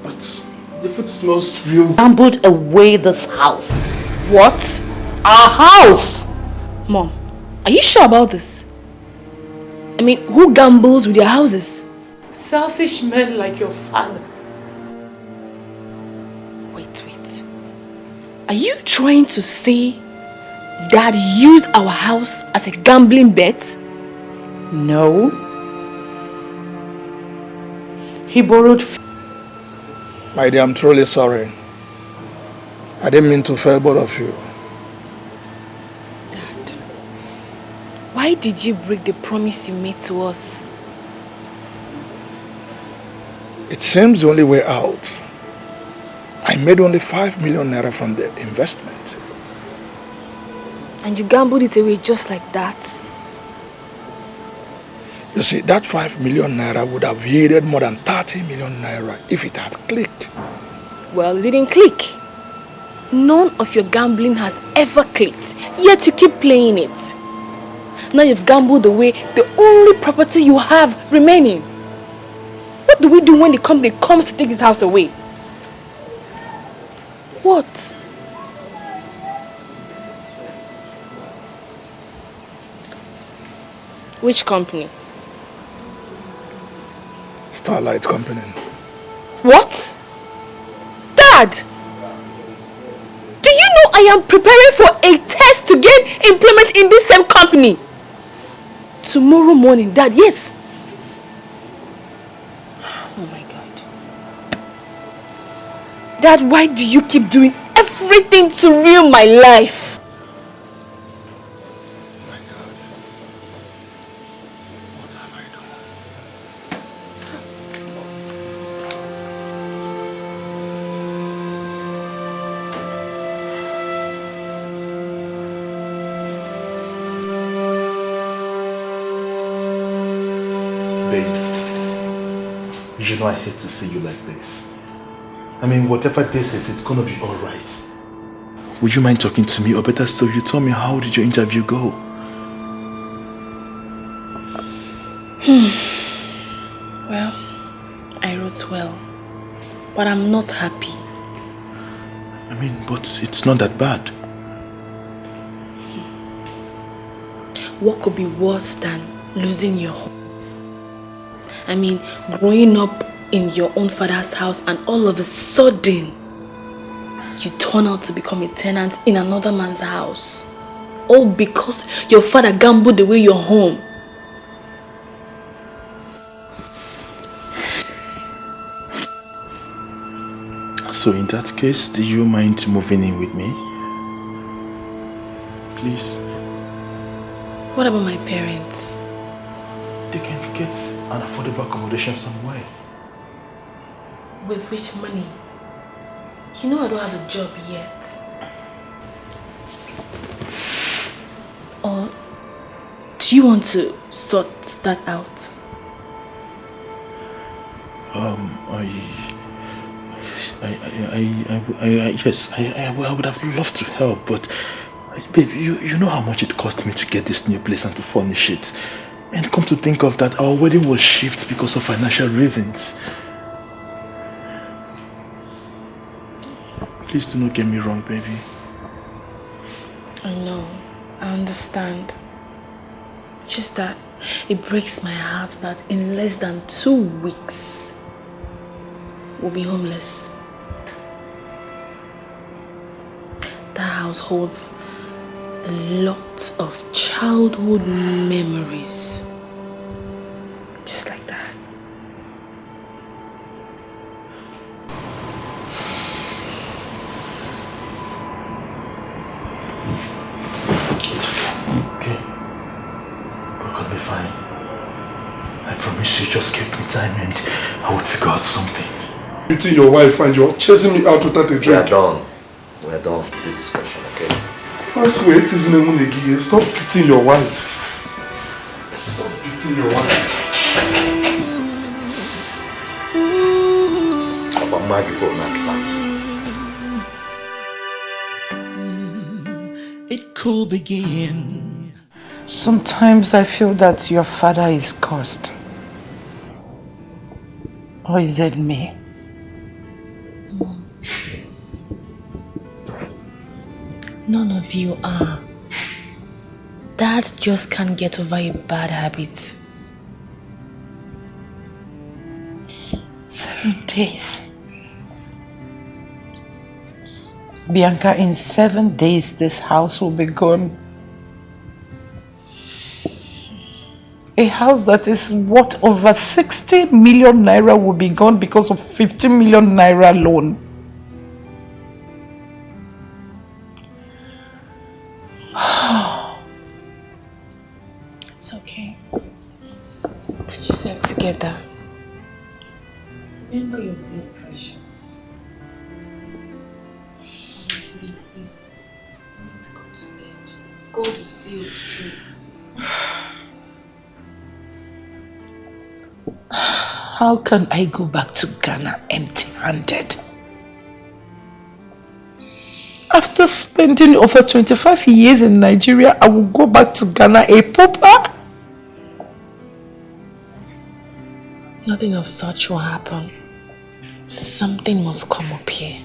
But if it smells real... Gambled away this house. What? Our house? Mom, are you sure about this? I mean, who gambles with their houses? Selfish men like your father. Wait. Are you trying to say Dad used our house as a gambling bet? No. He borrowed... My dear, I'm truly sorry. I didn't mean to fail both of you. Dad, why did you break the promise you made to us? It seems the only way out. I made only 5 million naira from the investment. And you gambled it away just like that? You see, that 5 million naira would have yielded more than 30 million naira if it had clicked. Well, it didn't click. None of your gambling has ever clicked, yet you keep playing it. Now you've gambled away the only property you have remaining. What do we do when the company comes to take this house away? What? Which company? Starlight Company. What? Dad! Do you know I am preparing for a test to gain employment in this same company? Tomorrow morning, Dad, yes. Oh my God. Dad, why do you keep doing everything to ruin my life? You know I hate to see you like this. I mean, whatever this is, it's gonna be alright. Would you mind talking to me? Or better still, you tell me, how did your interview go? Well, I wrote well, but I'm not happy. I mean, but it's not that bad. What could be worse than losing your home? I mean, growing up in your own father's house and all of a sudden, you turn out to become a tenant in another man's house. All because your father gambled away your home. So in that case, do you mind moving in with me? Please. What about my parents? They can get an affordable accommodation somewhere. With which money? You know I don't have a job yet. Or do you want to sort that out? Yes, I would have loved to help, but babe, you know how much it cost me to get this new place and to furnish it. And come to think of that, our wedding was shifted because of financial reasons. Please do not get me wrong, baby. I know, I understand. Just that it breaks my heart that in less than 2 weeks, we'll be homeless. That house holds a lot of childhood memories. Just like that. Okay. We're gonna be fine. I promise you, just give me time and I would figure out something. Beating your wife and you're chasing me out without a drink. We are done. We are done with this discussion, okay? That's where it is in the Stop beating your wife. Stop beating your wife. It could begin. Sometimes I feel that your father is cursed. Or is it me? None of you are. Dad just can't get over a bad habit. 7 days. Bianca, in 7 days this house will be gone. A house that is worth over 60 million naira will be gone because of 15 million naira loan. It's okay. Put yourself together. Remember your blood pressure. Honestly, please, let's go to bed. God will see us through. How can I go back to Ghana empty-handed? After spending over 25 years in Nigeria, I will go back to Ghana a pauper? Nothing of such will happen. Something must come up here.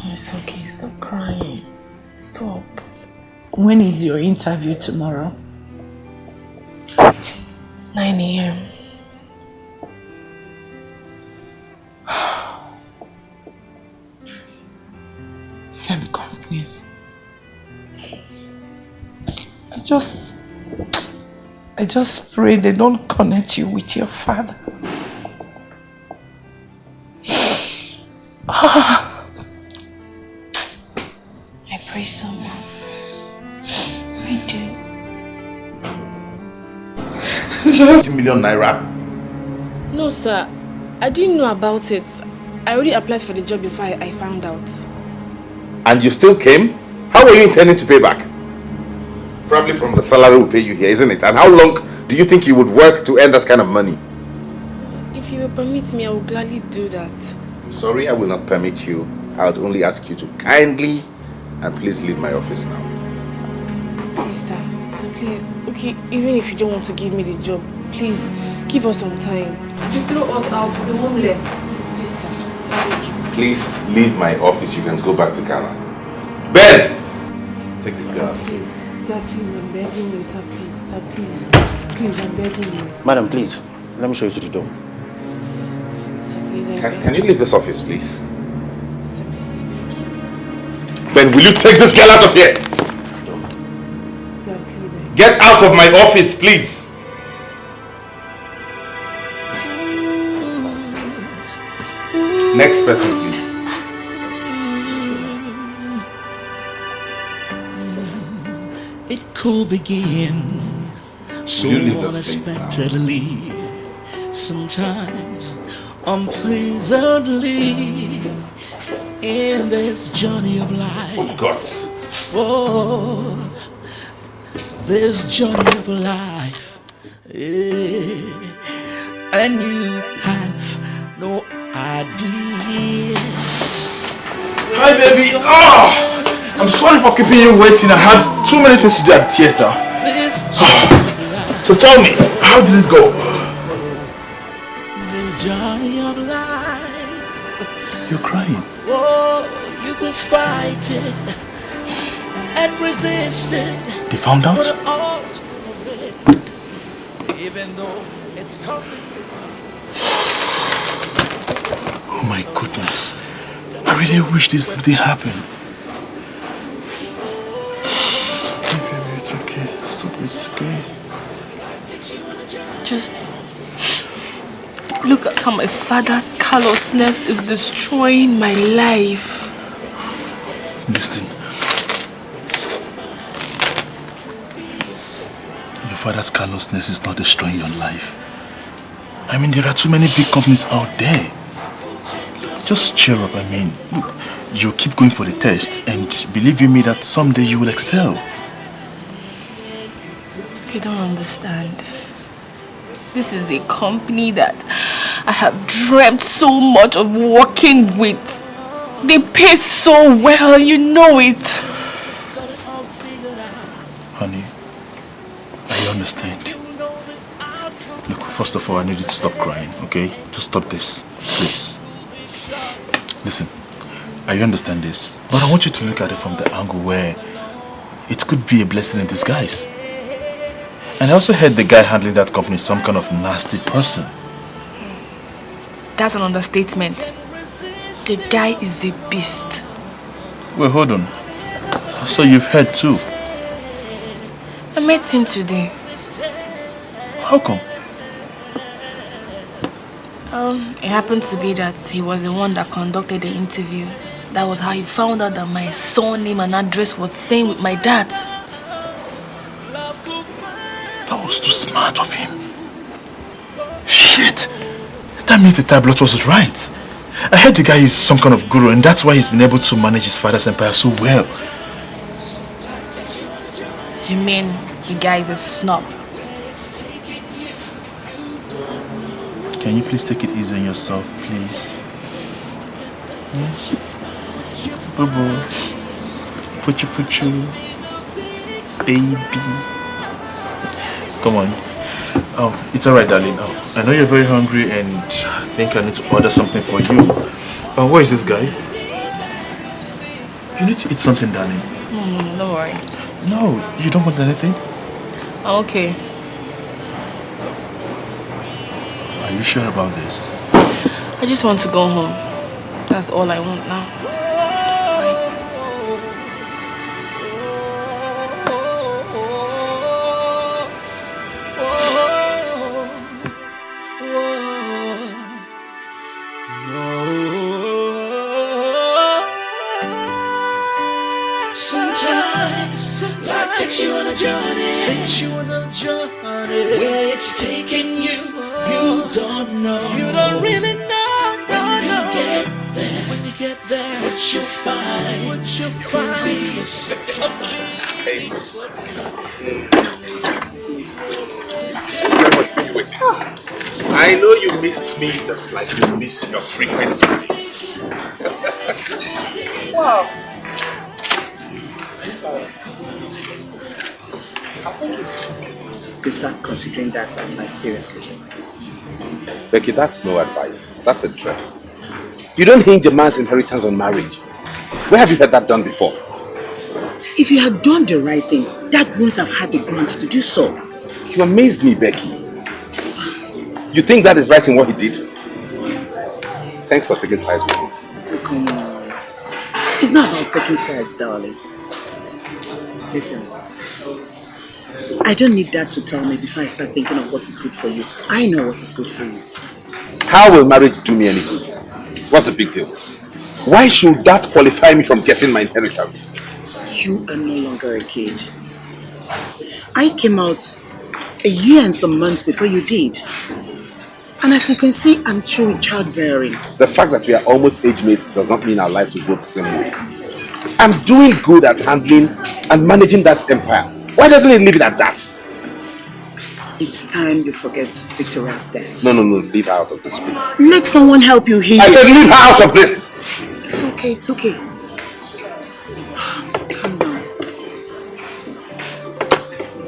It's okay, stop crying. Stop. When is your interview tomorrow? 9 a.m. Same company. I just pray they don't connect you with your father. I pray so much. I do. 70 million naira. No, sir. I didn't know about it. I already applied for the job before I found out. And you still came? How are you intending to pay back? Probably from the salary we pay you here, isn't it? And how long do you think you would work to earn that kind of money? If you will permit me, I will gladly do that. I'm sorry, I will not permit you. I would only ask you to kindly and please leave my office now. Please, sir. Sir, please. Okay, even if you don't want to give me the job, please give us some time. You throw us out, we'll be homeless. Please, sir. Thank you. Please leave my office. You can go back to Ghana. Ben! Take this girl out. Please, sir, please, I'm begging you, sir, please, sir, please. Please, I'm begging you. Madam, please, let me show you to the door. Sir, please, Can you leave this office, please? Sir, please, I beg you. Ben, will you take this girl out of here? Sir, please, Get out of my office, please! Next person, please. It could begin so unexpectedly, sometimes unpleasantly, in this journey of life. Oh, God. Oh, this journey of life, and you have no idea. Hi, baby. Oh, I'm sorry for keeping you waiting. I had too many things to do at the theater. So tell me, how did it go? This journey of life. You're crying. Oh, you could fight it and resist it. They found out? But all of it, even though it's costing you. Oh my goodness. I really wish this didn't happen. It's okay, baby. It's okay. It's okay. just look at how my father's callousness is destroying my life. Listen. Your father's callousness is not destroying your life. I mean, there are too many big companies out there. Just cheer up, I mean. Look, you keep going for the test and believe you me that someday you will excel. You don't understand. This is a company that I have dreamt so much of working with. They pay so well, you know it. Honey, I understand. Look, first of all, I need you to stop crying, okay? Just stop this, please. Listen, I understand this, but I want you to look at it from the angle where it could be a blessing in disguise. And I also heard the guy handling that company is some kind of nasty person. That's an understatement. The guy is a beast. Wait, hold on. So you've heard too? I met him today. How come? It happened to be that he was the one that conducted the interview. That was how he found out that my surname and address was same with my dad's. That was too smart of him. Shit! That means the tablet was right. I heard the guy is some kind of guru and that's why he's been able to manage his father's empire so well. You mean the guy is a snob? Can you please take it easy on yourself, please? Boo-boo. Puchu-puchu. Baby. Come on. Oh, it's alright, darling. Oh, I know you're very hungry and I think I need to order something for you. Oh, where is this guy? You need to eat something, darling. Don't worry. No, you don't want anything? Okay. Are you sure about this? I just want to go home. That's all I want now. Sometimes life takes you on a journey, where it's taking you, you don't know. You don't really know. When you get there, what you'll find, will be a surprise. I know you missed me just like you miss your frequent visits. Wow. I think it's time to start considering that advice seriously. Becky, that's no advice. That's a threat. You don't hinge a man's inheritance on marriage. Where have you heard that done before? If you had done the right thing, Dad wouldn't have had the grounds to do so. You amaze me, Becky. You think that is right in what he did? Thanks for taking sides with me. Oh, come on. It's not about taking sides, darling. Listen, I don't need Dad to tell me before I start thinking of what is good for you. I know what is good for you. How will marriage do me any good? What's the big deal? Why should that qualify me from getting my inheritance? You are no longer a kid. I came out a year and some months before you did. And as you can see, I'm through with childbearing. The fact that we are almost age mates does not mean our lives will go the same way. I'm doing good at handling and managing that empire. Why doesn't he leave it at that? It's time you forget Victoria's death. No, leave her out of this, please. Let someone help you here. I said leave her out of this! It's okay, it's okay. Calm down.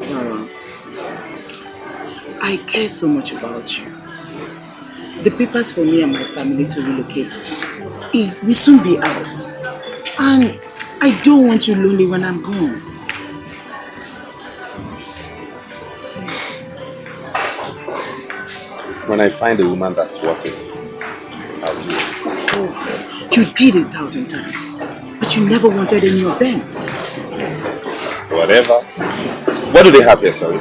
Clara, I care so much about you. The papers for me and my family to relocate will soon be out. And I don't want you lonely when I'm gone. When I find a woman that's worth it, I'll do it. Oh, you did 1,000 times, but you never wanted any of them. Whatever. What do they have here, sorry?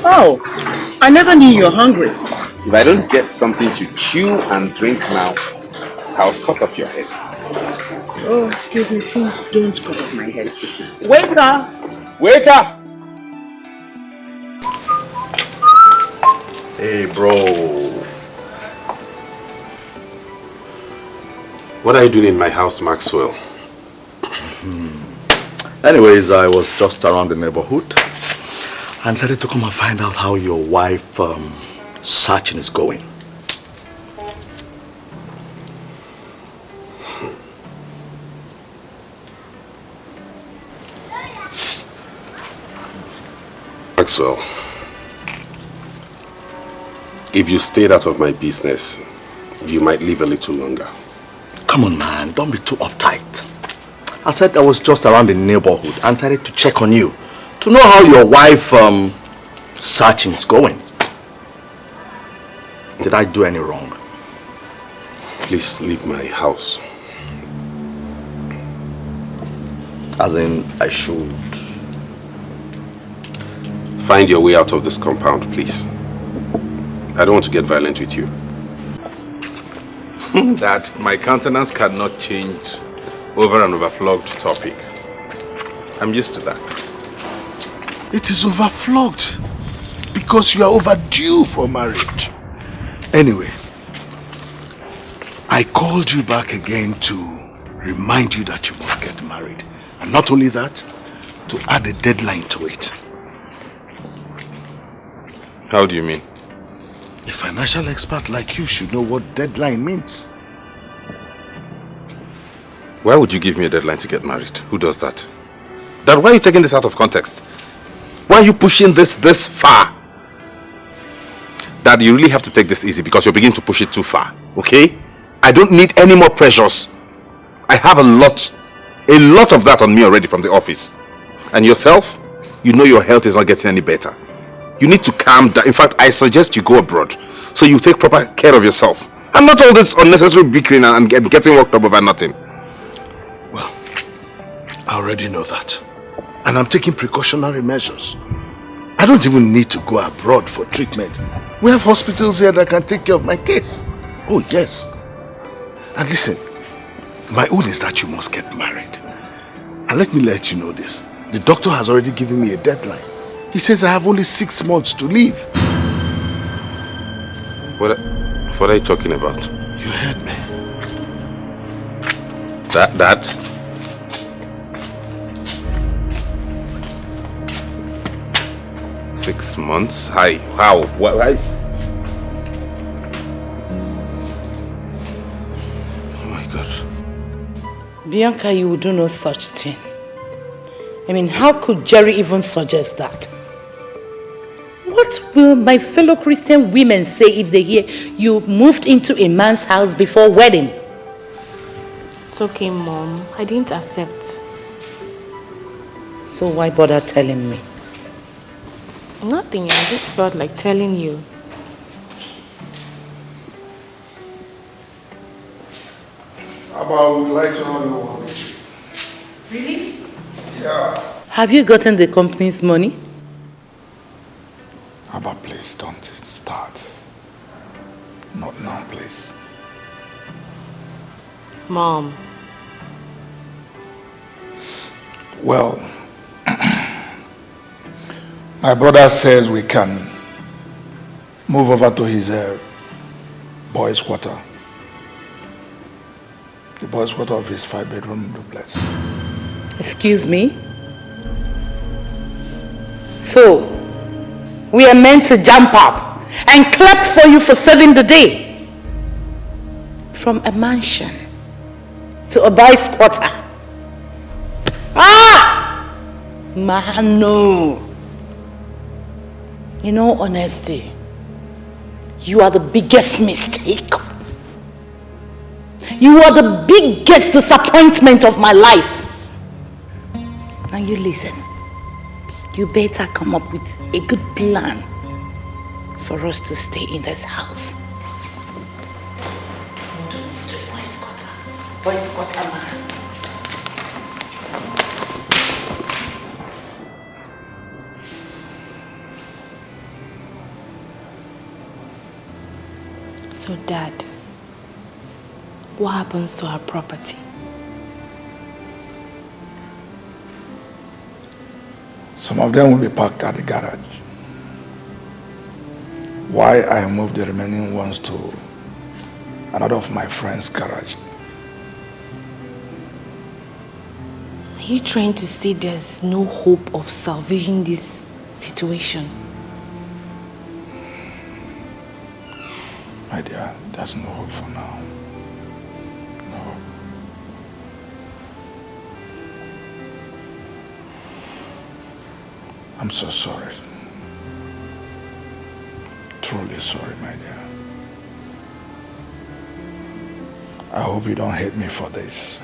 Oh, I never knew you were hungry. If I don't get something to chew and drink now, I'll cut off your head. Oh, excuse me, please don't cut off my head. Waiter! Waiter! Hey, bro. What are you doing in my house, Maxwell? Anyways, I was just around the neighborhood and decided to come and find out how your wife searching is going. Maxwell, if you stayed out of my business, you might live a little longer. Come on, man. Don't be too uptight. I said I was just around the neighborhood and decided to check on you to know how your wife searching is going. Did I do any wrong? Please leave my house. As in, I should. Find your way out of this compound, please. I don't want to get violent with you. That my countenance cannot change over an overflogged topic. I'm used to that. It is overflogged because you are overdue for marriage. Anyway, I called you back again to remind you that you must get married. And not only that, to add a deadline to it. How do you mean? A financial expert like you should know what deadline means. Why would you give me a deadline to get married? Who does that? Dad, why are you taking this out of context? Why are you pushing this far? Dad, you really have to take this easy because you're beginning to push it too far, okay? I don't need any more pressures. I have a lot of that on me already from the office. And yourself, you know your health is not getting any better. You need to calm down. In fact, I suggest you go abroad so you take proper care of yourself. And not all this unnecessary bickering and getting worked up over nothing. Well, I already know that. And I'm taking precautionary measures. I don't even need to go abroad for treatment. We have hospitals here that can take care of my case. Oh, yes. And listen, my own is that you must get married. And let me let you know this. The doctor has already given me a deadline. He says I have only 6 months to live. What are you talking about? You heard me. Dad? 6 months? How? Why? Oh my God. Bianca, you would do no such thing. I mean, how could Jerry even suggest that? What will my fellow Christian women say if they hear you moved into a man's house before wedding? It's okay, Mom. I didn't accept. So why bother telling me? Nothing. I just felt like telling you. Abba would like to have you one. Really? Yeah. Have you gotten the company's money? Abba, please don't start. Not now, please. Mom. Well, my brother says we can move over to his boys' quarter. The boys' quarter of his 5-bedroom duplex. Excuse me? So, we are meant to jump up and clap for you for saving the day. From a mansion to a boys' quarter. Ah! Man, no. In all honesty, you are the biggest mistake. You are the biggest disappointment of my life. Now you listen. You better come up with a good plan for us to stay in this house. Boys' quarter, man. So, Dad, what happens to our property? Some of them will be parked at the garage. Why I moved the remaining ones to another of my friend's garage. Are you trying to say there's no hope of salvaging this situation? My dear, there's no hope for now. No hope. I'm so sorry. Truly sorry, my dear. I hope you don't hate me for this.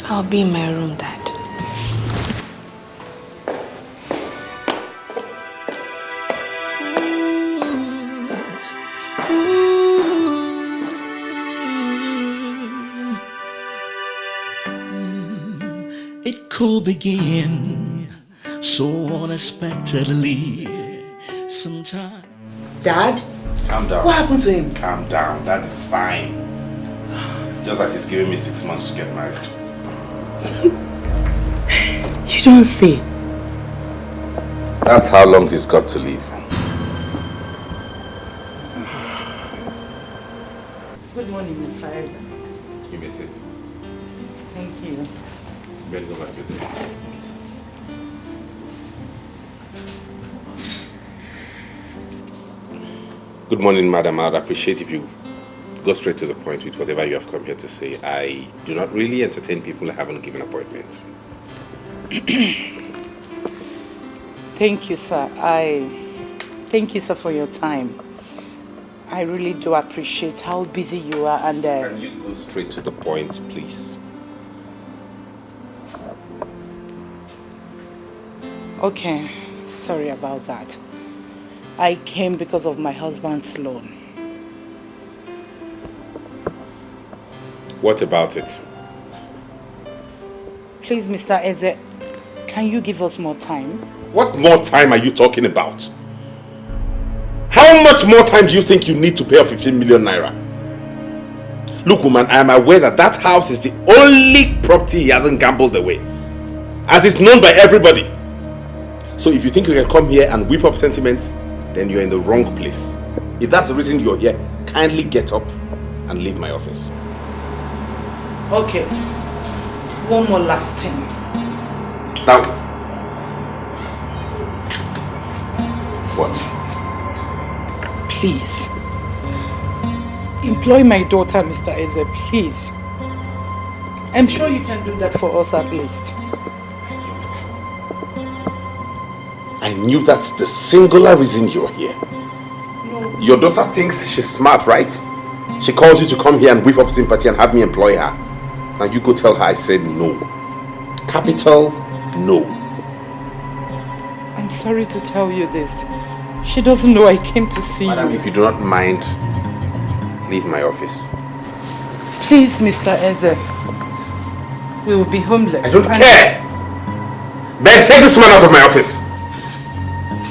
I'll be in my room, Dad. It could begin so unexpectedly sometime. Dad? Calm down. What happened to him? Calm down. That is fine. Just like he's giving me 6 months to get married. You don't say. That's how long he's got to live. Good morning, Mr. Isaac. You may sit. Thank you. You better go back to your desk. Good morning, madam. I'd appreciate if you go straight to the point with whatever you have come here to say. I do not really entertain people I haven't given appointments. Thank you, sir. Thank you, sir, for your time. I really do appreciate how busy you are and... Can you go straight to the point, please? Okay, sorry about that. I came because of my husband's loan. What about it? Please, Mr. Eze, can you give us more time? What more time are you talking about? How much more time do you think you need to pay off 15 million naira? Look, woman, I am aware that that house is the only property he hasn't gambled away, as it's known by everybody. So if you think you can come here and whip up sentiments, then you're in the wrong place. If that's the reason you're here, kindly get up and leave my office. Okay. One more last thing. Now, what? Please. Employ my daughter, Mr. Eze, please. I'm sure you can do that for us at least. I knew that's the singular reason you're here. No. Your daughter thinks she's smart, right? She calls you to come here and whip up sympathy and have me employ her. Now you go tell her I said no. Capital no. I'm sorry to tell you this. She doesn't know I came to see Madam, you. if you do not mind, leave my office. Please, Mr. Eze. We will be homeless. I don't care! Ben, take this man out of my office!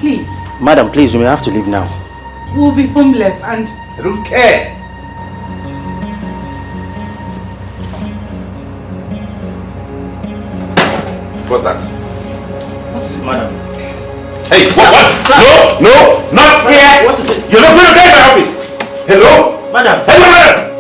Please. Madam, please, you may have to leave now. We'll be homeless and... I don't care! What's that? What is it, madam? Hey, what? Sir. No, not here! What is it? You're not going to get in my office! Hello? Madam! Hello, madam!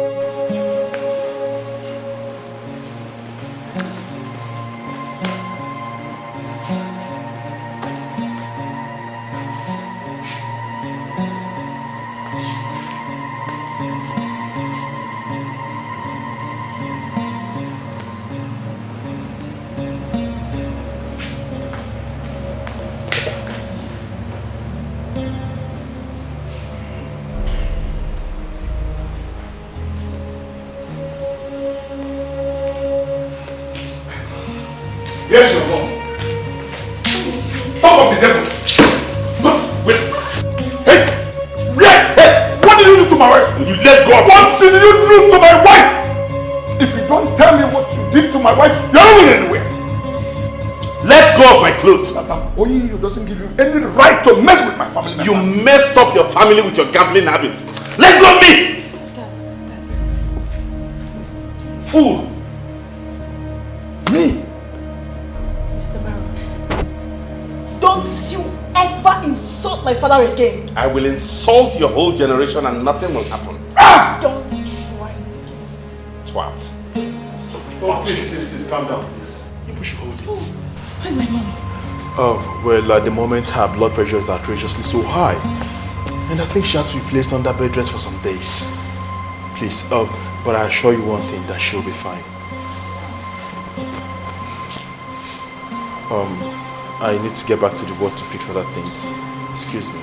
Yes, your mom. Talk of the devil. Wait. Hey! Hey! What did you do to my wife? You let go of What did you do to my wife? If you don't tell me what you did to my wife, you're not going anywhere. Let go of my clothes. That I'm owing you doesn't give you any right to mess with my family members. You messed up your family with your gambling habits. Let go of me! Dad, please. Fool! Me? Mr. Baron, don't you ever insult my father again. I will insult your whole generation and nothing will happen. Don't try it again. Twat. Oh, please, calm down, please. You should hold it. Where's my mom? Oh, well, at the moment, her blood pressure is outrageously so high. And I think she has to be placed under bed rest for some days. Please, but I assure you one thing, that she'll be fine. I need to get back to the work to fix other things. Excuse me.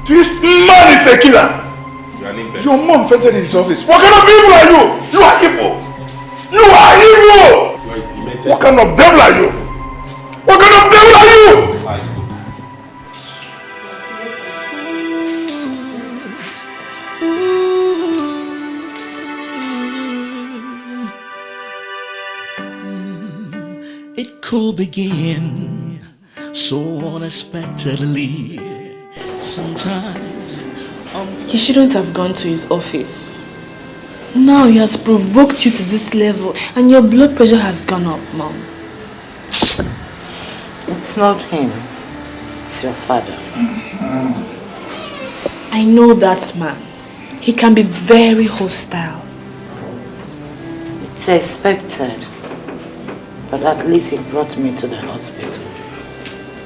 This man is a killer. You are an imbecile. Your mom fainted in his office. What kind of evil are you? You are evil. You are evil. You are a demented. What kind of devil are you? What kind of devil are you? It could begin so unexpectedly. Sometimes he shouldn't have gone to his office. Now he has provoked you to this level and your blood pressure has gone up, Mom. It's not him. It's your father. I know that man. He can be very hostile. It's expected. But at least he brought me to the hospital.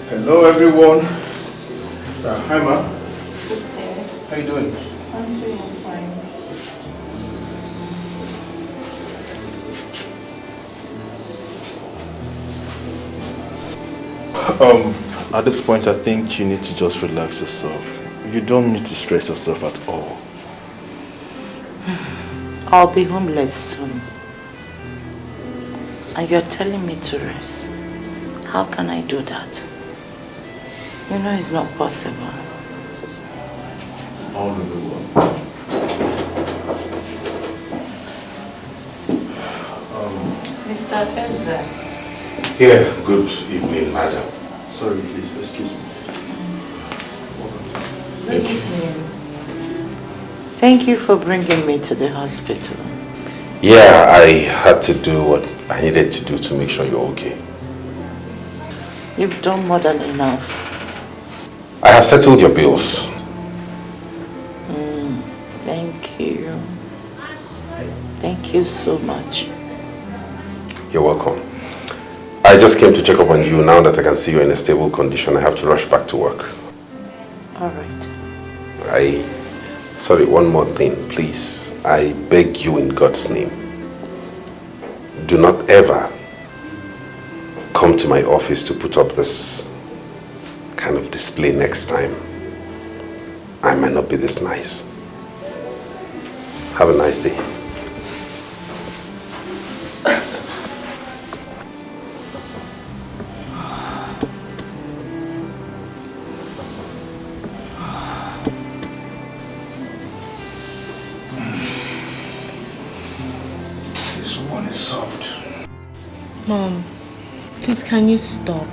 Hello, everyone. Hi, Ma. How you doing? I'm doing fine. At this point, I think you need to just relax yourself. You don't need to stress yourself at all. I'll be homeless soon. And you're telling me to rest. How can I do that? You know it's not possible. All will be well. Mr. Ezra. Here, good evening, madam. Sorry, please, excuse me. Good evening. Thank you for bringing me to the hospital. Yeah, I had to do what I needed to do to make sure you're okay. You've done more than enough. I have settled your bills. Thank you. Thank you so much. You're welcome. I just came to check up on you. Now that I can see you're in a stable condition, I have to rush back to work. All right. Sorry, one more thing, please. I beg you in God's name. Do not ever come to my office to put up this kind of display next time. I might not be this nice. Have a nice day. Mom, please can you stop?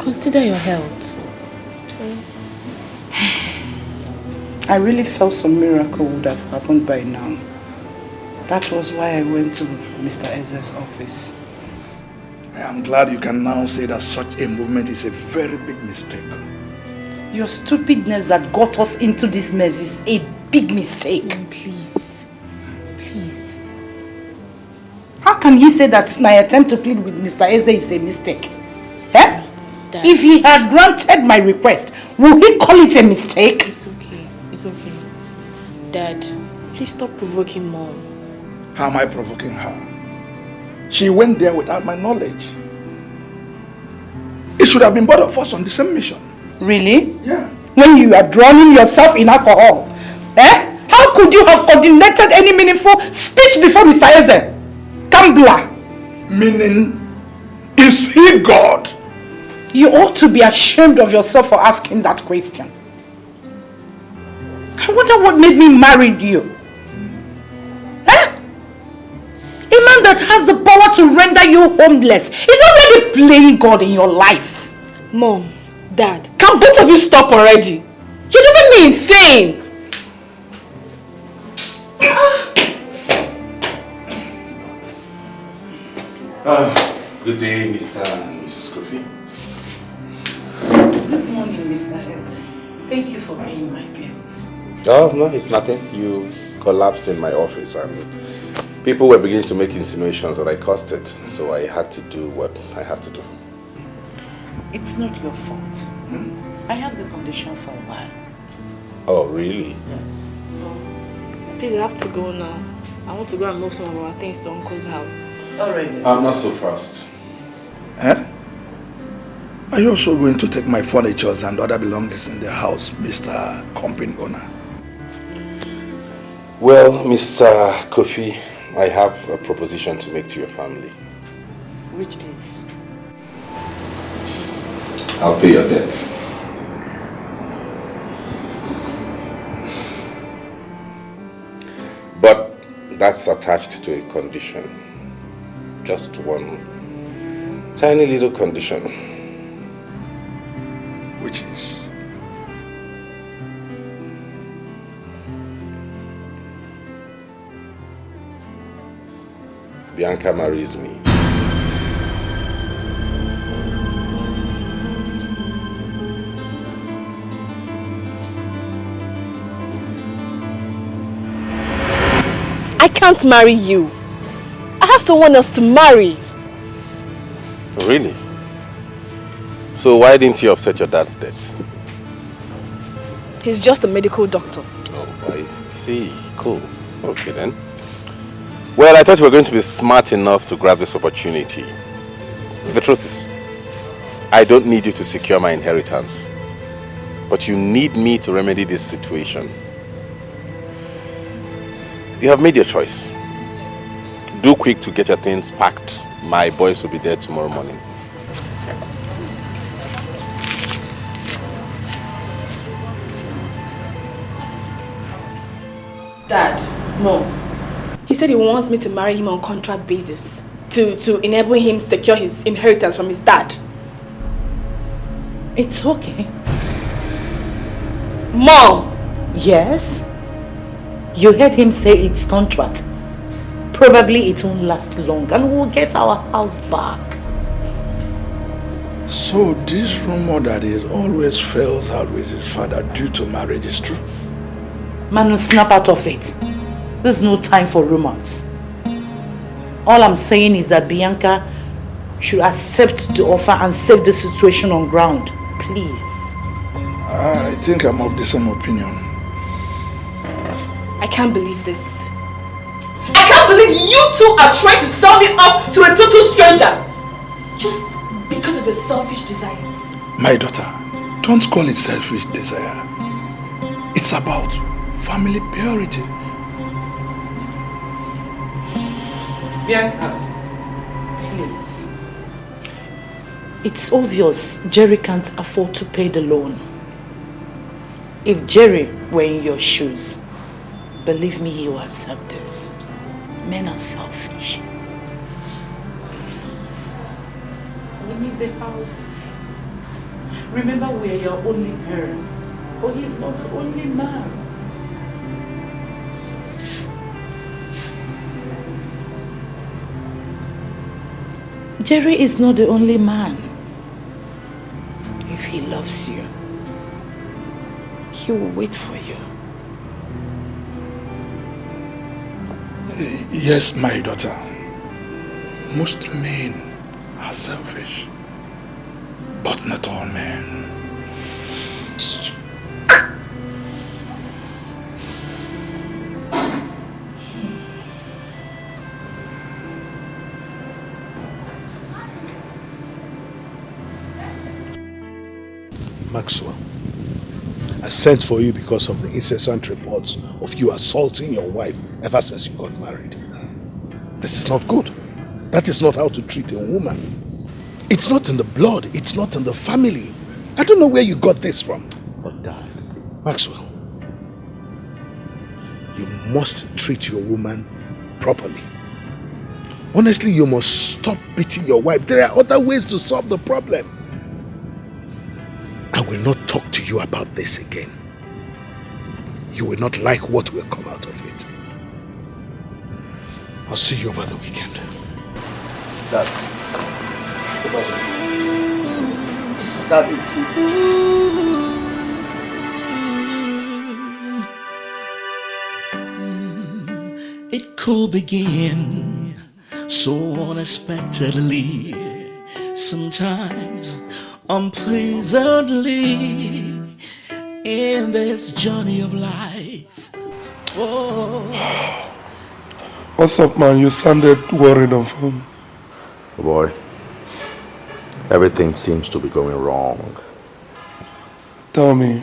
Consider your health. I really felt some miracle would have happened by now. That was why I went to Mr. Ezra's office. I am glad you can now say that such a movement is a very big mistake. Your stupidness that got us into this mess is a big mistake. Mom, please. Please. How can he say that my attempt to plead with Mr. Ezra is a mistake? Eh? Dad. If he had granted my request, would he call it a mistake? It's okay. It's okay. Dad, please stop provoking Mom. How am I provoking her? She went there without my knowledge. It should have been both of us on the same mission. Really? Yeah. When you are drowning yourself in alcohol, eh? How could you have coordinated any meaningful speech before Mr. Ezra? Gambler. Meaning, is he God? You ought to be ashamed of yourself for asking that question. I wonder what made me marry you. Eh? A man that has the power to render you homeless is already playing God in your life. Mom, Dad, can both of you stop already? You're driving me insane. Good day, Mr. and Mrs. Kofi. Good morning, Mr. Ezra. Thank you for paying my bills. Oh, no, it's nothing. You collapsed in my office and people were beginning to make insinuations that I caused it. So I had to do what I had to do. It's not your fault. I had the condition for a while. Oh, really? Yes. please, I have to go now. I want to go and move some of our things to Uncle's house. Alright. I'm not so fast. Eh? Are you also going to take my furniture and other belongings in the house, Mr. Company owner? Well, Mr. Kofi, I have a proposition to make to your family. Which is? I'll pay your debts. But that's attached to a condition. Just one tiny little condition. Which is? Bianca marries me. I can't marry you. I have someone else to marry. Really? So why didn't you offset your dad's debt? He's just a medical doctor. Oh, I see. Cool. Okay then. Well, I thought you were going to be smart enough to grab this opportunity. The truth is, I don't need you to secure my inheritance. But you need me to remedy this situation. You have made your choice. Do quick to get your things packed. My boys will be there tomorrow morning. Dad, Mom. He said he wants me to marry him on contract basis to enable him secure his inheritance from his dad. It's okay. Mom! Yes? You heard him say it's contract. Probably it won't last long and we'll get our house back. So this rumor that he always fails out with his father due to marriage is true? Manu, snap out of it. There's no time for rumors. All I'm saying is that Bianca should accept the offer and save the situation on ground. Please. I think I'm of the same opinion. I can't believe this. I can't believe you two are trying to sell me off to a total stranger. Just because of a selfish desire. My daughter, don't call it selfish desire. It's about family purity. Bianca, please. It's obvious Jerry can't afford to pay the loan. If Jerry were in your shoes, believe me, he will accept this. Men are selfish. Please. We need the house. Remember, we are your only parents. But he's not the only man. Jerry is not the only man. If he loves you, he will wait for you. Yes, my daughter. Most men are selfish, but not all men. Maxwell, I sent for you because of the incessant reports of you assaulting your wife ever since you got married. This is not good. That is not how to treat a woman. It's not in the blood. It's not in the family. I don't know where you got this from. But Dad, Maxwell, you must treat your woman properly. Honestly, you must stop beating your wife. There are other ways to solve the problem. I will not talk to you about this again. You will not like what will come out of it. I'll see you over the weekend. Dad. Dad, It could begin so unexpectedly, sometimes unpleasantly, in this journey of life. Oh. What's up, man? You sounded worried on phone. Boy, Everything seems to be going wrong. Tell me.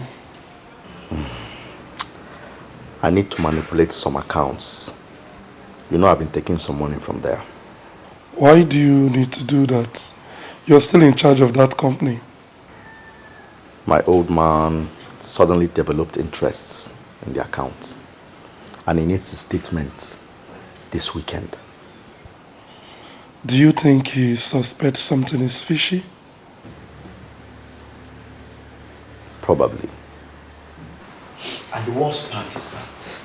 I need to manipulate some accounts. You know I've been taking some money from there. Why do you need to do that? You're still in charge of that company. My old man suddenly developed interests in the account. And he needs a statement this weekend. Do you think he suspects something is fishy? Probably. And the worst part is that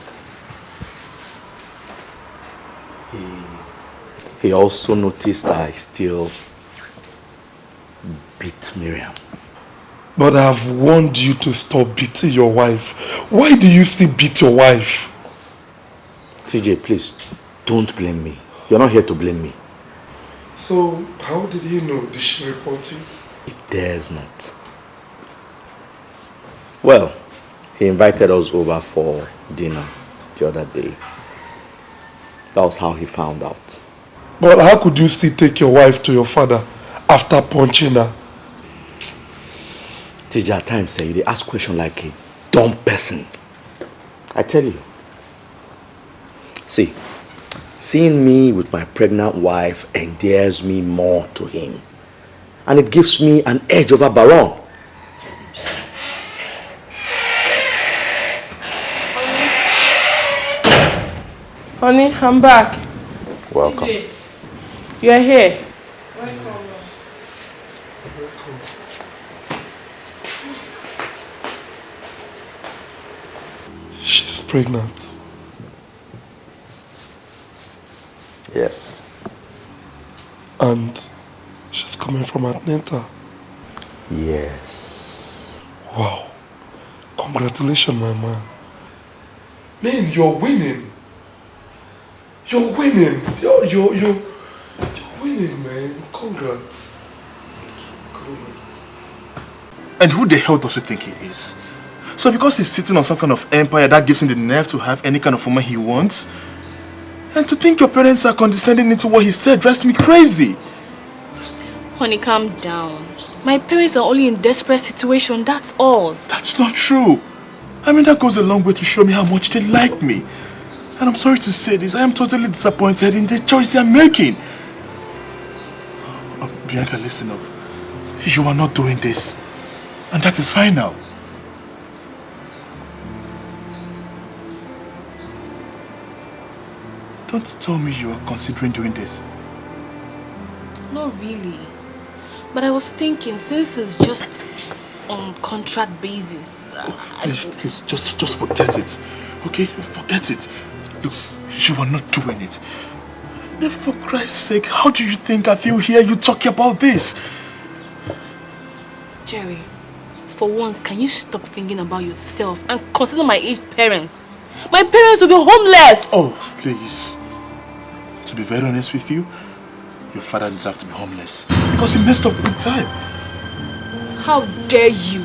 he also noticed that I still beat Miriam. But I've warned you to stop beating your wife. Why do you still beat your wife? TJ, please, don't blame me. You're not here to blame me. So, how did he know? Did she report you? He dares not. Well, he invited us over for dinner the other day. That was how he found out. But how could you still take your wife to your father after punching her? TJ, at times they ask questions like a dumb person. I tell you. See, seeing me with my pregnant wife endears me more to him. And it gives me an edge over Baron. Honey, I'm back. Welcome. You're here. She's pregnant. Yes. And she's coming from Atlanta. Yes. Wow. Congratulations, my man. Man, you're winning. You're winning. You're winning, man. Congrats. And who the hell does he think he is? So because he's sitting on some kind of empire that gives him the nerve to have any kind of woman he wants? And to think your parents are condescending into what he said drives me crazy. Honey, calm down. My parents are only in desperate situation, that's all. That's not true. I mean, that goes a long way to show me how much they like me. And I'm sorry to say this, I am totally disappointed in the choice they are making. Bianca, listen up. You are not doing this. And that is fine now. Don't tell me you are considering doing this. Not really. But I was thinking, since it's just on contract basis... Please, just forget it. Okay? Forget it. Look, you are not doing it. And for Christ's sake, how do you think I feel here you talking about this? Jerry, for once, can you stop thinking about yourself and consider my aged parents? My parents will be homeless! Oh, please. To be very honest with you, your father deserves to be homeless. Because he messed up big time. How dare you?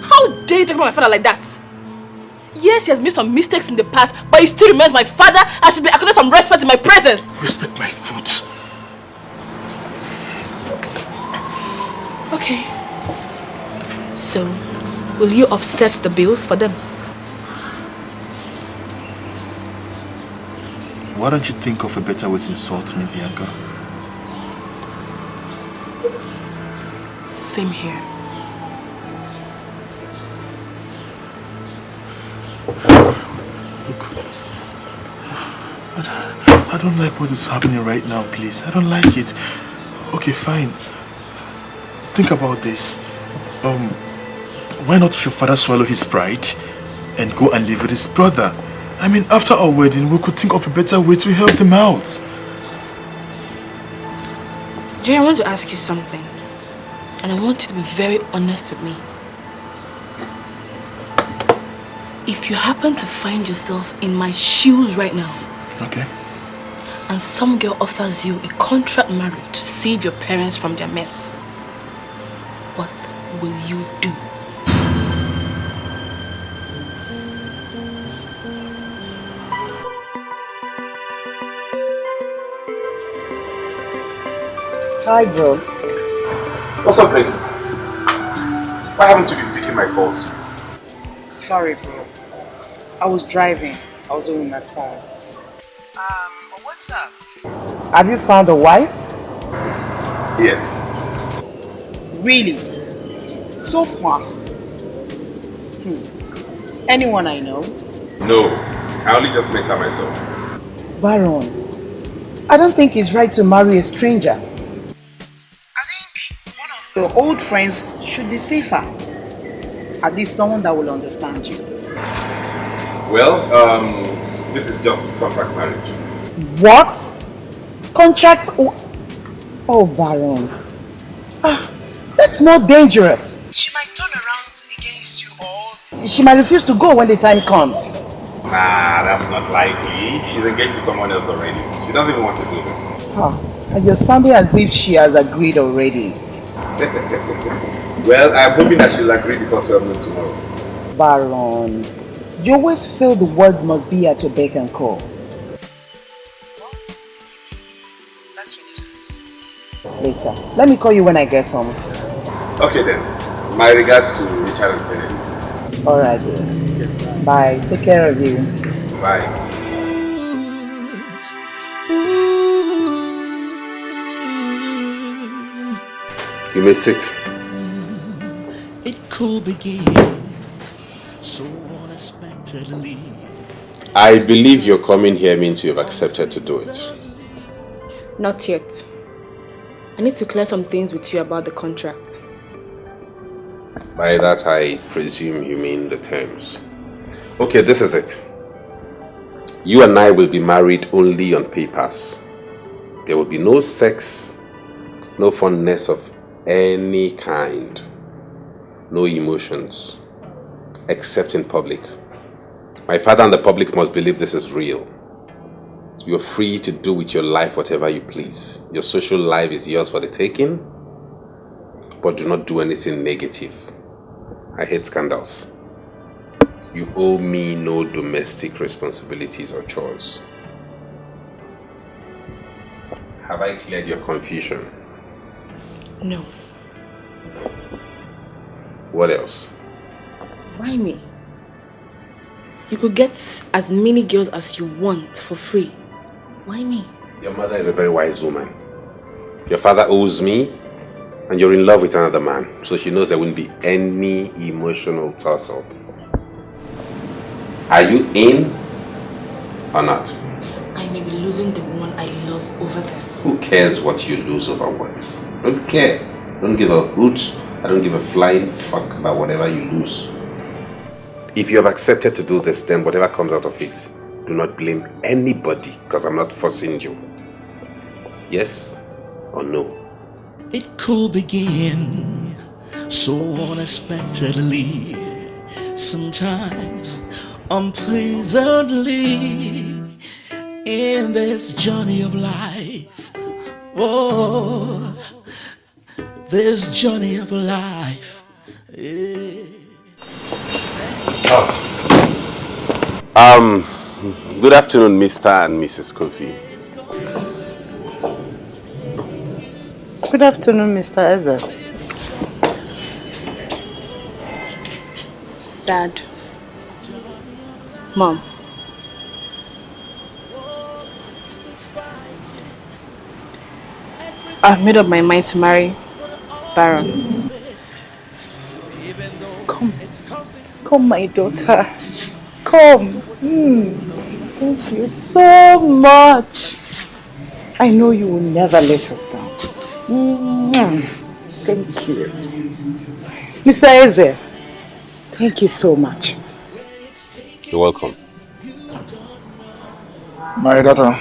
How dare you talk about my father like that? Yes, he has made some mistakes in the past, but he still remains my father. I should be accorded some respect in my presence. Respect my foot. Okay. So, will you offset the bills for them? Why don't you think of a better way to insult me, Bianca? Same here. Look, I don't like what is happening right now, please. I don't like it. Okay, fine. Think about this. Why not your father swallow his pride and go and live with his brother? I mean, after our wedding, we could think of a better way to help them out. Jerry, I want to ask you something. And I want you to be very honest with me. If you happen to find yourself in my shoes right now, okay, and some girl offers you a contract marriage to save your parents from their mess, what will you do? Hi, bro. What's up, lady? Why haven't you been picking my calls? Sorry, bro. I was driving. I was on my phone. What's up? Have you found a wife? Yes. Really? So fast? Anyone I know? No. I only just met her myself. Baron, I don't think it's right to marry a stranger. Your old friends should be safer. At least someone that will understand you. Well, this is just contract marriage. What? Contract? Oh, Baron. That's more dangerous. She might turn around against you all. She might refuse to go when the time comes. Nah, that's not likely. She's engaged to someone else already. She doesn't even want to do this. And you're sounding as if she has agreed already. Well, I'm hoping that she'll agree before 12 noon tomorrow. Baron, you always feel the world must be at your beck and call. Let's finish this. Later. Let me call you when I get home. Okay then. My regards to Richard and Kennedy. Alright, dear. Bye. Take care of you. Bye. You may sit. It could begin so unexpectedly. I believe your coming here means you have accepted to do it. Not yet. I need to clear some things with you about the contract. By that, I presume you mean the terms. Okay, this is it. You and I will be married only on papers. There will be no sex, no fondness of any kind, no emotions, except in public. My father and the public must believe this is real. You're free to do with your life whatever you please. Your social life is yours for the taking, but do not do anything negative. I hate scandals. You owe me no domestic responsibilities or chores. Have I cleared your confusion? No. What else? Why me? You could get as many girls as you want for free. Why me? Your mother is a very wise woman. Your father owes me, and you're in love with another man, so she knows there won't be any emotional tussle. Are you in or not? I may be losing the one I love over this. Who cares what you lose over what? Don't care. Don't give a hoot. I don't give a flying fuck about whatever you lose. If you have accepted to do this, then whatever comes out of it, do not blame anybody, because I'm not forcing you. Yes or no? It could begin so unexpectedly, sometimes unpleasantly, in this journey of life. Oh, this journey of life. Good afternoon, Mr. and Mrs. Kofi. Good afternoon, Mr. Eze. Dad. Mom. I've made up my mind to marry Baron. Come, my daughter. Come. Thank you so much. I know you will never let us down. Thank you. Mr. Eze, thank you so much. You're welcome. My daughter,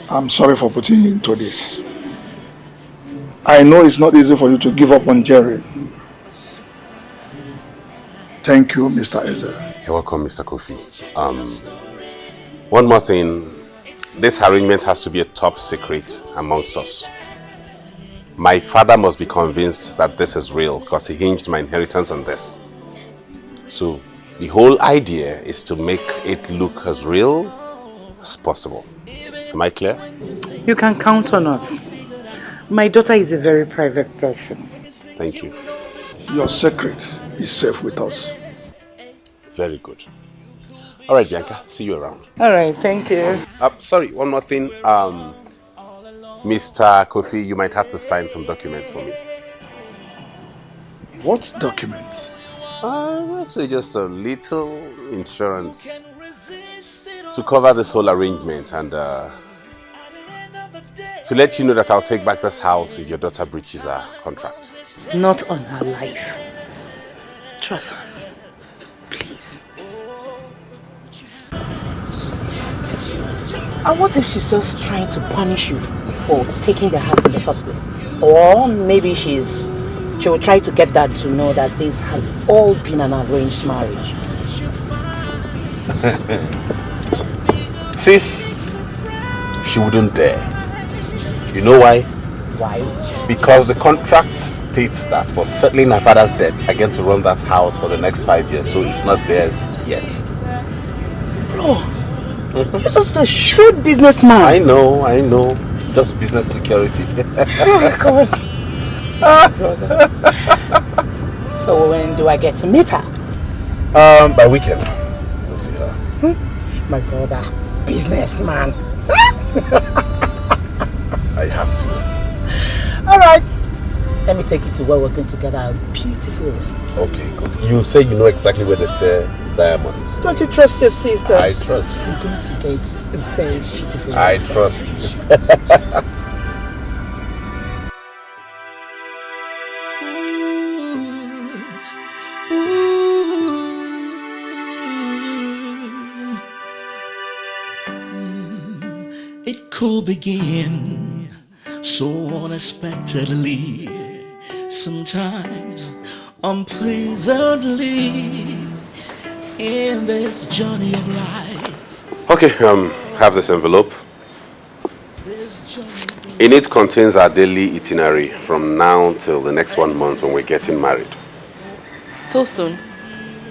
I'm sorry for putting you into this. I know it's not easy for you to give up on Jerry. Thank you, Mr. Eze. You're welcome, Mr. Kofi. One more thing. This arrangement has to be a top secret amongst us. My father must be convinced that this is real because he hinged my inheritance on this. So the whole idea is to make it look as real as possible. Am I clear? You can count on us. My daughter is a very private person. Thank you. Your secret is safe with us. Very good. All right, Bianca. See you around. All right, thank you. Sorry, one more thing. Mr. Kofi, you might have to sign some documents for me. What documents? So just a little insurance to cover this whole arrangement and to let you know that I'll take back this house if your daughter breaches her contract. Not on her life. Trust us. Please. And what if she's just trying to punish you for taking the house in the first place? Or maybe she will try to get Dad to know that this has all been an arranged marriage. Sis, she wouldn't dare. You know why? Why? Because the contract states that for settling her father's debt, I get to run that house for the next 5 years, so it's not theirs yet. Bro, you're just a shrewd businessman. I know. Just business security. Of course. So when do I get to meet her? By weekend. We'll see her. My brother, businessman. I have to. All right. Let me take you to where we're going to get a beautiful ring. Okay, good. You say you know exactly where they sell diamonds. Don't you trust your sisters? I trust you. You're going to get a very beautiful ring. I trust you. It could begin so unexpectedly, sometimes unpleasantly, in this journey of life. Okay, have this envelope. In it contains our daily itinerary from now till the next 1 month when we're getting married. So soon?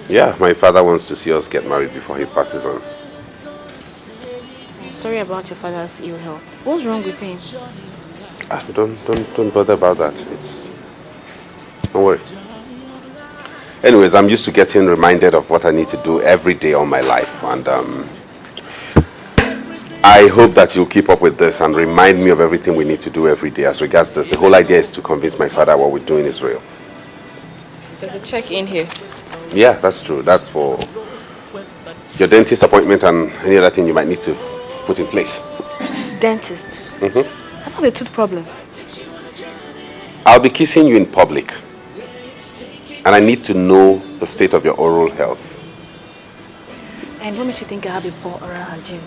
Yeah, my father wants to see us get married before he passes on. Sorry about your father's ill health. What's wrong with him? Don't bother about that. Don't worry. Anyways, I'm used to getting reminded of what I need to do every day all my life, and I hope that you'll keep up with this and remind me of everything we need to do every day as regards this. The whole idea is to convince my father what we're doing is real. There's a check in here. Yeah, that's true. That's for your dentist appointment and any other thing you might need to put in place. Dentist? I thought a tooth problem. I'll be kissing you in public, and I need to know the state of your oral health. And what makes you think I have a poor oral hygiene?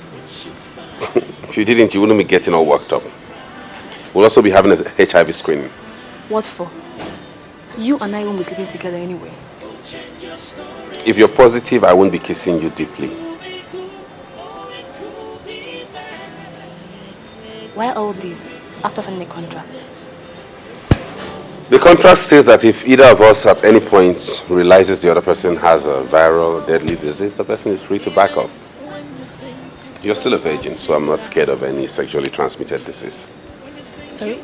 If you didn't, you wouldn't be getting all worked up. We'll also be having a HIV screening. What for? You and I won't be sleeping together anyway. If you're positive, I won't be kissing you deeply. Why all this after signing the contract? The contract states that if either of us at any point realizes the other person has a viral deadly disease, the person is free to back off. You're still a virgin, so I'm not scared of any sexually transmitted disease. Sorry?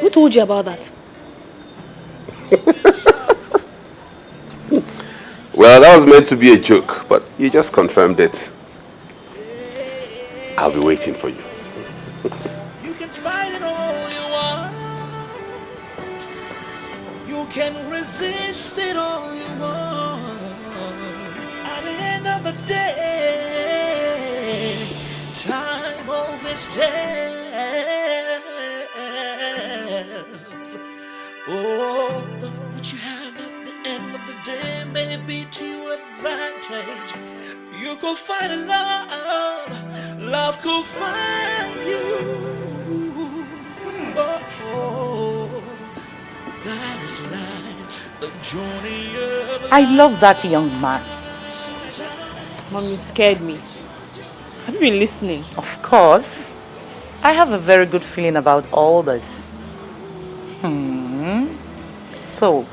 Who told you about that? Well, that was meant to be a joke, but you just confirmed it. I'll be waiting for you. You can fight it all you want. You can resist it all you want. At the end of the day, time always stands. Oh, but what you have at the end of the day may be to your advantage. You go find a love could find you. Oh, that is life, the journey of life. I love that young man. Mom, you scared me. Have you been listening? Of course. I have a very good feeling about all this. So,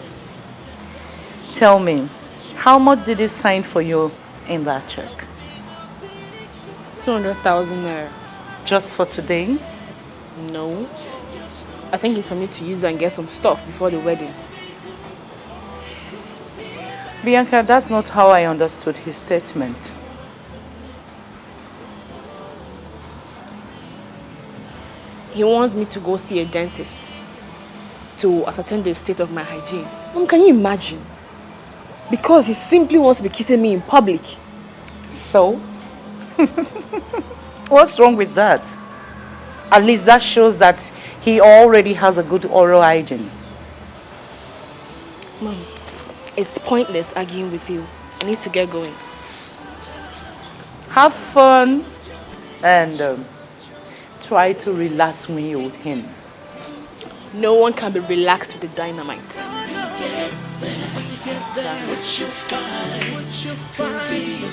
tell me, how much did he sign for you in that check? 200,000 naira. Just for today? No. I think it's for me to use and get some stuff before the wedding. Bianca, that's not how I understood his statement. He wants me to go see a dentist to ascertain the state of my hygiene. Mom, can you imagine? Because he simply wants to be kissing me in public. So? What's wrong with that? At least that shows that he already has a good oral hygiene. Mom, it's pointless arguing with you. I need to get going. Have fun and try to relax when you're with him. No one can be relaxed with the dynamite. What you find be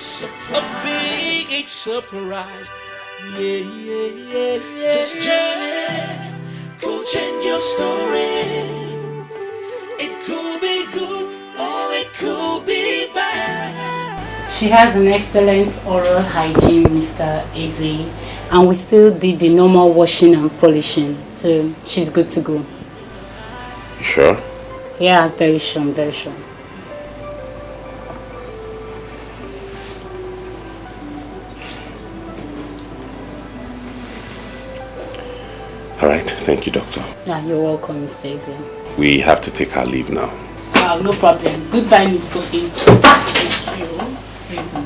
a big surprise. Yeah. This journey could change your story. It could be good or it could be bad. She has an excellent oral hygiene, Mr. Eze, and we still did the normal washing and polishing, so she's good to go. You sure? Yeah, very sure, very sure. All right, thank you, doctor. Yeah, you're welcome, Mr. Eze. We have to take our leave now. No problem. Goodbye, Miss Kofi. Thank you. See you soon.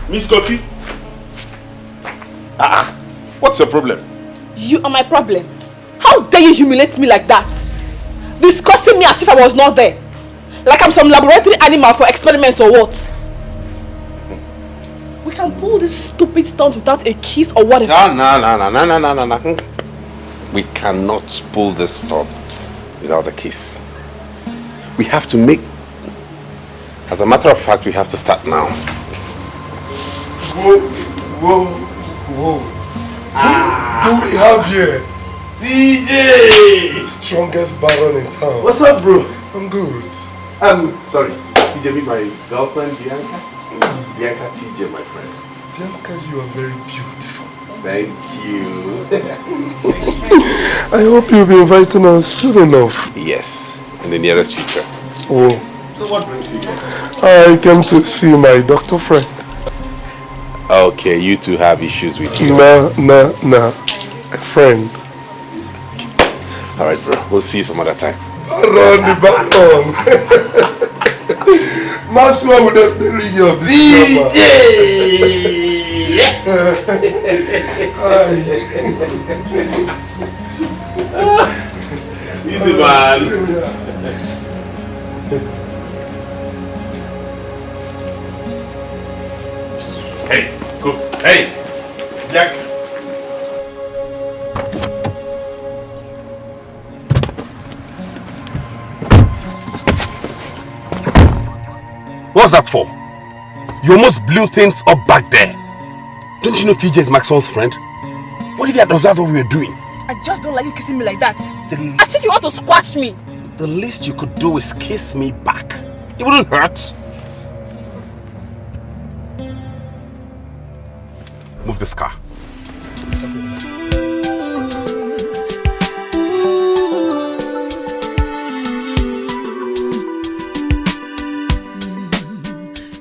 Miss Kofi? What's your problem? You are my problem. How dare you humiliate me like that? Discussing me as if I was not there. Like I'm some laboratory animal for experiment or what? We can pull this stupid stunt without a kiss or whatever. No. We cannot pull this stunt without a kiss. We have to make... As a matter of fact, we have to start now. Whoa. Who do we have here? DJ! Strongest baron in town. What's up, bro? I'm good. Sorry. TJ, meet my girlfriend, Bianca. Bianca TJ, my friend. Bianca, you are very beautiful. Thank you. I hope you'll be inviting us soon enough. Yes, in the nearest future. Oh. So what brings you here? I came to see my doctor friend. Okay, you two have issues with you. Nah. A friend. Alright, bro. We'll see you some other time. Run the baton. Maxwell would definitely hear of this DJ! Easy, man. Hey, go. Hey, Jack. What's that for? You almost blew things up back there. Don't you know TJ is Maxwell's friend? What if you had observed what we were doing? I just don't like you kissing me like that. As if you want to squash me. The least you could do is kiss me back. It wouldn't hurt. Move this car.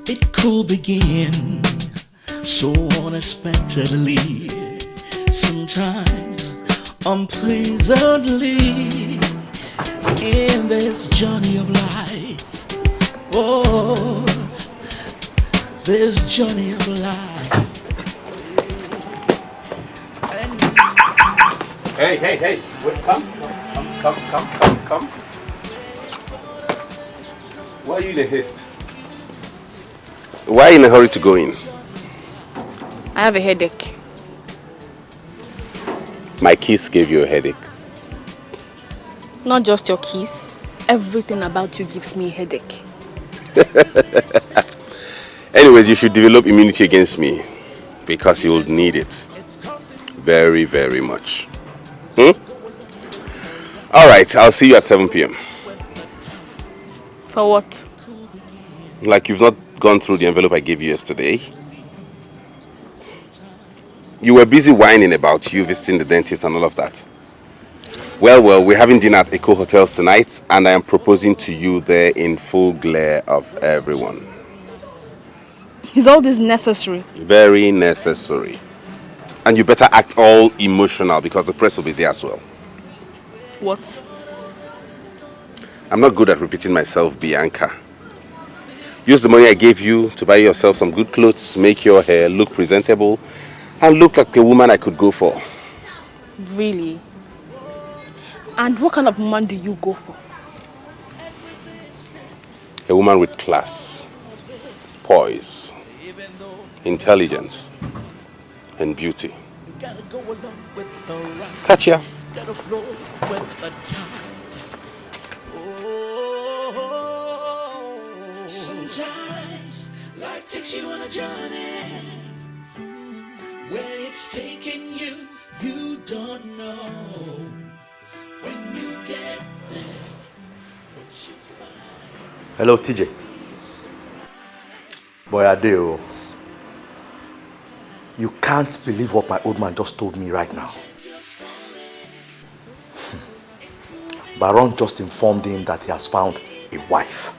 It could begin so unexpectedly, sometimes unpleasantly, in this journey of life. Oh, this journey of life. Hey. Wait, come. Why are you in a haste? Why are you in a hurry to go in? I have a headache. My kiss gave you a headache. Not just your kiss. Everything about you gives me a headache. Anyways, you should develop immunity against me because you will need it. Very, very much. Alright, I'll see you at 7 p.m. For what? Like you've not gone through the envelope I gave you yesterday. You were busy whining about you visiting the dentist and all of that. Well, we're having dinner at Eco Hotels tonight, and I am proposing to you there in full glare of everyone. Is all this necessary? Very necessary. And you better act all emotional because the press will be there as well. What? I'm not good at repeating myself, Bianca. Use the money I gave you to buy yourself some good clothes, make your hair look presentable, and look like a woman I could go for. Really? And what kind of man do you go for? A woman with class, poise, intelligence, and beauty. Catch ya. Sometimes life takes you on a journey where it's taking you, you don't know. When you get there, what you find. Hello, TJ. Boy, Adeo. You can't believe what my old man just told me right now. Baron just informed him that he has found a wife.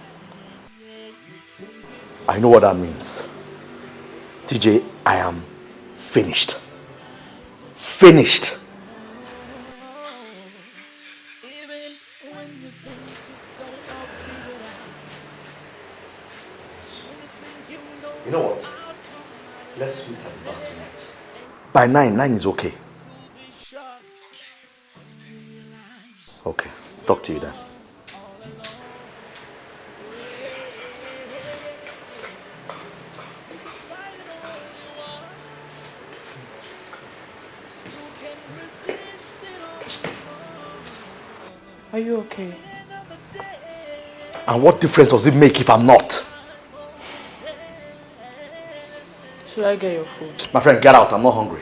I know what that means. TJ, I am finished. Finished. You know what? Let's meet at the bar tonight. By 9 is okay. Okay, talk to you then. Are you okay? And what difference does it make if I'm not? Should I get your food? My friend, get out. I'm not hungry.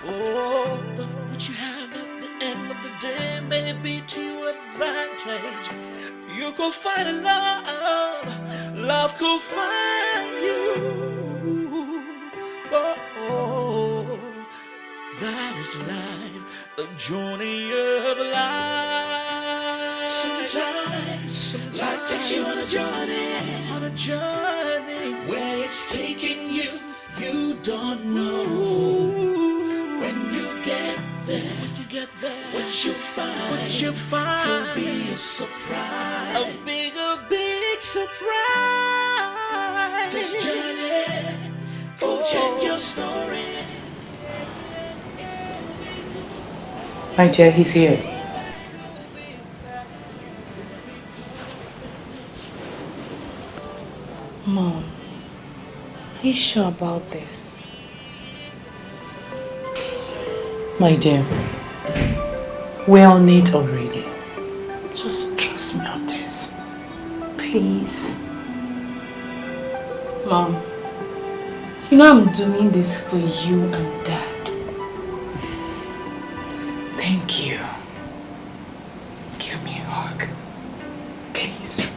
Oh, but what you have at the end of the day may be to your advantage. You could find a love could find you. Oh, that is life, the journey of life. Sometimes life takes you on a journey where it's taking you. You don't know when you get there. What you find could be a surprise. A big surprise. This journey could change your story. My dear, he's here. Mom, are you sure about this? My dear, we're on it already. Just trust me on this. Please. Mom, you know I'm doing this for you and Dad. Thank you. Give me a hug. Please.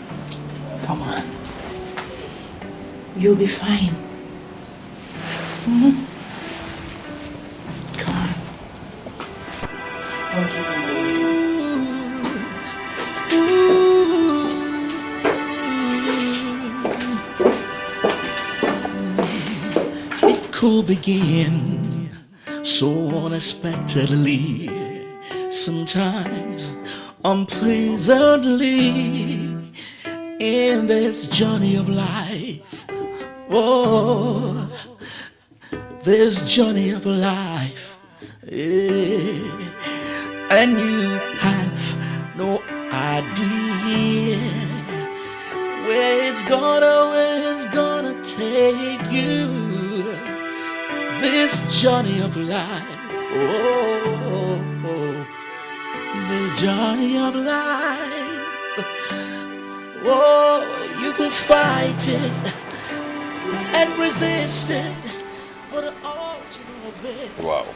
Come on. You'll be fine. Mm-hmm. Come on. Don't keep me waiting. It could begin so unexpectedly, sometimes unpleasantly, in this journey of life. Oh, this journey of life, yeah. And you have no idea where it's gonna take you. This journey of life, oh, this journey of life, oh, you could fight it and resist it, but all of it. Wow.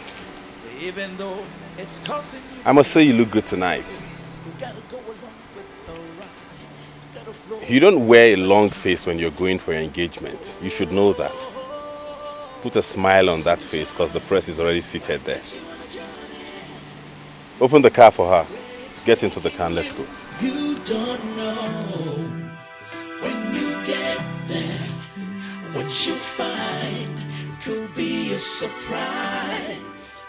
Even though it's costing you. I must say you look good tonight. You don't wear a long face when you're going for your engagement. You should know that. put a smile on that face because the press is already seated there. Open the car for her. Get into the car and let's go. You don't know when you get there what you find could be a surprise.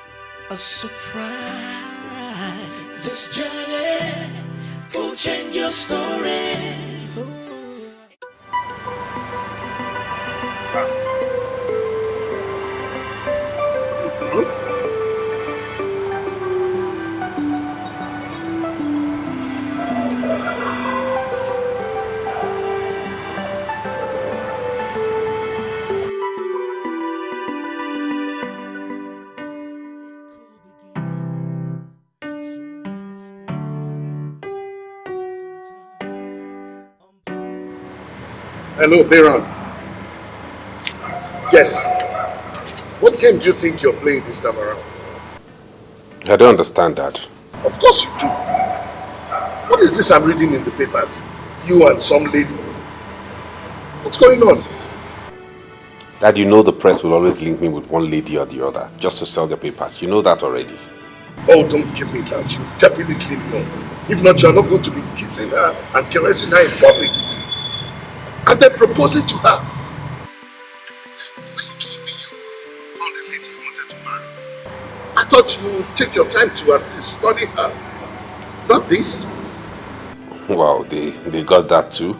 A surprise. This journey could change your story. Hello, Baron. Yes. What game do you think you're playing this time around? I don't understand that. Of course you do. What is this I'm reading in the papers? You and some lady. What's going on? Dad, you know the press will always link me with one lady or the other just to sell their papers. You know that already. Oh, don't give me that. You definitely know. If not, you're not going to be kissing her and caressing her in public. And then proposing to her. When you told me you found a lady you wanted to marry, I thought you would take your time to at least study her. Not this. Wow, they got that too?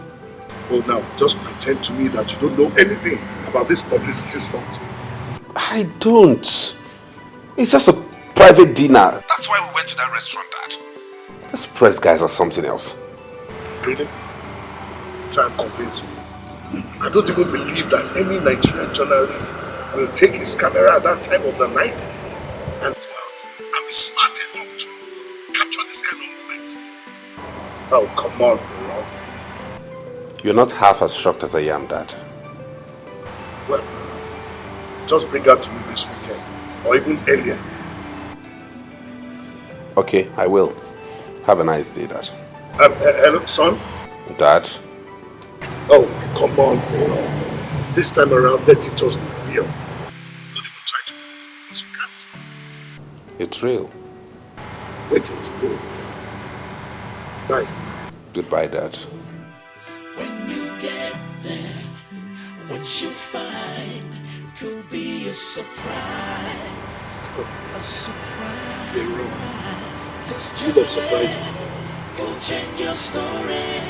Oh, now, just pretend to me that you don't know anything about this publicity stunt. I don't. It's just a private dinner. That's why we went to that restaurant, Dad. These press guys are something else. Really? Try and convince me. I don't even believe that any Nigerian journalist will take his camera at that time of the night and go out and be smart enough to capture this kind of moment. Oh, come on, bro. You're not half as shocked as I am, Dad. Well, just bring her to me this weekend, or even earlier. Okay, I will. Have a nice day, Dad. Hello, son? Dad? Oh, come on, bro. This time around, let it just be real. Don't even try to fool me because you can't. It's real. Wait until you know. Bye. Goodbye, Dad. When you get there, what you find could be a surprise. A surprise. This full of surprises. Could change your story.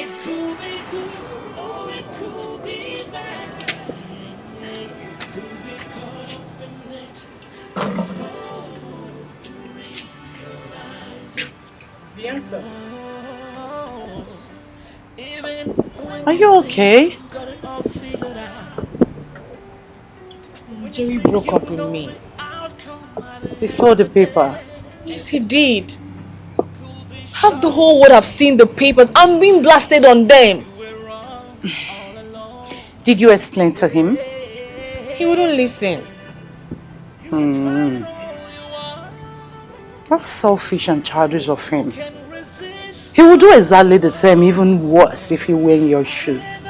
It could be good or it could be bad. It could be Bianca. Are you okay? Jerry broke up with me. He saw the paper. Yes, he did. Half the whole world have seen the papers. I'm being blasted on them. Did you explain to him? He wouldn't listen. That's selfish and childish of him. He would do exactly the same, even worse, if he were in your shoes.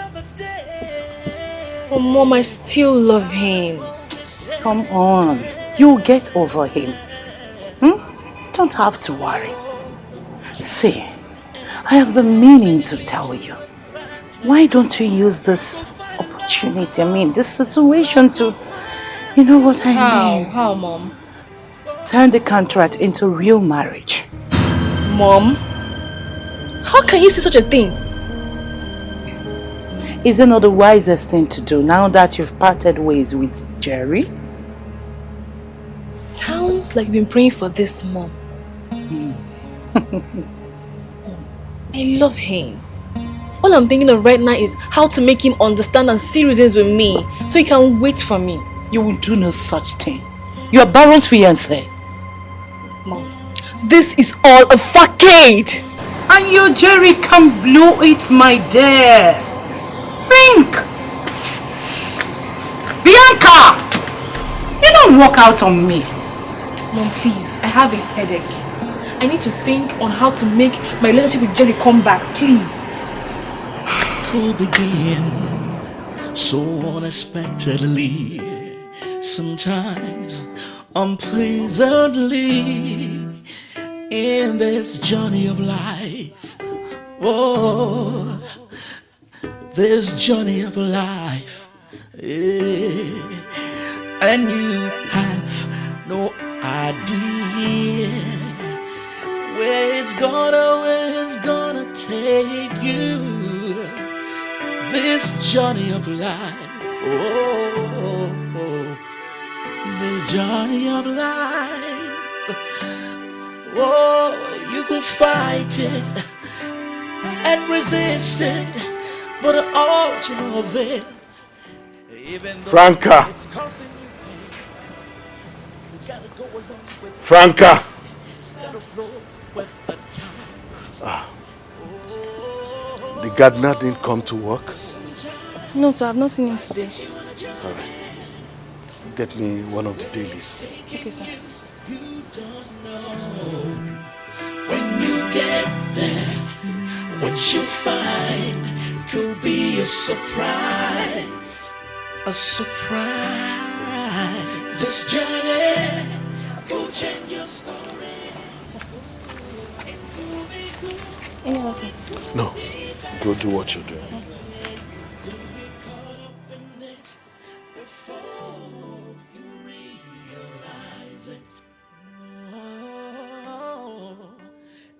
But Mom, I still love him. Come on, you'll get over him. Don't have to worry. See, I have the meaning to tell you. Why don't you use this opportunity, this situation to, you know what I mean? How, Mom? Turn the contract into real marriage. Mom? How can you say such a thing? Is it not the wisest thing to do now that you've parted ways with Jerry? Sounds like you've been praying for this, Mom. I love him. All I'm thinking of right now is how to make him understand and see reasons with me so he can wait for me. You will do no such thing. You are Baron's fiancé. Mom, this is all a facade. And your Jerry can blow it, my dear. Think. Bianca! You don't walk out on me. Mom, please, I have a headache. I need to think on how to make my relationship with Jerry come back, please. Who begin so unexpectedly, sometimes unpleasantly, in this journey of life. Oh, this journey of life, and you have no idea where it's gonna take you. This journey of life, oh, this journey of life, oh, you could fight it and resist it, but all of it, Franca! Franca! The gardener didn't come to work? No, sir, I've not seen him today. All right. Get me one of the dailies. Okay, sir. When you get there, what you find could be a surprise. A surprise. This journey could change your story. Any other things? No. Go do what you're doing.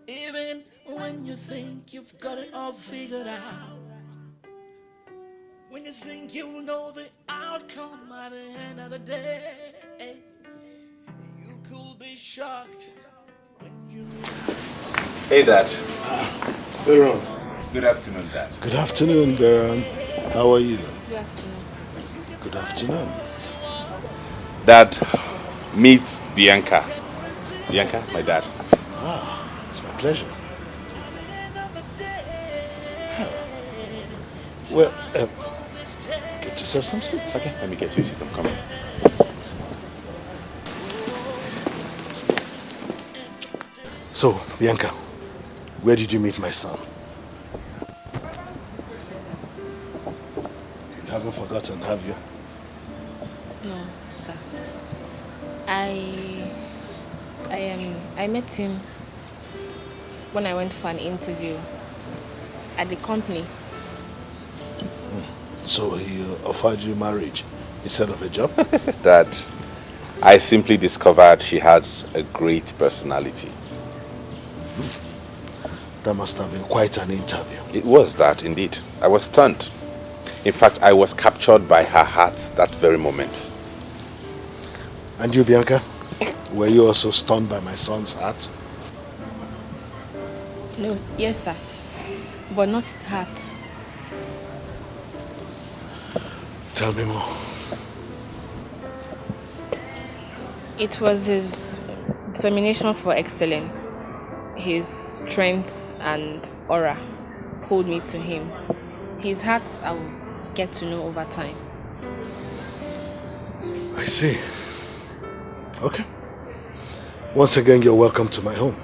Even when you think you've got it all figured out, when you think you know the outcome at the end of the day, you could be shocked when you realize. Hey, Dad. Baron. Good afternoon, Dad. Good afternoon, Baron. How are you? Good afternoon. Good afternoon. Dad, meet Bianca. Bianca, my dad. Ah, it's my pleasure. Well, get yourself some seats. Okay, let me get you a seat. I'm coming. So, Bianca, where did you meet my son? You haven't forgotten, have you? No, sir. I met him when I went for an interview at the company. So he offered you marriage instead of a job? Dad, I simply discovered she has a great personality. That must have been quite an interview. It was that, indeed. I was stunned. In fact, I was captured by her heart that very moment. And you, Bianca? Were you also stunned by my son's heart? No, yes, sir. But not his heart. Tell me more. It was his determination for excellence, his strength and aura pulled me to him. His heart I will get to know over time. I see. Okay. Once again, you're welcome to my home.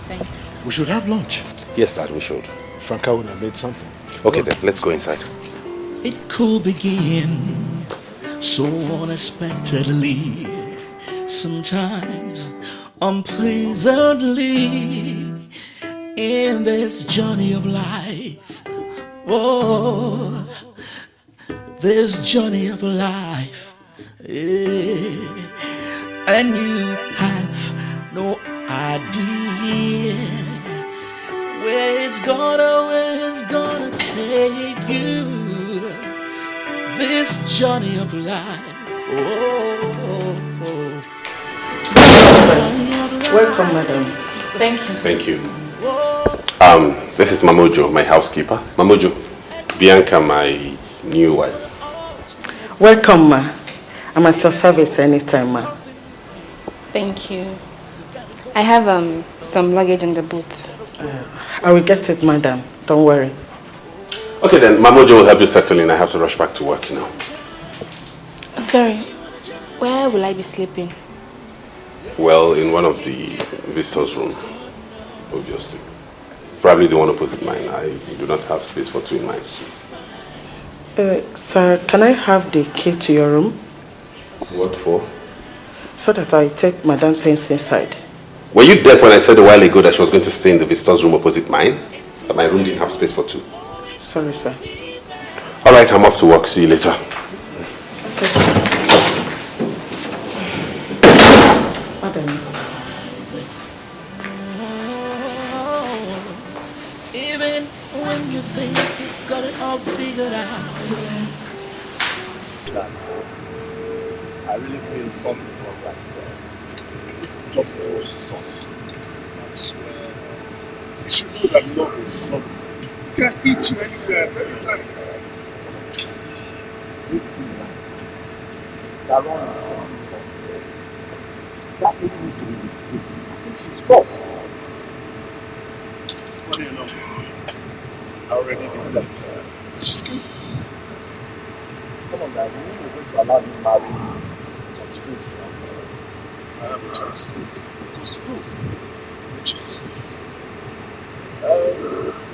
Thank you, sir. We should have lunch. Yes, Dad, we should. Franca would have made something. Okay, then, let's go inside. It could begin so unexpectedly, sometimes unpleasantly, in this journey of life. Oh, this journey of life, and you have no idea where it's gonna take you. This journey of life. Welcome, madam. Thank you. Thank you. This is Mamojo, my housekeeper. Mamojo, Bianca, my new wife. Welcome, ma. I'm at your service anytime, ma. Thank you. I have some luggage in the boot. I will get it, madam. Don't worry. Okay then, Mamojo will help you settle in. I have to rush back to work now. Very. Where will I be sleeping? Well, in one of the visitors' room, obviously. Probably the one opposite mine. I do not have space for two in mine. Sir, can I have the key to your room? What for? So that I take Madame things inside. Were you deaf when I said a while ago that she was going to stay in the visitor's room opposite mine? That my room didn't have space for two? Sorry, sir. Alright, I'm off to work. See you later. Okay. Madam. Even when you think you've got it all figured out. I really feel something from that. It's just too soft. I swear. You should know that love is something. It can hit you anywhere at any time. That one is something. That lady needs to be disputed. I think she's wrong. Funny enough, I already did that. She's good. Come on, guys. We're going to allow you to marry some street. I have a chance. Of course you do. Which is?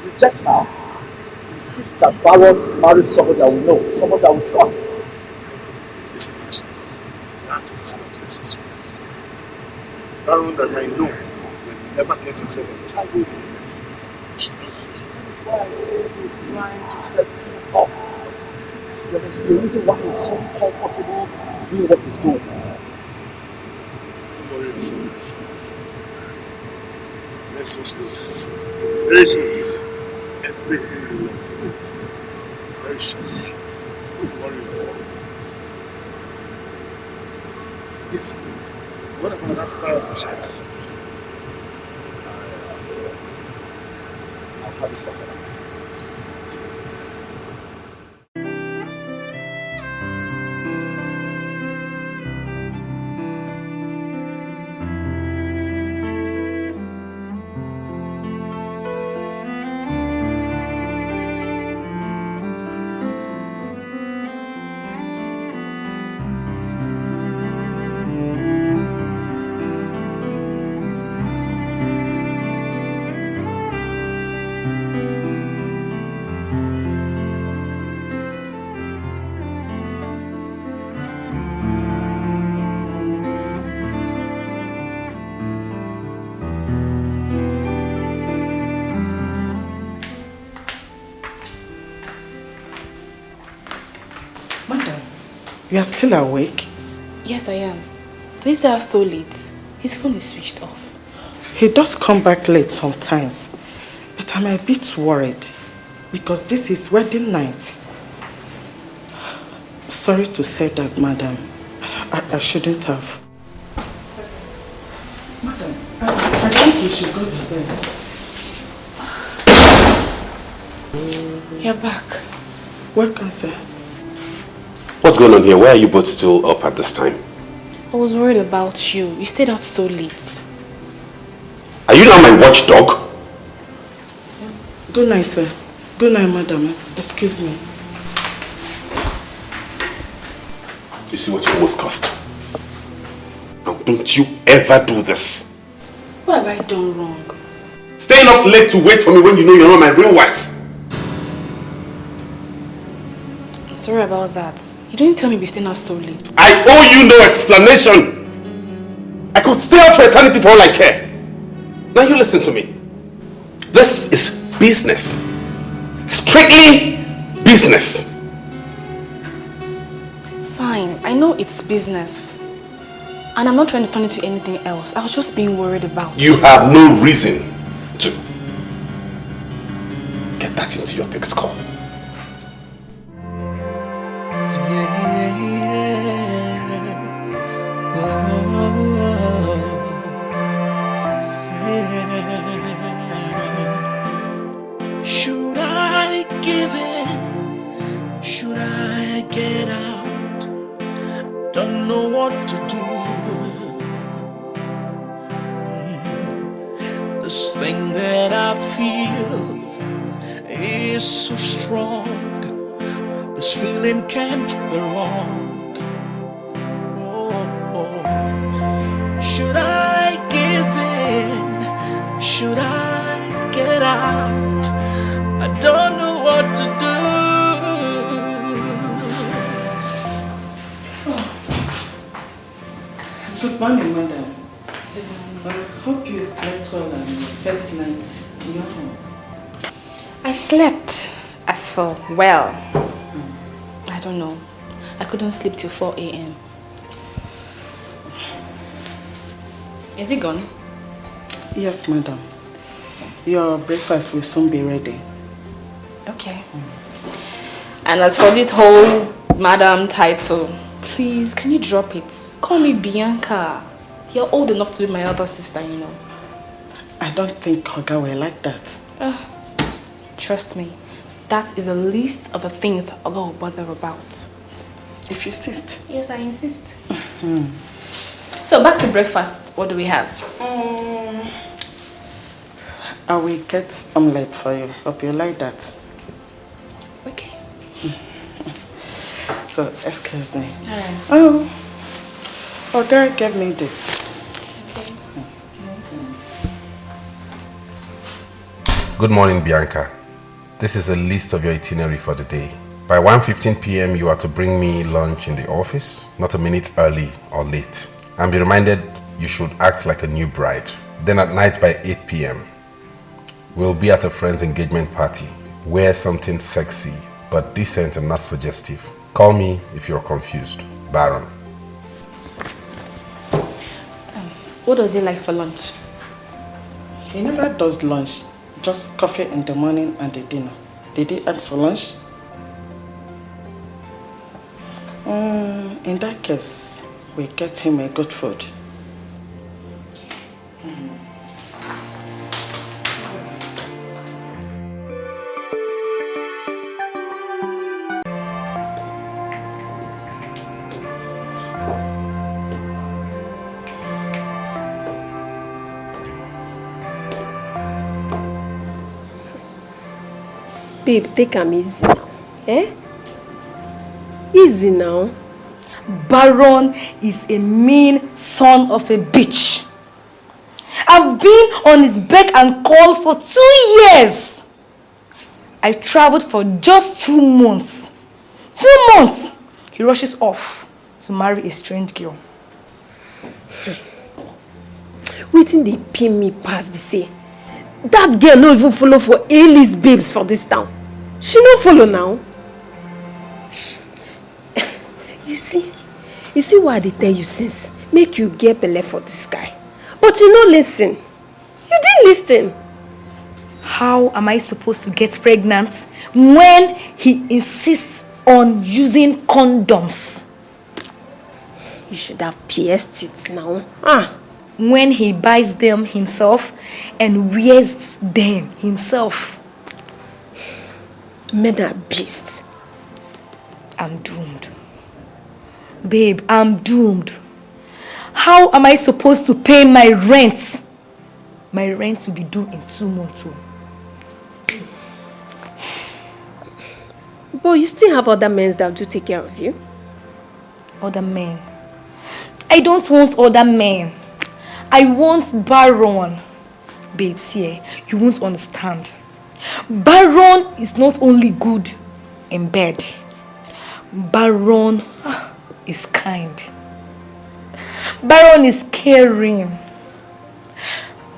Reject now. Insist that Baron marries someone that we know, someone that we trust. Listen, that is not necessary. Baron that I know will never get himself entangled in this. You should know that. That's why I say he's trying to set you up. There is the reason why he's so comfortable doing what he's doing. Don't worry yourself, this. Let's just notice. Very soon, everything will unfold. Very short time. Don't worry yourself. Yes. What about that fire from China? I'll have it sorted out. You are still awake? Yes, I am. This day so late. His phone is switched off. He does come back late sometimes. But I'm a bit worried. Because this is wedding night. Sorry to say that, madam. I shouldn't have. Madam, I think you should go to bed. You're back. Welcome, sir. What's going on here? Why are you both still up at this time? I was worried about you. You stayed out so late. Are you now my watchdog? Good night, sir. Good night, madam. Excuse me. You see what you almost cost? Now don't you ever do this. What have I done wrong? Staying up late to wait for me when you know you're not my real wife. I'm sorry about that. You didn't tell me we staying out so late. I owe you no explanation. I could stay out for eternity for all I care. Now you listen to me. This is business. Strictly business. Fine, I know it's business. And I'm not trying to turn it to anything else. I was just being worried about you. You have no reason to. Get that into your thick skull. Should I give in? Should I get out? Don't know what to do. This thing that I feel is so strong. This feeling can't be wrong. Oh. Should I give in? Should I get out? I don't know what to do. Good morning, madam. I hope you slept well on your first night in your home. I slept as for well. I don't know. I couldn't sleep till 4 a.m. Is it gone? Yes, madam. Your breakfast will soon be ready. Okay. And as for this whole madam title, please, can you drop it? Call me Bianca. You're old enough to be my other sister, you know. I don't think Oga will like that. Trust me, that is a list of the things Oga will bother about. If you insist. Yes, I insist. So back to breakfast. What do we have? I will get omelette for you. Hope you like that. Okay. So, excuse me. Alright. Oh, Oga gave me this. Good morning, Bianca. This is a list of your itinerary for the day. By 1:15 p.m. you are to bring me lunch in the office, not a minute early or late. And be reminded you should act like a new bride. Then at night by 8 p.m. we'll be at a friend's engagement party. Wear something sexy, but decent and not suggestive. Call me if you're confused. Baron. What does he like for lunch? He never does lunch. Just coffee in the morning and the dinner. Did he ask for lunch? In that case, we get him a good food. Babe, take am easy now. Eh? Easy now. Baron is a mean son of a bitch. I've been on his beck and call for 2 years. I traveled for just 2 months. 2 months! He rushes off to marry a strange girl. Wetin dey pain me pass be say that girl no even follow for A-list babes for this town. She no follow now. You see why I dey tell you since make you get belle for this guy. But you no listen. You didn't listen. How am I supposed to get pregnant when he insists on using condoms? You should have pierced it now. When he buys them himself and wears them himself. Men are beasts. I'm doomed. Babe, I'm doomed. How am I supposed to pay my rent? My rent will be due in 2 months. But you still have other men that do take care of you. Other men? I don't want other men. I want Baron. Babes, here, you won't understand. Baron is not only good in bed. Baron is kind. Baron is caring.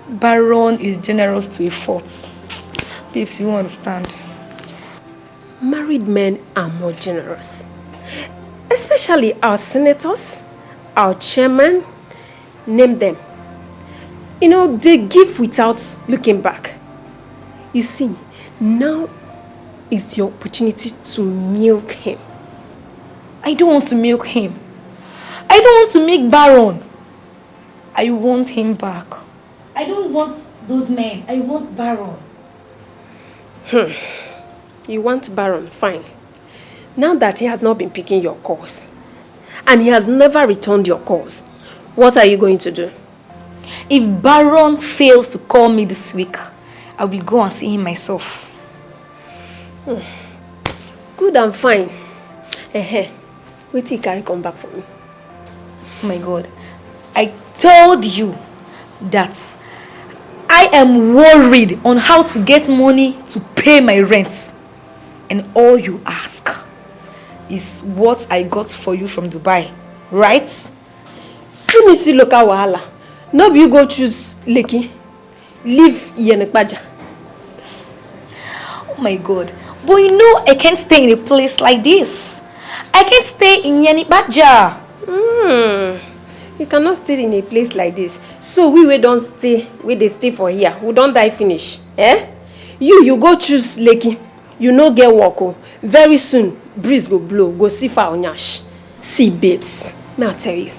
Baron is generous to a fault. Babes, you understand. Married men are more generous. Especially our senators, our chairman, name them. You know, they give without looking back. You see, now is your opportunity to milk him. I don't want to milk him. I don't want to milk Baron. I want him back. I don't want those men. I want Baron. You want Baron, fine. Now that he has not been picking your calls, and he has never returned your calls, what are you going to do? If Baron fails to call me this week, I will go and see him myself. Good and fine. Wait till Carrie come back for me. Oh my God. I told you that I am worried on how to get money to pay my rent. And all you ask is what I got for you from Dubai, right? See me see local wahala. No be you go choose Lekki. Leave Yenekbaja. Oh my God. But you know I can't stay in a place like this. I can't stay in Yenekbaja. You cannot stay in a place like this. So we don't stay, they stay for here. We don't die finish. Eh? You go choose Lekki. You no get work. Oh. Very soon, breeze go blow. Go see for Onyash. See, babes, may I tell you,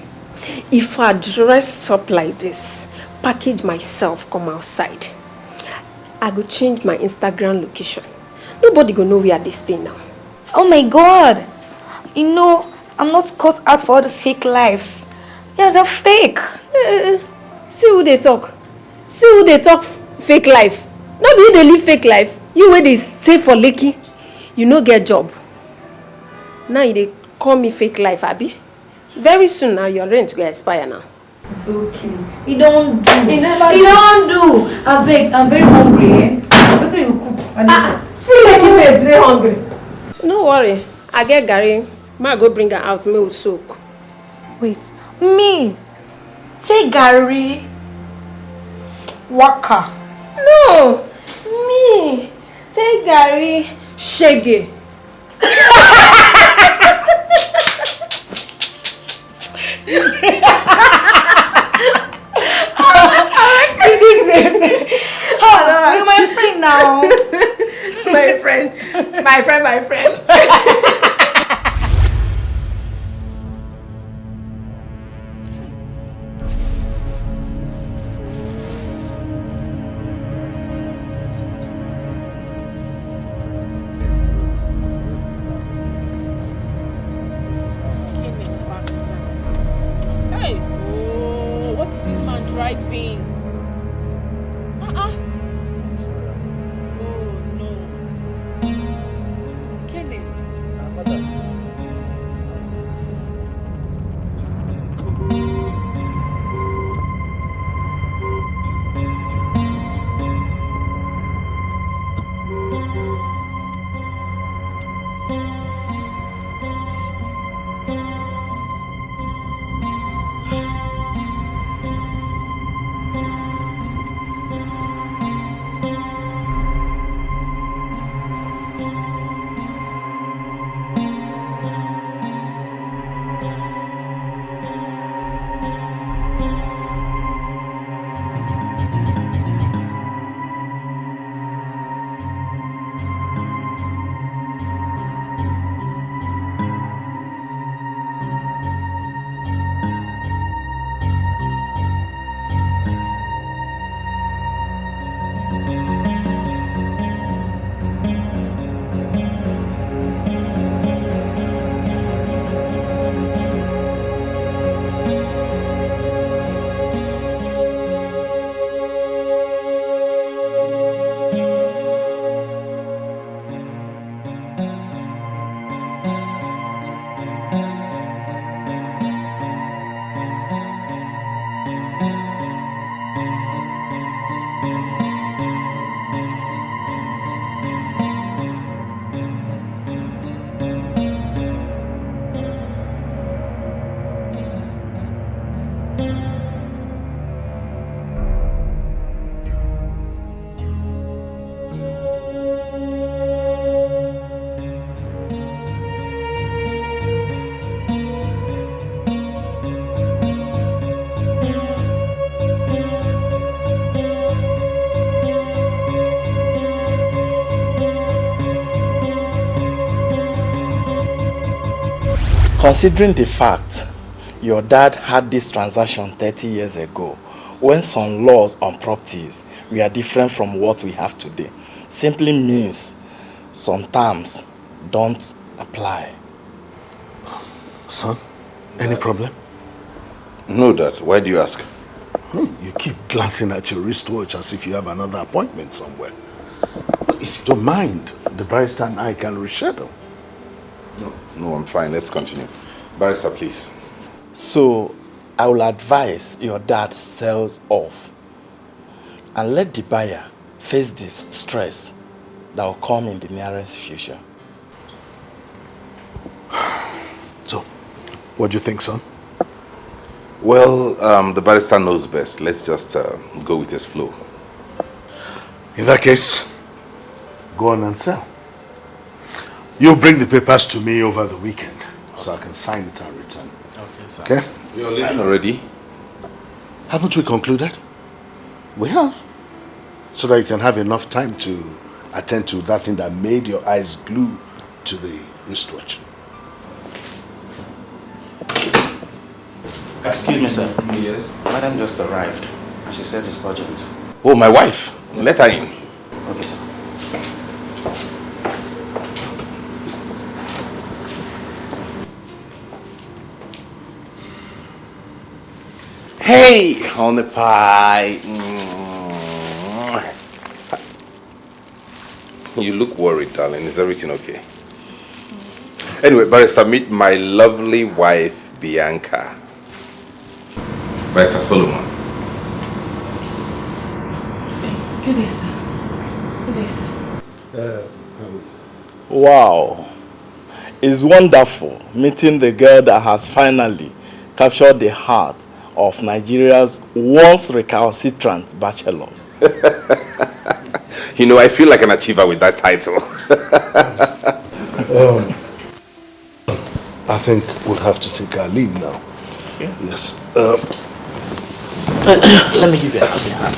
if I dress up like this, package myself, come outside, I go change my Instagram location. Nobody go know where they stay now. Oh my God. You know, I'm not cut out for all these fake lives. Yeah, they're fake. See who they talk. See who they talk fake life. Not be they live fake life. You where they stay for Lekki, you no get job. Now they call me fake life, Abi. Very soon now your rent will expire now. It's okay. You don't do. You don't do. I beg. I'm very hungry. Eh? What do you cook? See Lekki babe, they hungry. No worry. I get Gary. Ma go bring her out. Me will soak. Wait. Me? Take Gary. Waka. No. Me. Take Gary. Shege. You're my friend now. My friend. Considering the fact your dad had this transaction 30 years ago, when some laws on properties were different from what we have today, simply means some terms don't apply. Son, any problem? No, Dad. Why do you ask? You keep glancing at your wristwatch as if you have another appointment somewhere. If you don't mind, the barrister and I can reschedule. No, I'm fine. Let's continue. Barrister, please. So, I will advise your dad sells off and let the buyer face the stress that will come in the nearest future. What do you think, son? Well, the barrister knows best. Let's just go with his flow. In that case, go on and sell. You bring the papers to me over the weekend so I can sign it and return. Okay, sir. Okay? You're leaving already? Haven't we concluded? We have. So that you can have enough time to attend to that thing that made your eyes glue to the wristwatch. Excuse me, sir. Yes? Madam just arrived, and she said it's urgent. Oh, my wife. Yes. Let her in. Okay, sir. Hey, honey pie. You look worried, darling. Is everything okay? Anyway, Barrister, meet my lovely wife, Bianca. Barrister Solomon. Good day, sir. Good day, sir. Wow. It's wonderful meeting the girl that has finally captured the heart of Nigeria's once recalcitrant bachelor. You know, I feel like an achiever with that title. I think we'll have to take our leave now. Yeah. Yes. Let me give you a helping hand.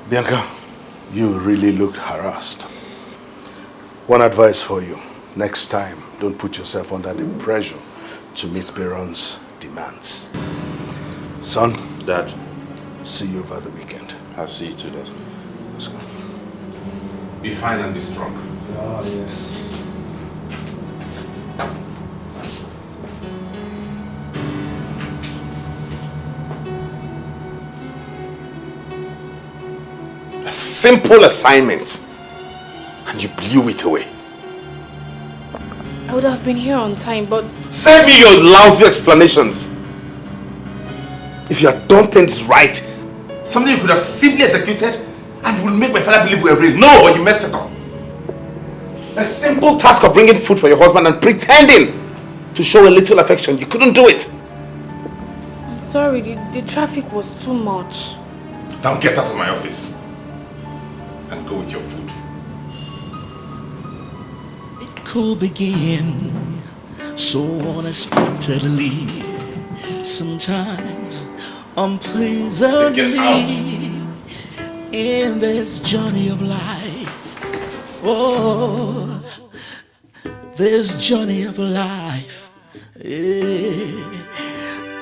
Bianca, you really looked harassed. One advice for you. Next time, don't put yourself under the pressure to meet Baron's demands. Son, Dad, see you over the weekend. I'll see you too, Dad. Let's go. Be fine and be strong. Oh, yes. A simple assignment, and you blew it away. I would have been here on time, but... Save me your lousy explanations. If you had done things right, something you could have simply executed and will make my father believe we were real. No, you messed it up. A simple task of bringing food for your husband and pretending to show a little affection. You couldn't do it. I'm sorry, the traffic was too much. Now get out of my office and go with your food. It could begin so unexpectedly, sometimes unpleasantly, in this journey of life. Oh, this journey of life,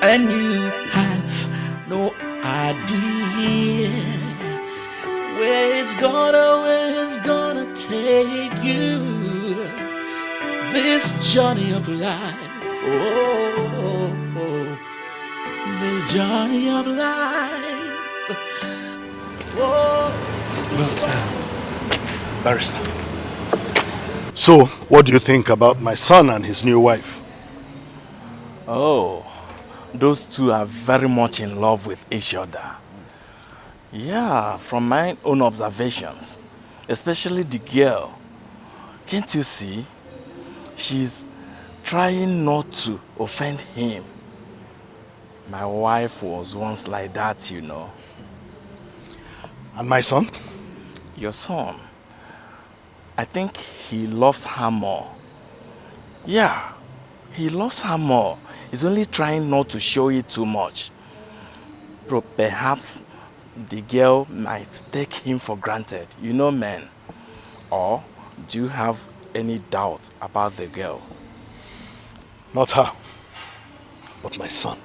and you have no idea where it's gonna take you. This journey of life, oh, this journey of life. Oh. Barrister. So, what do you think about my son and his new wife? Oh, those two are very much in love with each other. Yeah, from my own observations, especially the girl. Can't you see? She's trying not to offend him. My wife was once like that, you know. And my son? Your son. I think he loves her more. Yeah, he loves her more. He's only trying not to show it too much. Perhaps the girl might take him for granted. You know, men. Or do you have any doubt about the girl? Not her, but my son.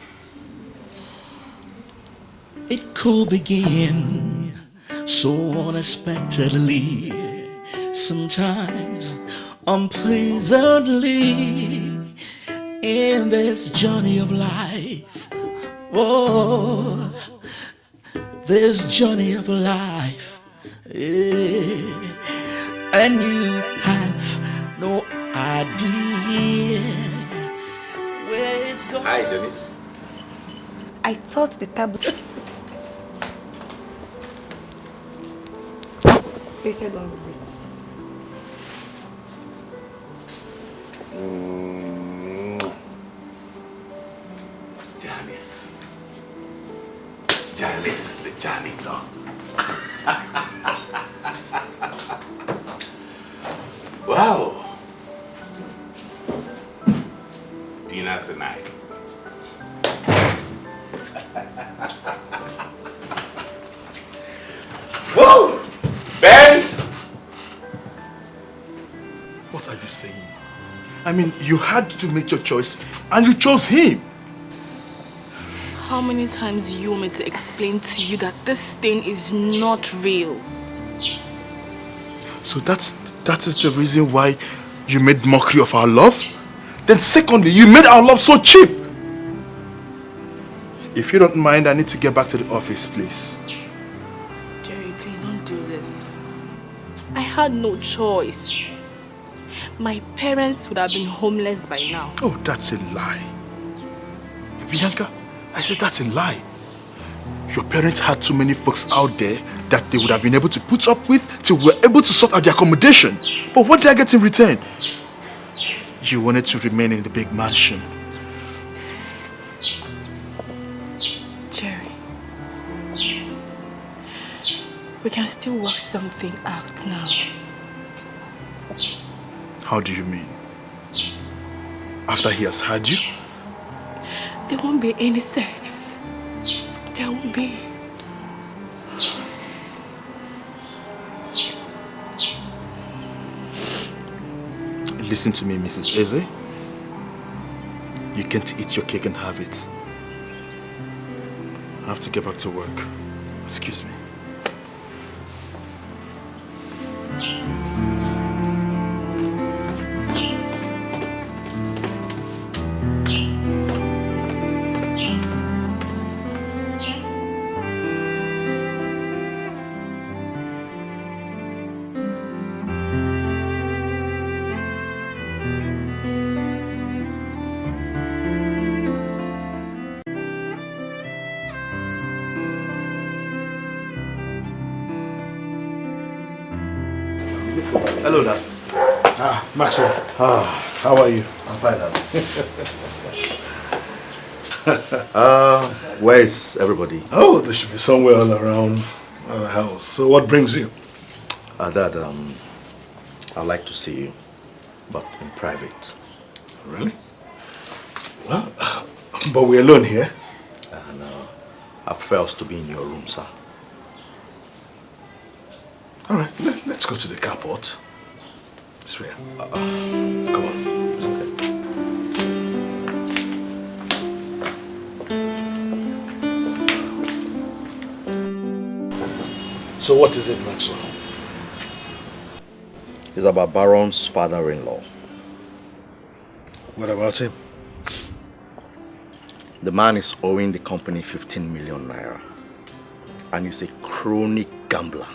It could begin so unexpectedly, sometimes unpleasantly, in this journey of life. Oh, this journey of life, and you have no idea where it's going. Hi, Janice. I thought the tablet... contemplated on the bits. Janice. Janice the janitor. Wow. Dinner tonight. Whoa! Ben! What are you saying? I mean, you had to make your choice and you chose him. How many times do you want me to explain to you that this thing is not real? So that is the reason why you made mockery of our love? Then secondly, you made our love so cheap. If you don't mind, I need to get back to the office, please. Jerry, please don't do this. I had no choice. My parents would have been homeless by now. Oh, that's a lie. Bianca, I said that's a lie. Your parents had too many folks out there that they would have been able to put up with till we were able to sort out the accommodation. But what did I get in return? You wanted to remain in the big mansion. Jerry, we can still work something out now. How do you mean? After he has had you? There won't be any sex. There won't be. Listen to me, Mrs. Eze. You can't eat your cake and have it. I have to get back to work. Excuse me. Hello, Dad. Maxwell. How are you? I'm fine, Dad. Where is everybody? Oh, they should be somewhere all around the house. So what brings you? Dad, I'd like to see you, but in private. Really? Well, but we're alone here. And I prefer us to be in your room, sir. All right, let's go to the carport. It's fair. Come on. It's okay. So what is it, Maxwell? It's about Baron's father-in-law. What about him? The man is owing the company 15 million naira. And he's a chronic gambler.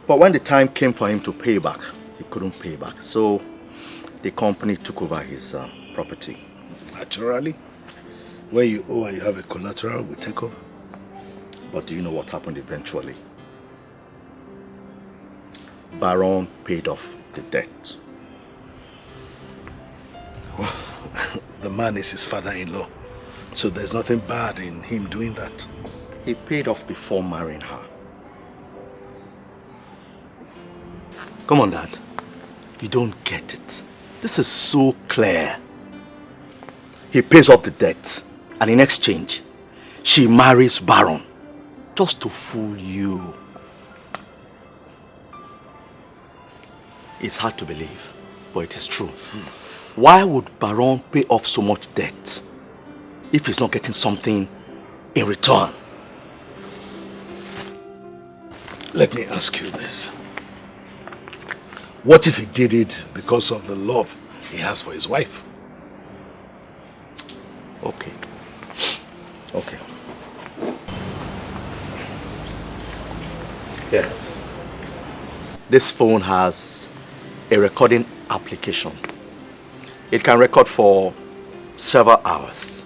But when the time came for him to pay back, he couldn't pay back. So the company took over his property. Naturally. When you owe and you have a collateral, we take over. But do you know what happened eventually? Baron paid off the debt. Well, the man is his father-in-law. So there's nothing bad in him doing that. He paid off before marrying her. Come on, Dad. You don't get it. This is so clear. He pays off the debt, and in exchange, she marries Baron just to fool you. It's hard to believe, but it is true. Why would Baron pay off so much debt if he's not getting something in return? Let me ask you this. What if he did it because of the love he has for his wife? Okay. Okay. Yeah. This phone has a recording application. It can record for several hours.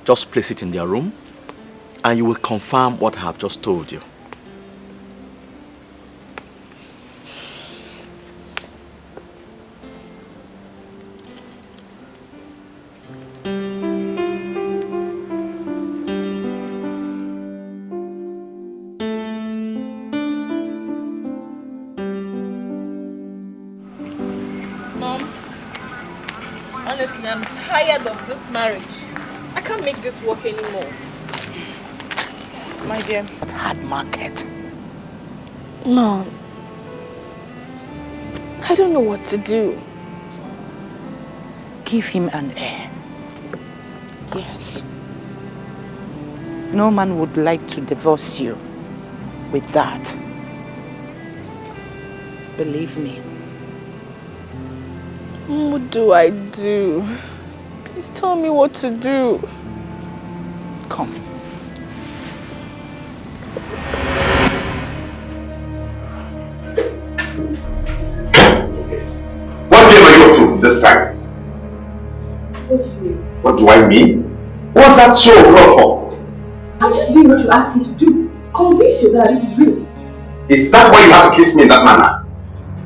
Just place it in their room and you will confirm what I have just told you. honestly, I'm tired of this marriage. I can't make this work anymore. My dear, but hard market. Mom, I don't know what to do. Give him an heir. Yes. No man would like to divorce you with that. Believe me. What do I do? Please tell me what to do. Come. What game are you up to this time? What do you mean? What do I mean? What's that show of love for? I'm just doing what you asked me to do. Convince you that this is real. Is that why you have to kiss me in that manner?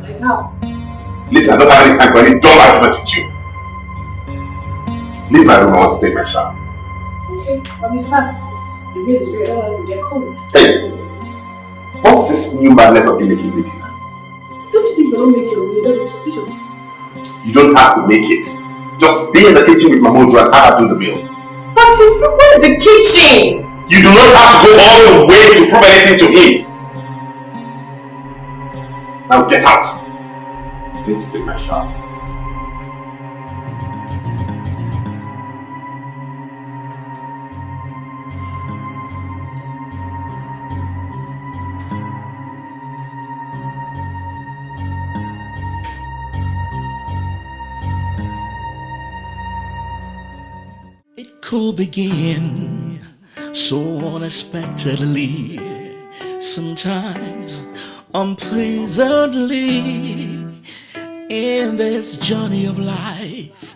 Like how? Listen, I don't have any time for any dumb argument with you. Leave my room, I want to take my shower. Okay, I'll be fast. The real is real, I don't want to get cold. Hey, what's this new madness of you making me dinner? Don't you think you don't make your way? Don't be suspicious. You don't have to make it. Just be in the kitchen with Mamojo and have her do the meal. But where's the kitchen? You do not have to go all the way to prove anything to him. Now get out. I need to take my shower. It could begin so unexpectedly, sometimes unpleasantly, in this journey of life.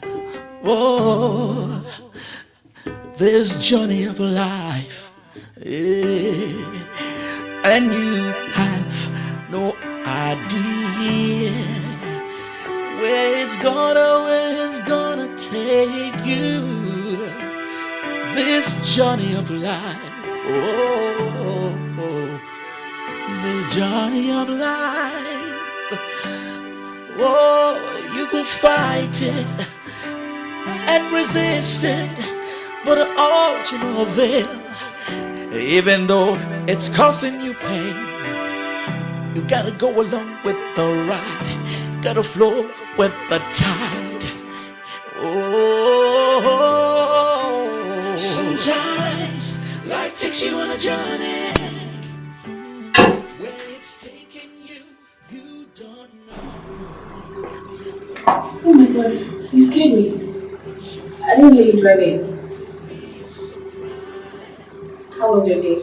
Oh, this journey of life, yeah. And you have no idea where it's gonna take you. This journey of life, oh, this journey of life, oh, you could fight it and resist it, but all to no avail. Even though it's causing you pain, you gotta go along with the ride, gotta flow with the tide. Oh, sometimes life takes you on a journey where it's taking you, you don't know. Oh my god, you scared me. I didn't hear you driving. How was your day?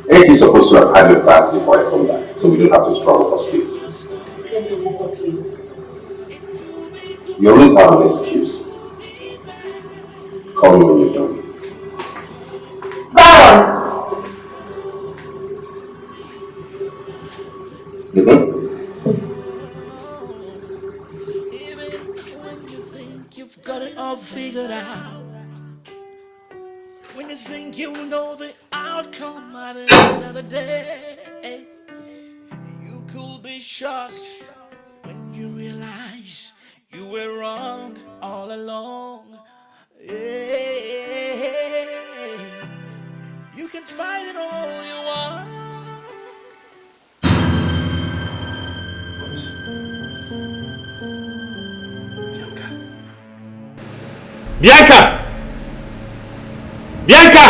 Ain't you supposed to have had your bath before I come back, so we don't have to struggle for space? I slept and woke up late. You always have an excuse. Call me when you're done. Baron! You've got it all figured out. When you think you know the outcome at the end of the day, you could be shocked when you realize you were wrong all along. Yeah. You can fight it all you want. Bianca! Bianca!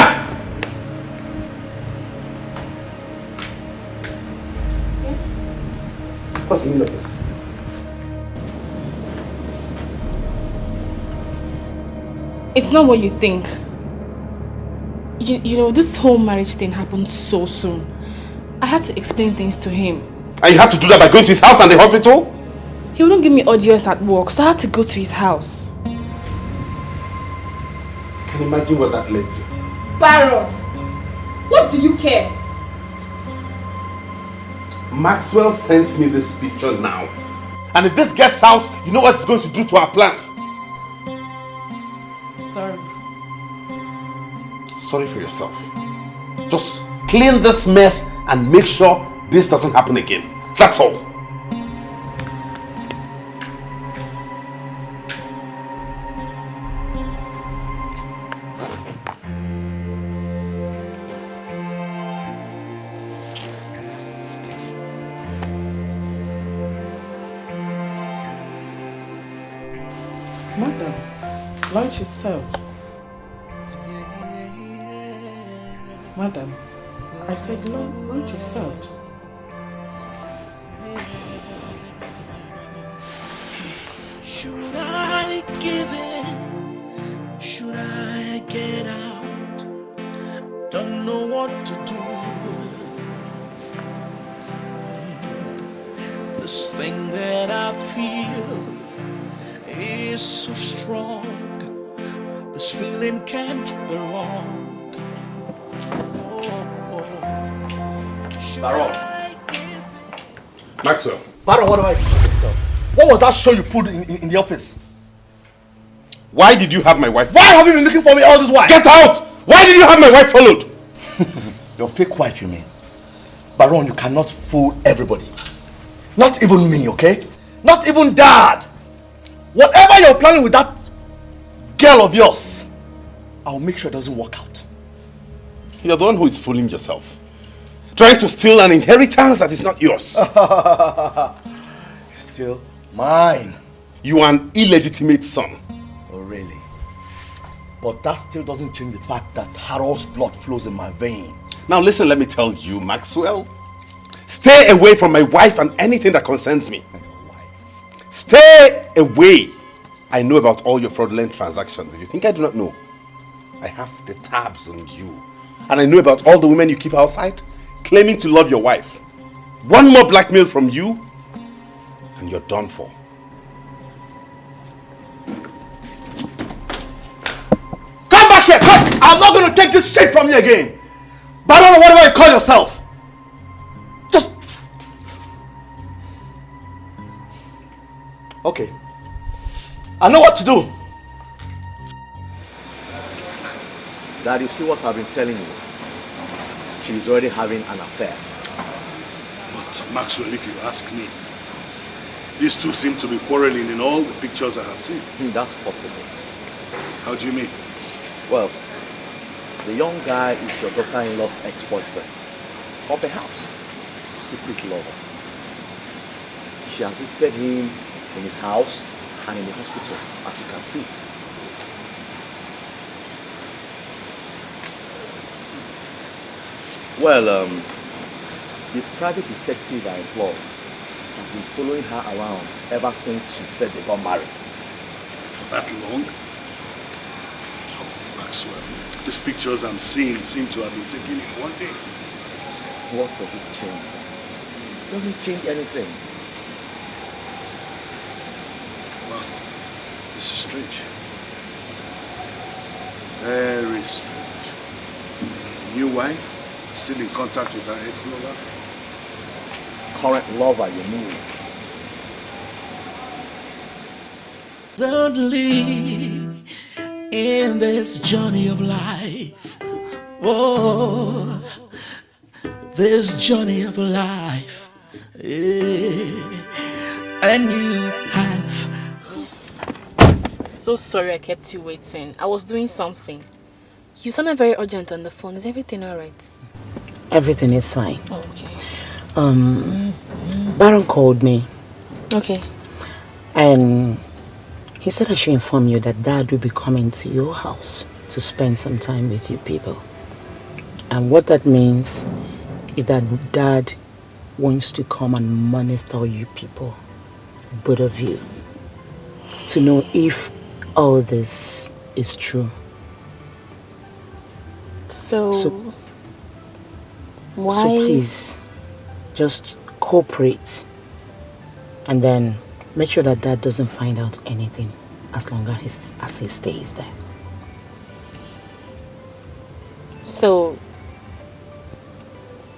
What's the meaning of this? It's not what you think. You know, this whole marriage thing happened so soon. I had to explain things to him. And you had to do that by going to his house and the hospital? He wouldn't give me audience at work, so I had to go to his house. I can imagine what that led to. Baron, what do you care? Maxwell sent me this picture now. And if this gets out, you know what it's going to do to our plans. Sorry. Sorry for yourself. Just clean this mess and make sure this doesn't happen again. That's all. Madam, lunch is served. Madam, I said lunch is served. Should I give in? Should I get out? Don't know what to do. This thing that I feel is so strong. This feeling can't be wrong. Baron. Maxwell. Baron, what do I do with myself? What was that show you put in the office? Why did you have my wife? Why have you been looking for me all this while? Get out! Why did you have my wife followed? Your fake wife, you mean? Baron, you cannot fool everybody. Not even me, okay? Not even Dad. Whatever you're planning with that girl of yours, I'll make sure it doesn't work out. You're the one who is fooling yourself. Trying to steal an inheritance that is not yours. Still mine. You are an illegitimate son. Oh, really? But that still doesn't change the fact that Harold's blood flows in my veins. Now listen, let me tell you, Maxwell. Stay away from my wife and anything that concerns me. Stay away. I know about all your fraudulent transactions. If you think I do not know, I have the tabs on you. And I know about all the women you keep outside, claiming to love your wife. One more blackmail from you, and you're done for. Come back here! Come! I'm not going to take this shit from you again! Baron, whatever you call yourself! Just... Okay. I know what to do. Dad, you see what I've been telling you? She's already having an affair. But Maxwell, if you ask me, these two seem to be quarreling in all the pictures I have seen. That's possible. How do you mean? Well, the young guy is your daughter-in-law's ex-boyfriend. Or perhaps secret lover. She has visited him in his house and in the hospital, as you can see. Well, the private detective I employed has been following her around ever since she said they got married. For that long? Oh, Maxwell, these pictures I'm seeing seem to have been taken in one day. What does it change? It doesn't change anything. Well, this is strange. Very strange. New wife? Still in contact with her ex-lover? Current lover, you mean? Suddenly, in this journey of life, oh, this journey of life, and you have. So sorry I kept you waiting. I was doing something. You sounded very urgent on the phone. Is everything alright? Everything is fine. Oh, okay. Baron called me. Okay. And he said I should inform you that Dad will be coming to your house to spend some time with you people. And what that means is that Dad wants to come and monitor you people, both of you, to know if all this is true. So why? So please, just cooperate and then make sure that Dad doesn't find out anything as long as he stays there. So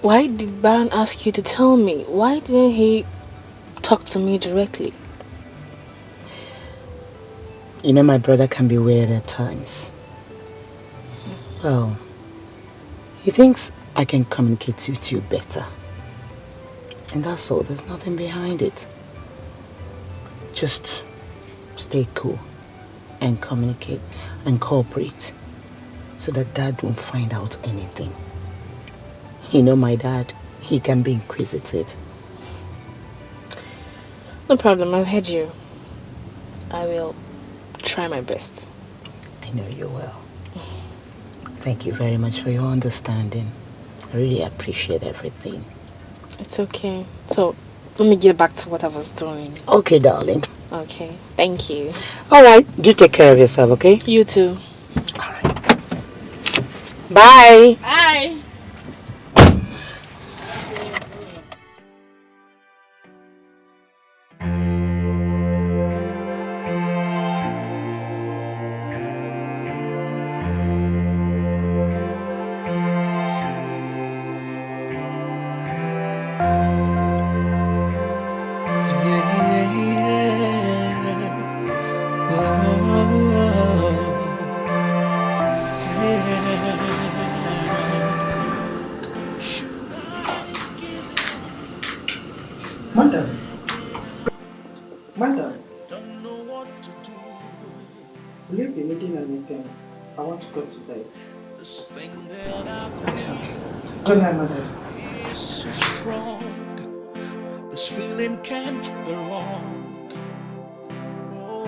why did Baron ask you to tell me? Why didn't he talk to me directly? You know, my brother can be weird at times. Well, he thinks I can communicate with you better. And that's all. There's nothing behind it. Just stay cool and communicate and cooperate so that Dad won't find out anything. You know my dad, he can be inquisitive. No problem, I've heard you. I will try my best. I know you will. Thank you very much for your understanding. I really appreciate everything. It's okay. So, let me get back to what I was doing. Okay, darling. Okay, thank you. Alright, do take care of yourself, okay? You too. Bye. Bye. Will you be needing anything? I want to go to bed. Listen. Good night, mother. Is so strong. This feeling can't be wrong. Oh.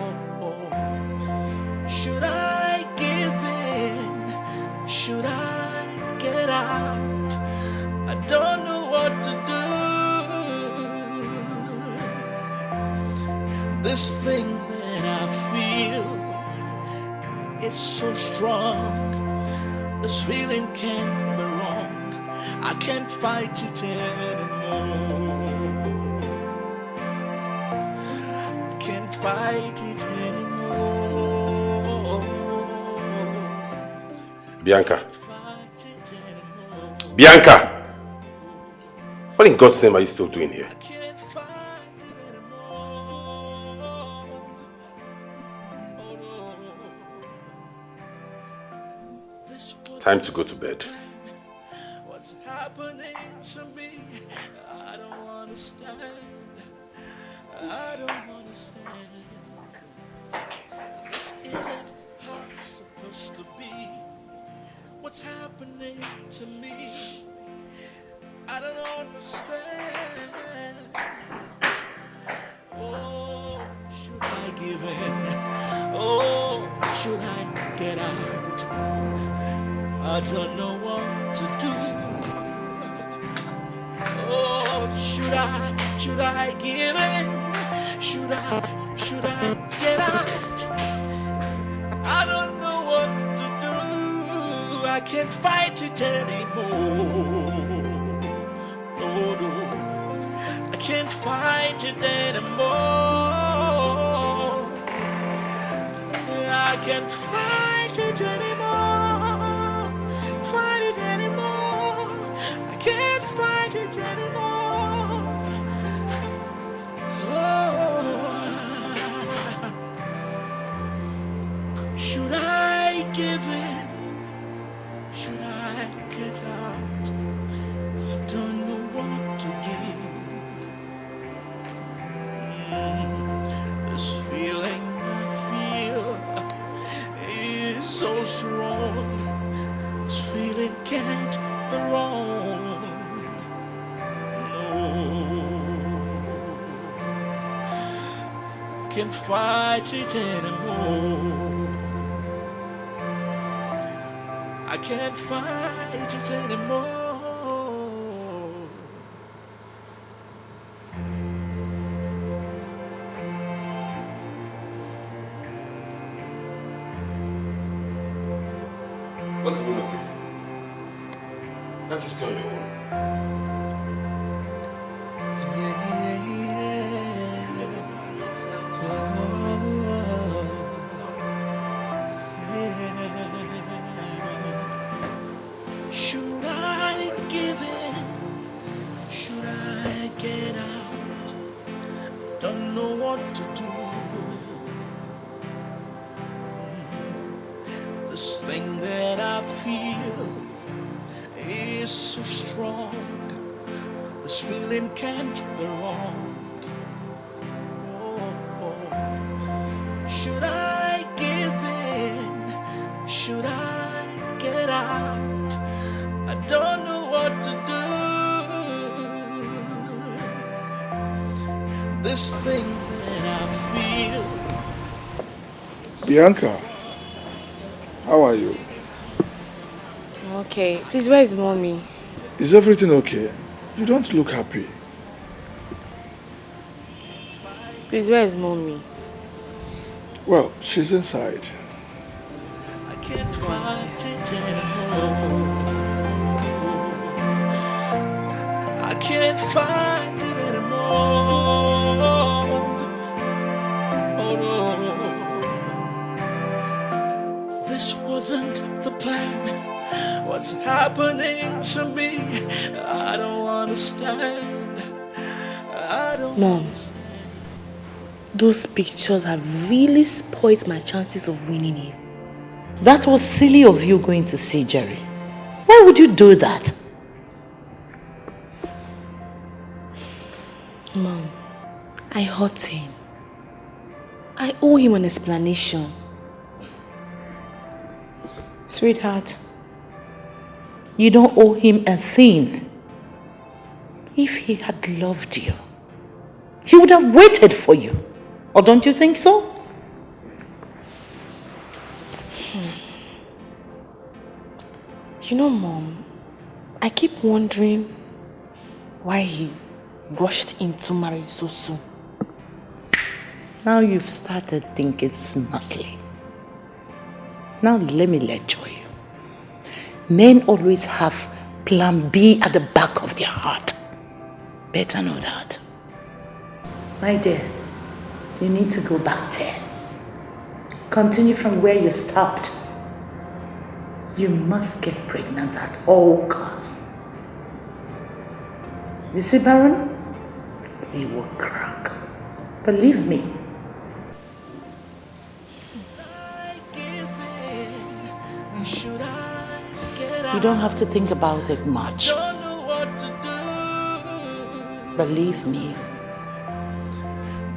Should I give in? Should I get out? I don't know what to do. This thing that I feel is so strong. This feeling can't be wrong. I can't fight it anymore. I can't fight it anymore. Bianca. Bianca! What in God's name are you still doing here? Time to go to bed. What's happening to me? I don't understand. I don't understand. This isn't how it's supposed to be. What's happening to me? I don't understand. Oh, should I give in? Oh, should I get out? I don't know what to do. Oh, should I give in? Should I get out? I don't know what to do. I can't fight it anymore. No, I can't fight it anymore. I can't fight it anymore. Fight it anymore. I can't fight it anymore. Oh, should I give in? Should I get out? I don't know what to do. This feeling I feel is so strong. This feeling can't be wrong. No, can't fight it anymore. I can't fight it anymore. What's the meaning of this? Can't you stay on your own? Should I give in? Should I get out? Don't know what to do. This thing that I feel is so strong. This feeling can't be wrong. Oh. Should I give in? Should I get out? I don't know what to do. This thing that I feel is Bianca, how are you? Okay. Please, where is mommy? Is everything okay? You don't look happy. Please, where is mommy? Well, she's inside. I can't find it anymore. I can't find it anymore. Oh no. This wasn't the plan. What's happening to me? I don't understand. I don't Mom, understand. those pictures have really spoiled my chances of winning you. That was silly of you going to see Jerry. Why would you do that? Mom, I hurt him. I owe him an explanation. Sweetheart, you don't owe him a thing. If he had loved you, he would have waited for you. Or don't you think so? You know, Mom, I keep wondering why he rushed into marriage so soon. Now you've started thinking smartly. Now let me lecture you. Men always have plan B at the back of their heart. Better know that. My dear, you need to go back there. Continue from where you stopped. You must get pregnant at all costs. You see, Baron? He will crack. Believe me. You don't have to think about it much. Believe me.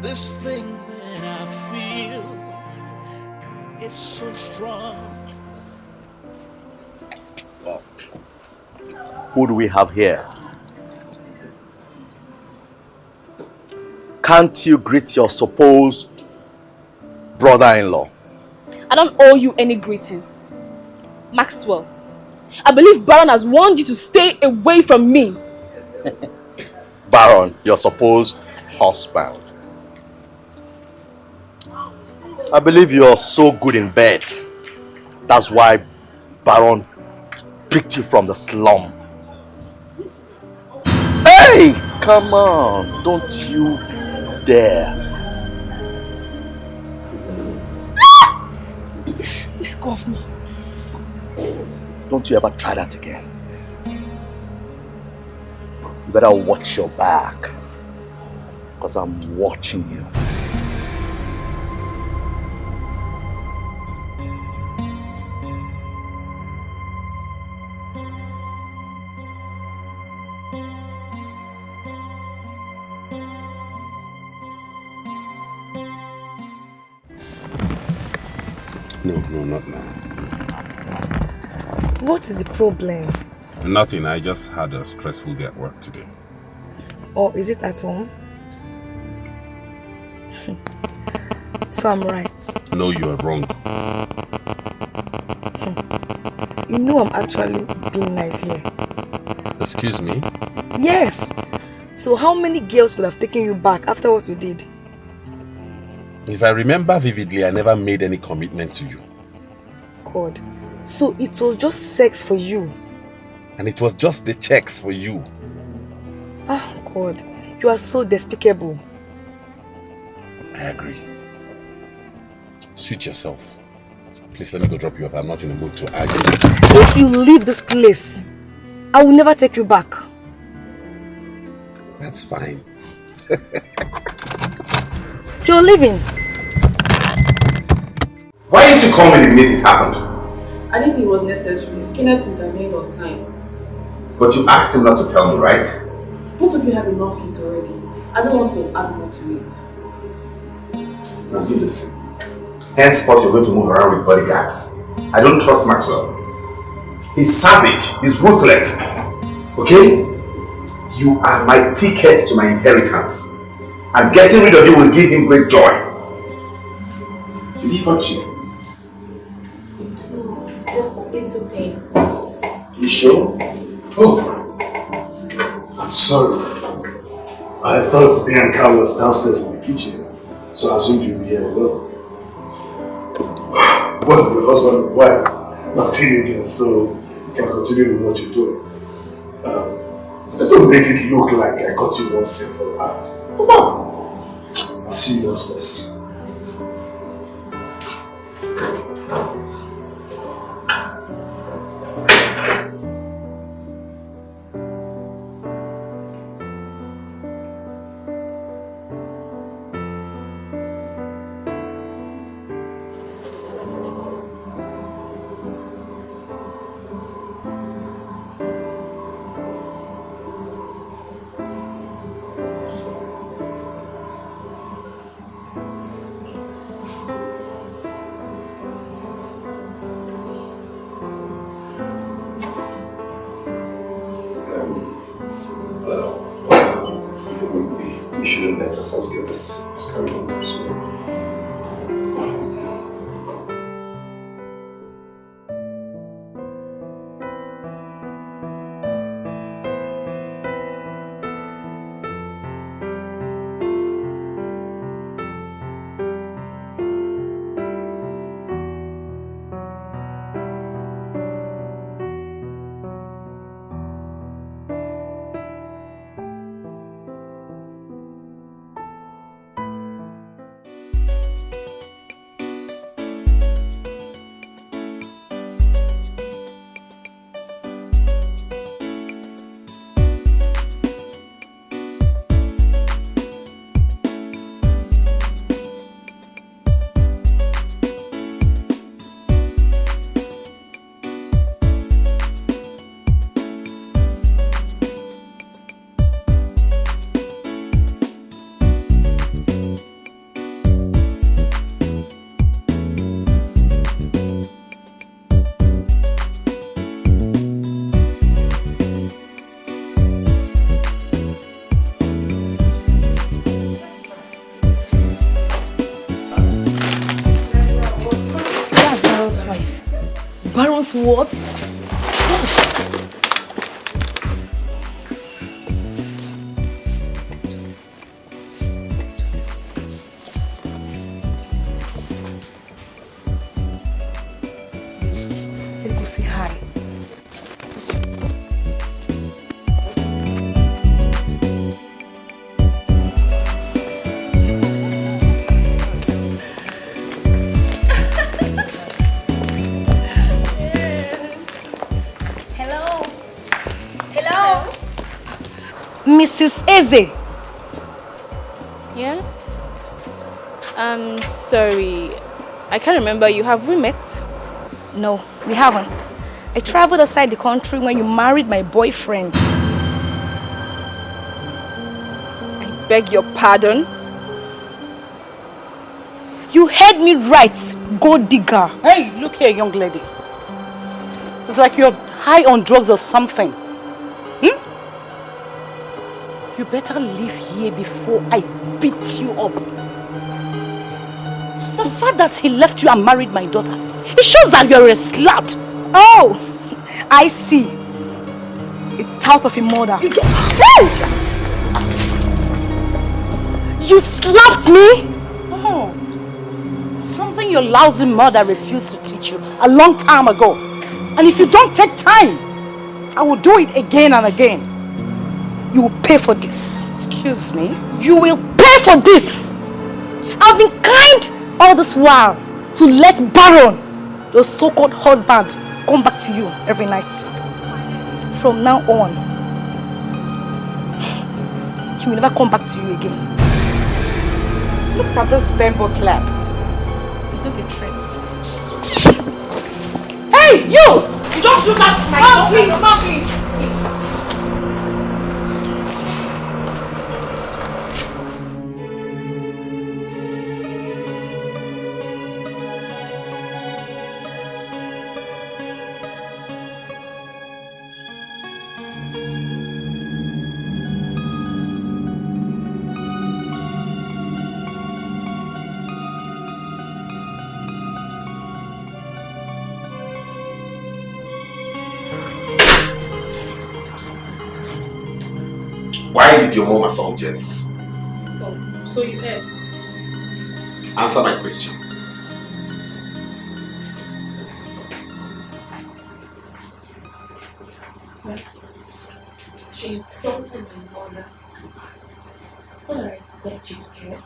This thing that I feel is so strong. Who do we have here? Can't you greet your supposed brother-in-law? I don't owe you any greeting. Maxwell, I believe Baron has warned you to stay away from me. Baron, your supposed husband. I believe you're so good in bed. That's why Baron picked you from the slum. Hey, come on, don't you dare. Let go of me. Don't you ever try that again. You better watch your back, because I'm watching you. No, not now. What is the problem? Nothing, I just had a stressful day at work today. Or is it at home? So I'm right. No, you are wrong. You know I'm actually being nice here. Excuse me? Yes. So how many girls could have taken you back after what you did? If I remember vividly, I never made any commitment to you. God. So it was just sex for you? And it was just the checks for you. Ah, God. You are so despicable. I agree. Suit yourself. Please let me go drop you off. I'm not in the mood to argue. If you leave this place, I will never take you back. That's fine. You're leaving. Why didn't you call me the minute it happened? I didn't think it was necessary. Kenneth intervened on time. But you asked him not to tell me, right? Both of you have enough heat already. I don't want to add more to it. Now you listen. Henceforth you're going to move around with bodyguards. I don't trust Maxwell. He's savage. He's ruthless. Okay? You are my ticket to my inheritance. And getting rid of you will give him great joy. Did he hurt you? It's okay. You sure? Oh, I'm sorry. I thought Bianca was downstairs in the kitchen, so I assumed you'd be here alone. Well, your husband and wife are teenagers, so you can continue with what you're doing. Don't make it look like I got you one simple act. Come on. I'll see you downstairs. We shouldn't let ourselves get this carried on. So. Baron's what? Gosh. Let's go say hi. Mrs. Eze. Yes? I'm sorry. I can't remember you. Have we met? No, we haven't. I traveled outside the country when you married my boyfriend. I beg your pardon? You heard me right, gold digger. Hey, look here, young lady. It's like you're high on drugs or something. You better leave here before I beat you up. The fact that he left you and married my daughter, it shows that you're a slut. Oh, I see. It's out of a murder. You don't... You slapped me? Oh, something your lousy mother refused to teach you a long time ago. And if you don't take time, I will do it again and again. You will pay for this. Excuse me? You will pay for this. I've been kind all this while to let Baron, your so-called husband, come back to you every night. From now on, he will never come back to you again. Look at this bamboo clap. It's not a threat. Hey, you! You don't do that to my daughter. Please, Mom, please. your mom assault Janice. Oh, so you heard? Answer my question. She insulted my mother. Well, I expect you to care.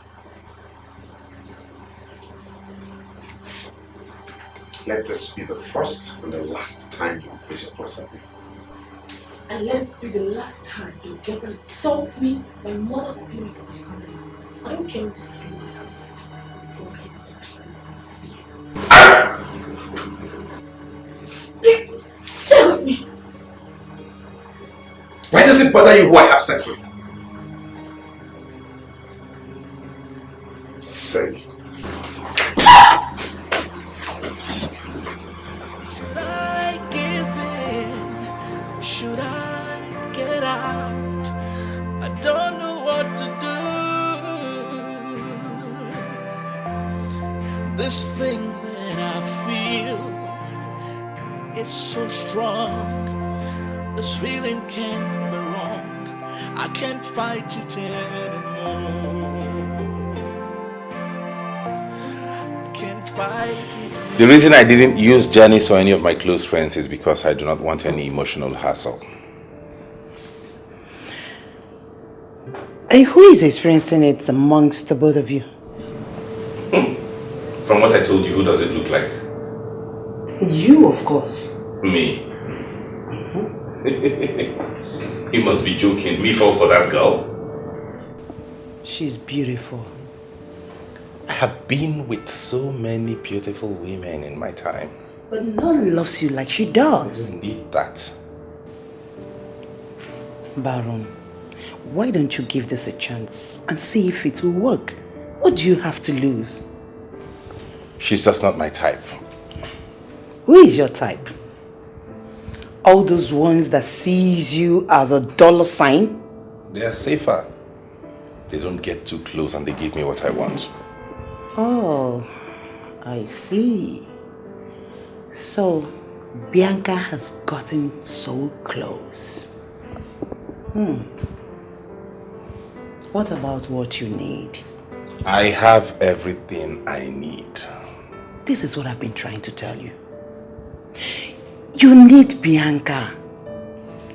Let this be the first and the last time you raise your voice at me. And let it be the last time your girlfriend insults me, my mother, or any of my family. I don't care what you say in my house. Stay with me. Why does it bother you who I have sex with? Say. Should I give in? Should I get out? I don't know what to do. This thing that I feel is so strong. This feeling can't be wrong. I can't fight it anymore. I can't fight it. The reason I didn't use Janice or any of my close friends is because I do not want any emotional hassle. And who is experiencing it amongst the both of you? From what I told you, who does it look like? You, of course. Me. You must be joking. Me fall for that girl? She's beautiful. I have been with so many beautiful women in my time. But none loves you like she does. I don't need that. Baron, why don't you give this a chance and see if it will work? What do you have to lose? She's just not my type. Who is your type? All those ones that sees you as a dollar sign? They are safer. They don't get too close and they give me what I want. Oh, I see. So, Bianca has gotten so close. What about what you need? I have everything I need. This is what I've been trying to tell you. You need Bianca.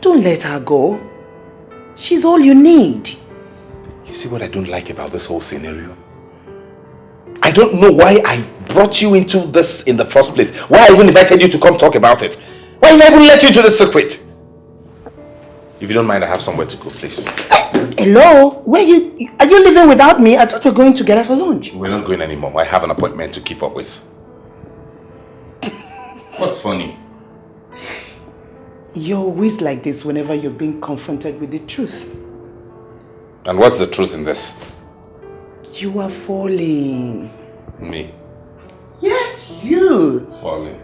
Don't let her go. She's all you need. You see what I don't like about this whole scenario? I don't know why I brought you into this in the first place. Why I even invited you to come talk about it. Why I even let you into the secret. If you don't mind, I have somewhere to go, please. Hello? Are you leaving without me? I thought we were going together for lunch. We're not going anymore. I have an appointment to keep up with. What's funny? You're always like this whenever you're being confronted with the truth. And what's the truth in this? You are falling. Me? Yes, you. Falling?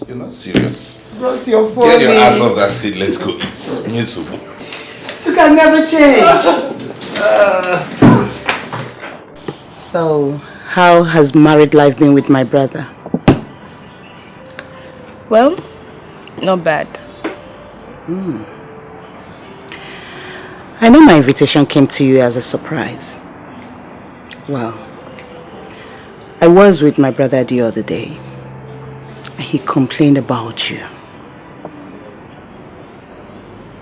You're not serious. Ross, you're falling. Get your ass off that seat. Let's go eat. You can never change. So, how has married life been with my brother? Well, not bad. I know my invitation came to you as a surprise. Well, I was with my brother the other day, and he complained about you.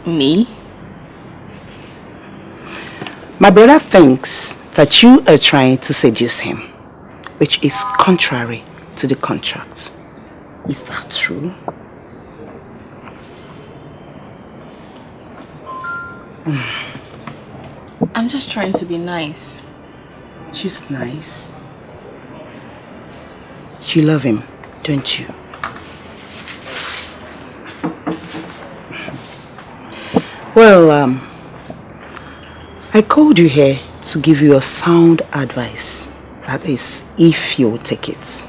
Me? My brother thinks that you are trying to seduce him, which is contrary to the contract. Is that true? I'm just trying to be nice. Just nice. You love him, don't you? Well, I called you here to give you a sound advice. That is, if you'll take it.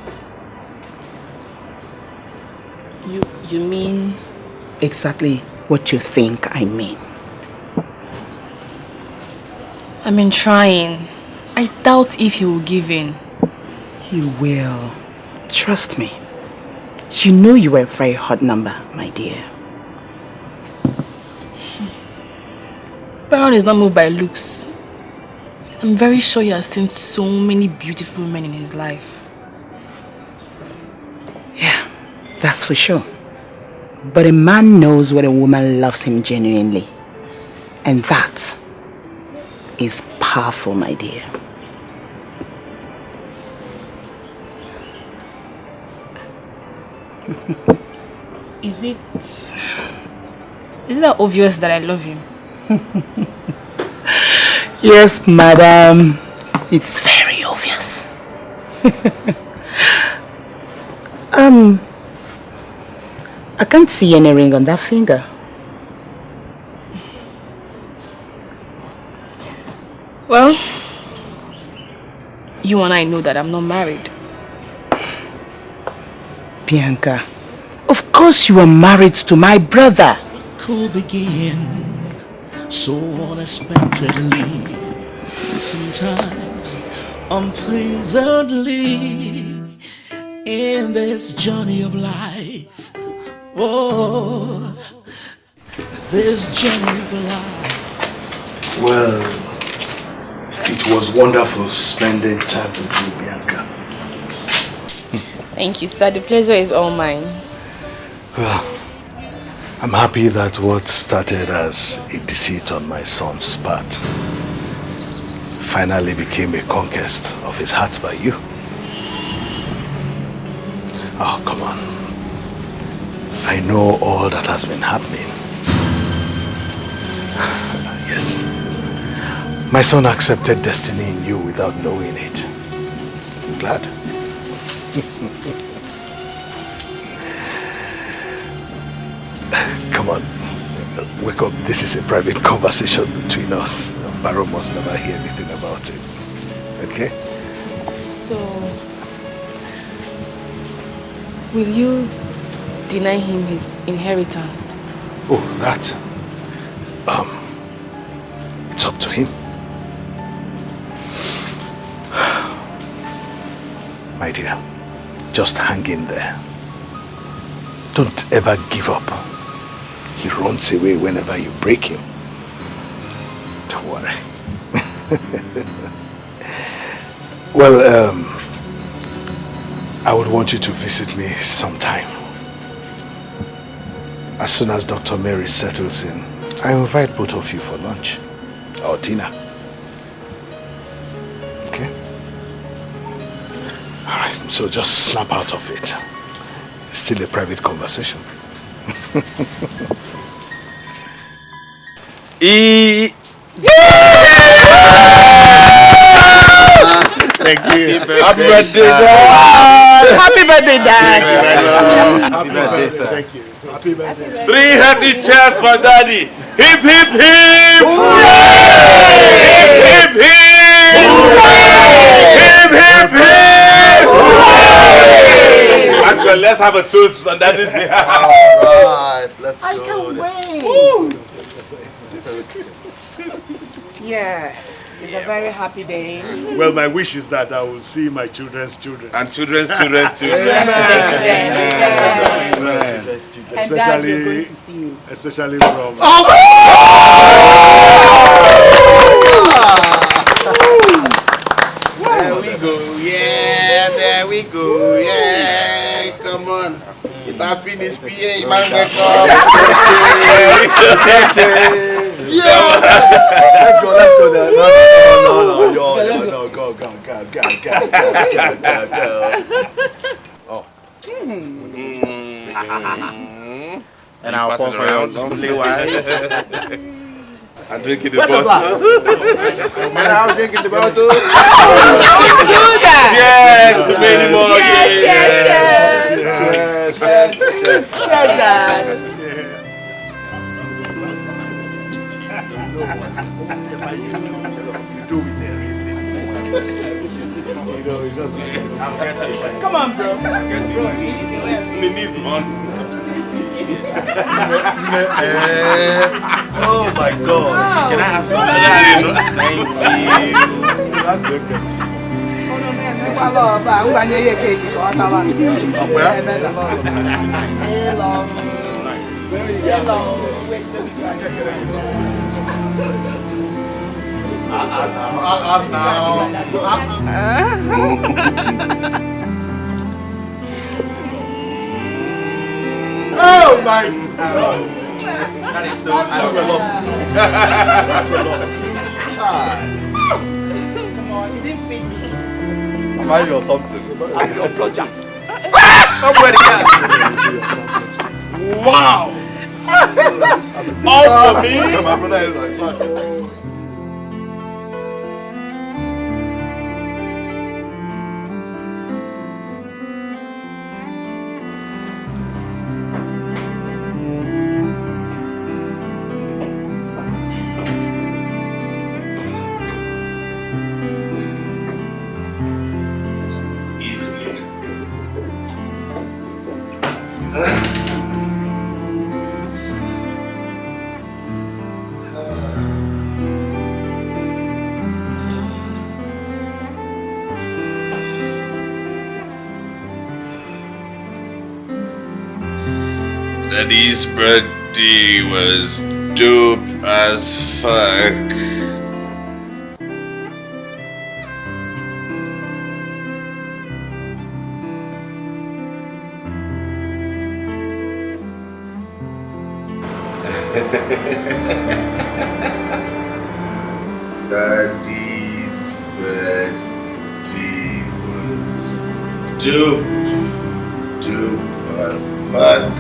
You mean? Exactly what you think I mean. I mean, trying. I doubt if he will give in. He will. Trust me. You know you were a very hot number, my dear. Baron is not moved by looks. I'm very sure he has seen so many beautiful men in his life. Yeah, that's for sure. But a man knows when a woman loves him genuinely. And that is powerful, my dear. Is it that obvious that I love him? Yes, madam. It's very obvious. I can't see any ring on that finger. Well, you and I know that I'm not married. Bianca, of course you are married to my brother. Could begin so unexpectedly, sometimes unpleasantly, in this journey of life. Oh, this journey of life. Well, it was wonderful spending time with you, Bianca. Thank you, sir. The pleasure is all mine. Well, I'm happy that what started as a deceit on my son's part finally became a conquest of his heart by you. Oh, come on. I know all that has been happening. Yes. My son accepted destiny in you without knowing it. I'm glad. Come on. Wake up. This is a private conversation between us. Baron must never hear anything about it. Okay? So, will you deny him his inheritance? Oh, that. It's up to him. My dear, just hang in there. Don't ever give up. He runs away whenever you break him. Don't worry. Well, I would want you to visit me sometime. As soon as Dr. Mary settles in, I invite both of you for lunch or dinner. Okay? Alright, so just snap out of it. It's still a private conversation. Thank you. Happy birthday, Dad! Happy birthday, Dad! Happy birthday, sir. Thank you. Happy birthday. 3 hearty cheers for Daddy. Hip, hip, hip! Hip, hip, hip! Hip, hip, hip! Maxwell, let's have a toast on Daddy's behalf. Alright, let's go. I can't wait. Yeah, it's a very happy day. Well, my wish is that I will see my children's children. And children's children's children. Especially from... There we go, yeah, there we go, yeah, come on. If I finish PA, you might wake up. Yeah! Let's go there. No, go. Oh. And I'll pop around, don't play wide. I'm drinking the Where's the bottle. And I'm drinking the bottle. Don't do that. Yes, to many more. Cheers. Dad. Come on, bro. He needs one. Oh my God. Can I have some? Thank you. That's okay. Hello. Oh my God! That is so that's well love. That's well love. Come on, you didn't feed me. Am I your something? I'm your project. Wow! All for me? My brother is like such. Daddy's birthday was dope as fuck. Daddy's birthday was dope as fuck.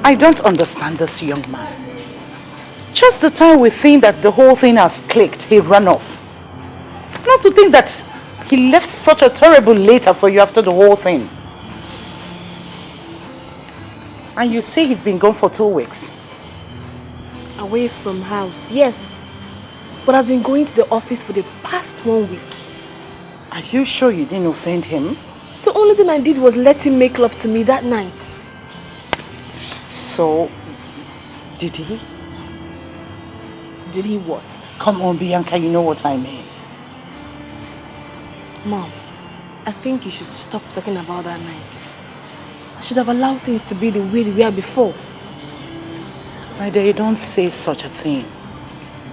I don't understand this young man. Just the time we think that the whole thing has clicked, he ran off. Not to think that he left such a terrible letter for you after the whole thing. And you say he's been gone for 2 weeks. Away from house, yes. But has been going to the office for the past 1 week. Are you sure you didn't offend him? The only thing I did was let him make love to me that night. So, did he? Did he what? Come on, Bianca, you know what I mean. Mom, I think you should stop talking about that night. I should have allowed things to be the way they were before. My dear, don't say such a thing.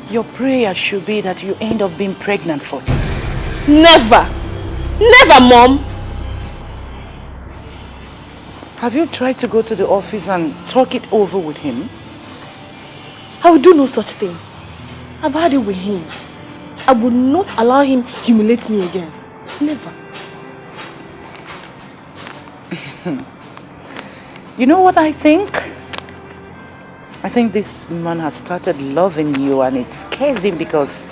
Your prayer should be that you end up being pregnant for him. Never! Never, Mom! Have you tried to go to the office and talk it over with him? I will do no such thing. I've had it with him. I would not allow him humiliate me again. Never. You know what I think? I think this man has started loving you and it scares him because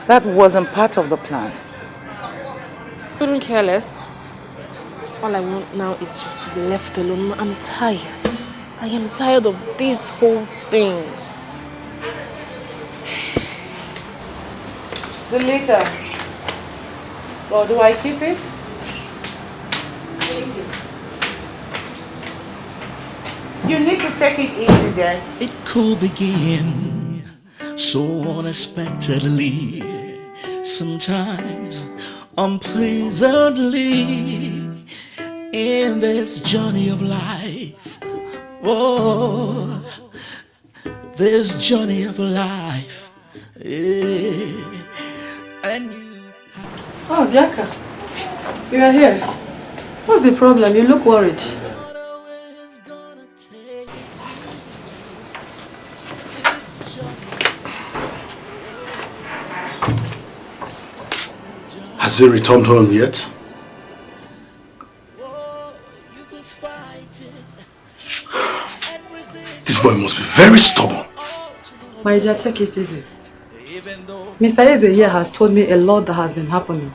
that wasn't part of the plan. Couldn't care less. All I want now is just to be left alone. I'm tired. I am tired of this whole thing. The letter. Or do I keep it? You need to take it easy there. It could begin so unexpectedly, sometimes unpleasantly, in this journey of life. Oh, this journey of life. Yeah. And oh, Bianca, you are here. What's the problem? You look worried. Has he returned home yet? This boy must be very stubborn. My dear, take it easy. Mr. Eze here has told me a lot that has been happening.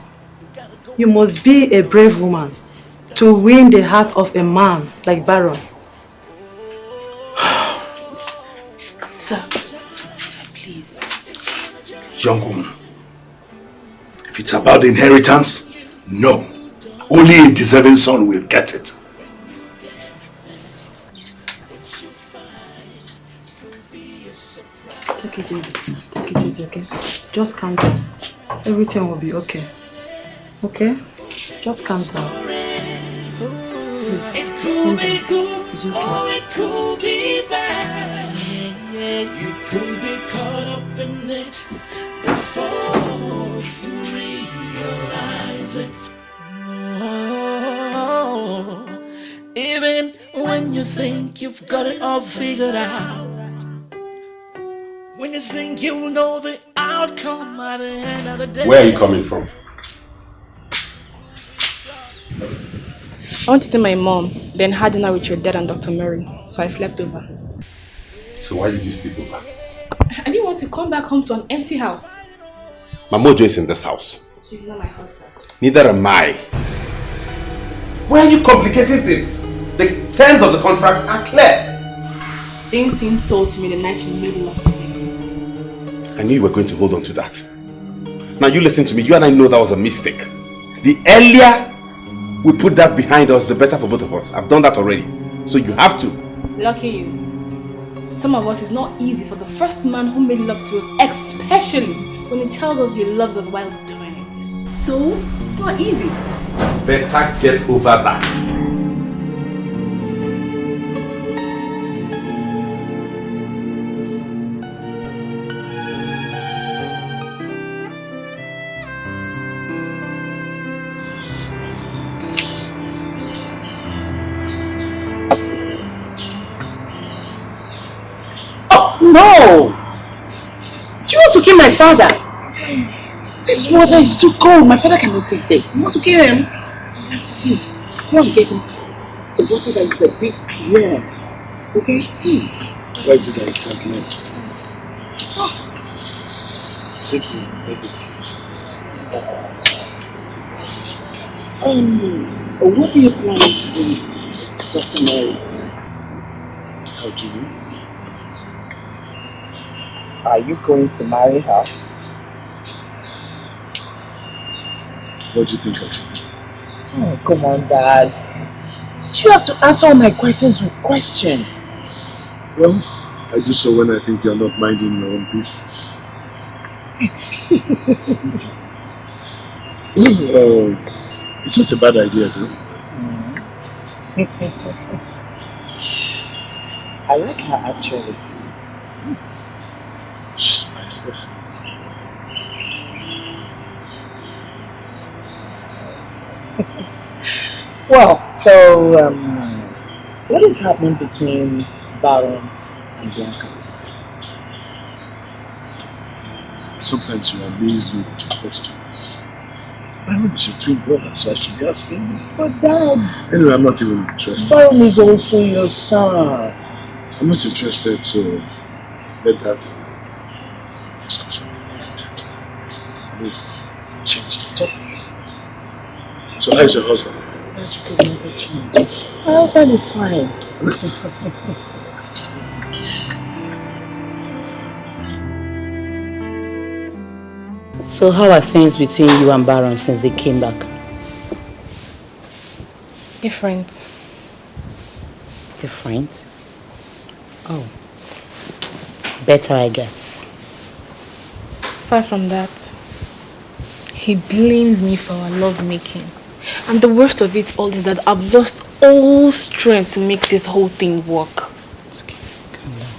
You must be a brave woman to win the heart of a man like Baron. Sir, please. Young woman, if it's about inheritance, no. Only a deserving son will get it. Take it easy. Take it easy, okay? Just calm down. Everything will be okay. Okay? Just calm down. Please. it could be good, It's okay. or it could be bad. Yeah, you could be caught up in it before you realize it. Oh, even when you think you've got it all figured out, when you think you know the outcome at the end of the day. Where are you coming from? I want to see my mom, then had dinner with your dad and Dr. Mary, so I slept over. So why did you sleep over? I didn't want to come back home to an empty house. My mojo is in this house. She's not my husband. Neither am I. Why are you complicating things? The terms of the contract are clear. Things seemed so to me the night you made love to me. I knew you were going to hold on to that. Now you listen to me. You and I know that was a mistake. The earlier we put that behind us, the better for both of us. I've done that already. So you have to. Lucky you. Some of us, it's not easy for the first man who made love to us, especially when he tells us he loves us while doing it. So, it's not easy. Better get over that. No! Do you want to kill my father? This water is too cold. My father cannot take this. You want to kill him? Please, go and get him the water that is a bit warm. Okay? Please. Why is it that you can't learn? Simply, baby. What are you planning to do, Dr. Mary? How do you? Are you going to marry her? What do you think I should do? Oh, come on, Dad. Do you have to answer all my questions with questions? Well, I do so when I think you're not minding your own business. It's not a bad idea, though. I like her, actually. She's nice. this person. Well, so what is happening between Baron and Bianca? Sometimes you amaze me with your questions. Baron is your twin brother, so I should be asking you. But Dad... Anyway, I'm not even interested. Baron is also your son. I'm not interested, so let that discussion end. We've changed the topic. So how's your husband? My husband is fine. So how are things between you and Baron since they came back? Different. Different? Oh. Better, I guess. Far from that, he blames me for our love making. And the worst of it all is that I've lost all strength to make this whole thing work. It's okay. Calm down.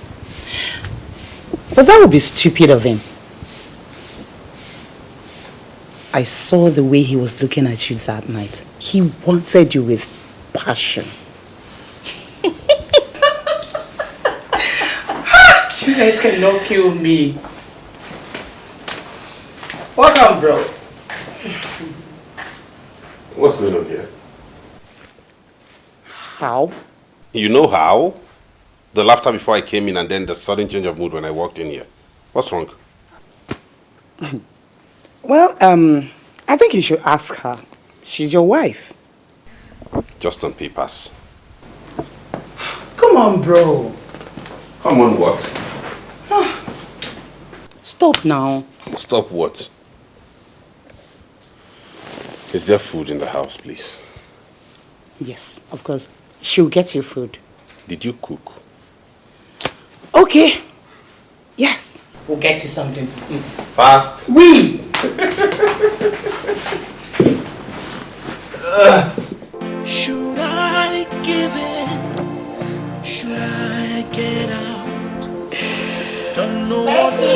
But that would be stupid of him. I saw the way he was looking at you that night. He wanted you with passion. You guys cannot kill me. Welcome, bro. What's going on here? How? You know how? The laughter before I came in and then the sudden change of mood when I walked in here. What's wrong? Well, I think you should ask her. She's your wife. Just on papers. Come on, bro. Come on, what? Stop now. Stop what? Is there food in the house, please? Yes, of course. She'll get you food. Did you cook? Okay. Yes. We'll get you something to eat. Fast. We. Should I give in? Should I get out? Don't know what to do.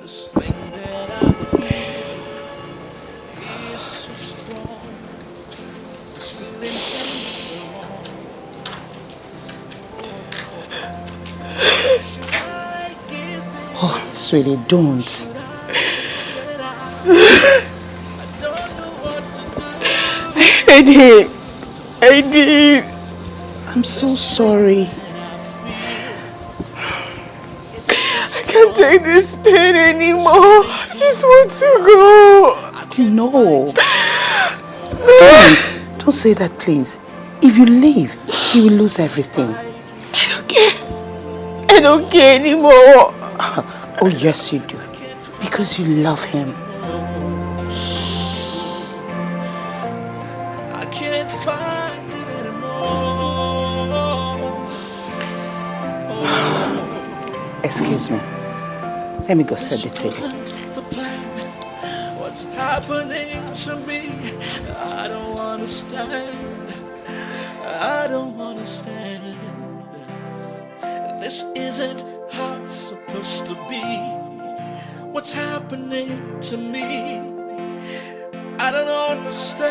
This thing that I feel is so strong. This feeling can't go on. Oh, sweetie, don't. I did. I'm so sorry. I can't take this pain anymore. I just want to go. No. Don't say that, please. If you leave, he will lose everything. I don't care. I don't care anymore. Oh, yes, you do. Because you love him. I can't find it anymore. Excuse me. Let me go set the table. What's happening to me? I don't understand. I don't understand. This isn't how it's supposed to be. What's happening to me? I don't understand.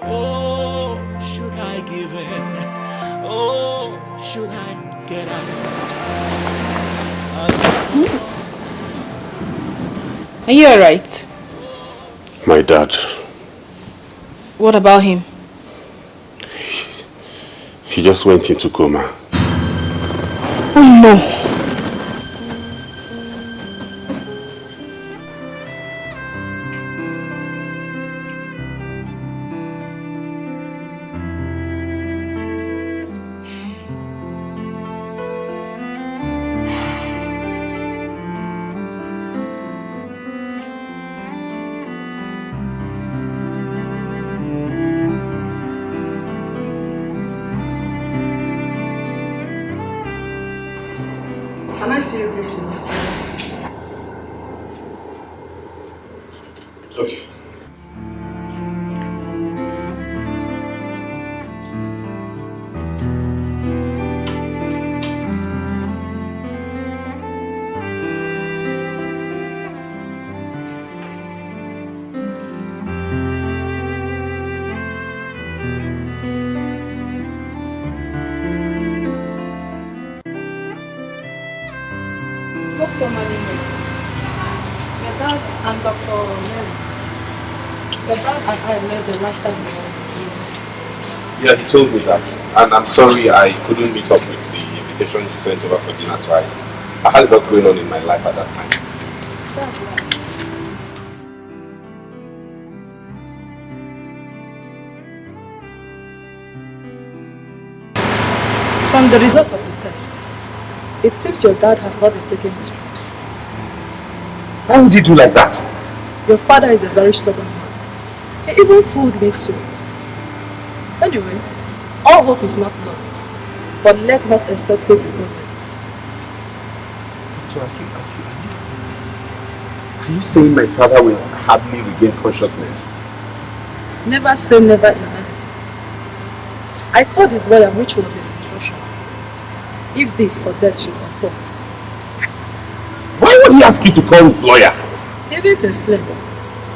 Oh, should I give in? Oh, should I get out? Are you alright? My dad. What about him? He just went into coma. Oh no. Can I see you briefly, Mr. Okay. What's your name? Your dad and Dr. Mary. Your dad and I met the last time we were in place. Yeah, he told me that. And I'm sorry I couldn't meet up with the invitation you sent over for dinner twice. I had a lot going on in my life at that time. That's right. From the result of the test, it seems your dad has not been taking his drugs. Why would he do like that? Your father is a very stubborn man. He even fooled me too. Anyway, all hope is not lost, but let not expect quick recovery. So are you saying my father will hardly regain consciousness? Never say never in medicine. I called his lawyer, which was his instruction. If this or death should occur. Why would he ask you to call his lawyer? He didn't explain.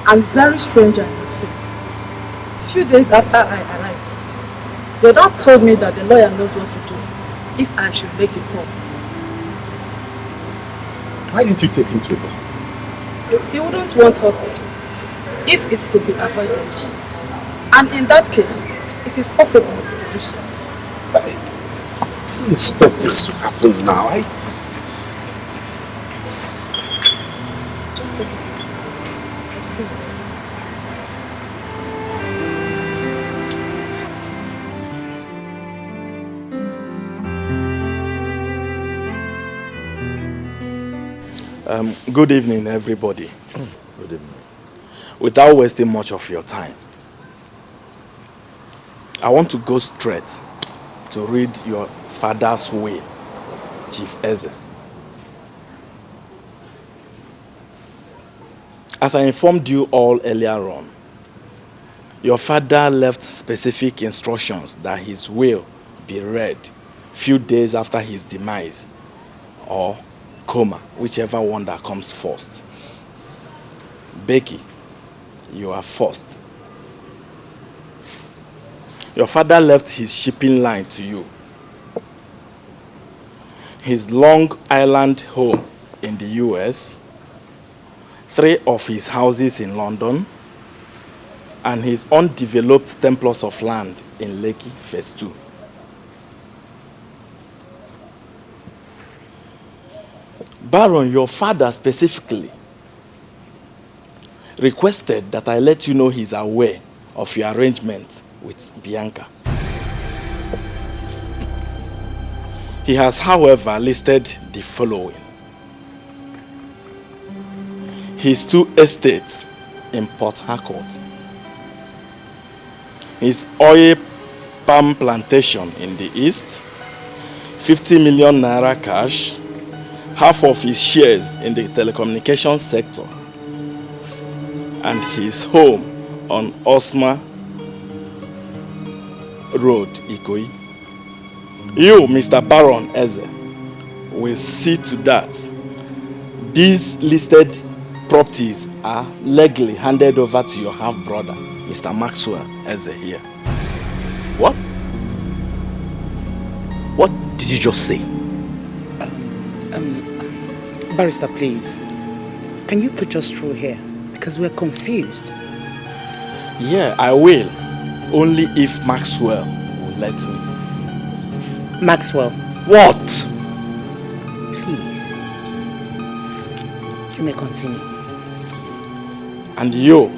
I'm very strange, I must say. A few days after I arrived, your dad told me that the lawyer knows what to do if I should make the call. Why didn't you take him to a hospital? He wouldn't want hospital if it could be avoided. And in that case, it is possible to do so. I didn't expect this to happen now. Just take it easy. Excuse me. Good evening, everybody. Good evening. Without wasting much of your time, I want to go straight to read your father's will, Chief Eze. As I informed you all earlier on, your father left specific instructions that his will be read few days after his demise, or coma, whichever one that comes first. Becky, you are first. Your father left his shipping line to you, his Long Island home in the US, 3 of his houses in London, and his undeveloped 10 plots of land in Lekki Phase 2. Baron, your father specifically requested that I let you know he's aware of your arrangement with Bianca. He has, however, listed the following: his 2 estates in Port Harcourt, his oil palm plantation in the east, 50 million naira cash, half of his shares in the telecommunications sector, and his home on Osma Road, Ikoyi. You, Mr. Baron Eze, will see to that these listed properties are legally handed over to your half-brother, Mr. Maxwell Eze here. What? What did you just say? Barrister, please. Can you put us through here? Because we're confused. Yeah, I will. Only if Maxwell will let me. Maxwell. What? Please. You may continue. And you,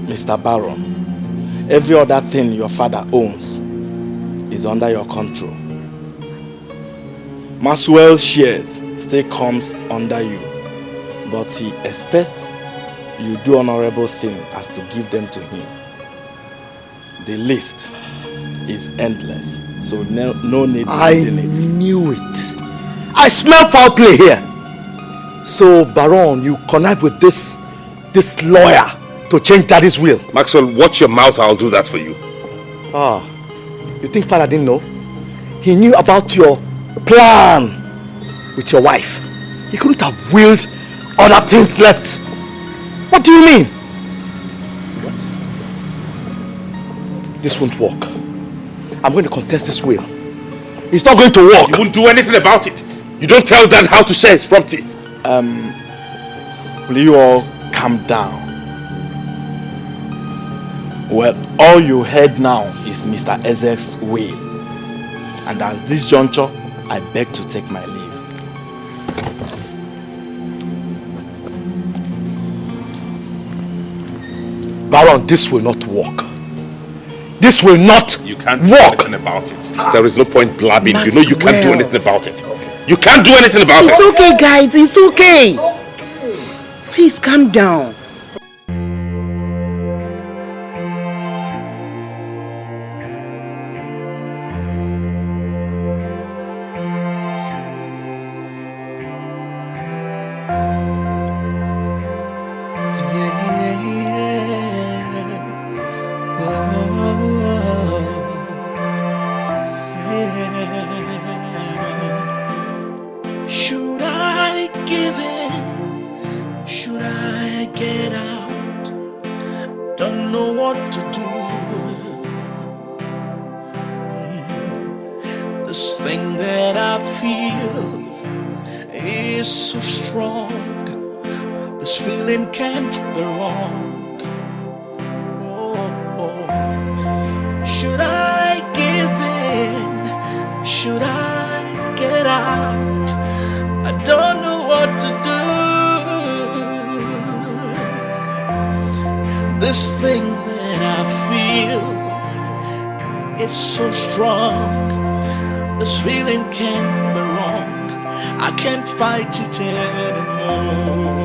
Mr. Baron, every other thing your father owns is under your control. Maxwell's shares still comes under you, but he expects you do honorable thing as to give them to him. The list is endless, so no need to reading it. I knew it. I smell foul play here. So, Baron, you connive with this lawyer to change Daddy's will. Maxwell, watch your mouth, I'll do that for you. Ah, you think Father didn't know? He knew about your plan with your wife. He couldn't have willed other things left. What do you mean? What? This won't work. I'm going to contest this will. It's not going to work. You won't do anything about it. You don't tell Dad how to share his property. Will you all calm down? Well, all you heard now is Mr. Eze's will. And at this juncture, I beg to take my leave. Baron, this will not work. This will not You can't work. do anything about it. There is no point blabbing. You know you can't do anything about it. You can't do anything about it. It's okay, guys. It's okay. Please calm down. Should I give in? Should I get out? Don't know what to do. This thing that I feel is so strong. This feeling can't be wrong. Should I give in? Should I get out? I don't know what to do. This thing that I feel is so strong. This feeling can't be wrong. I can't fight it anymore.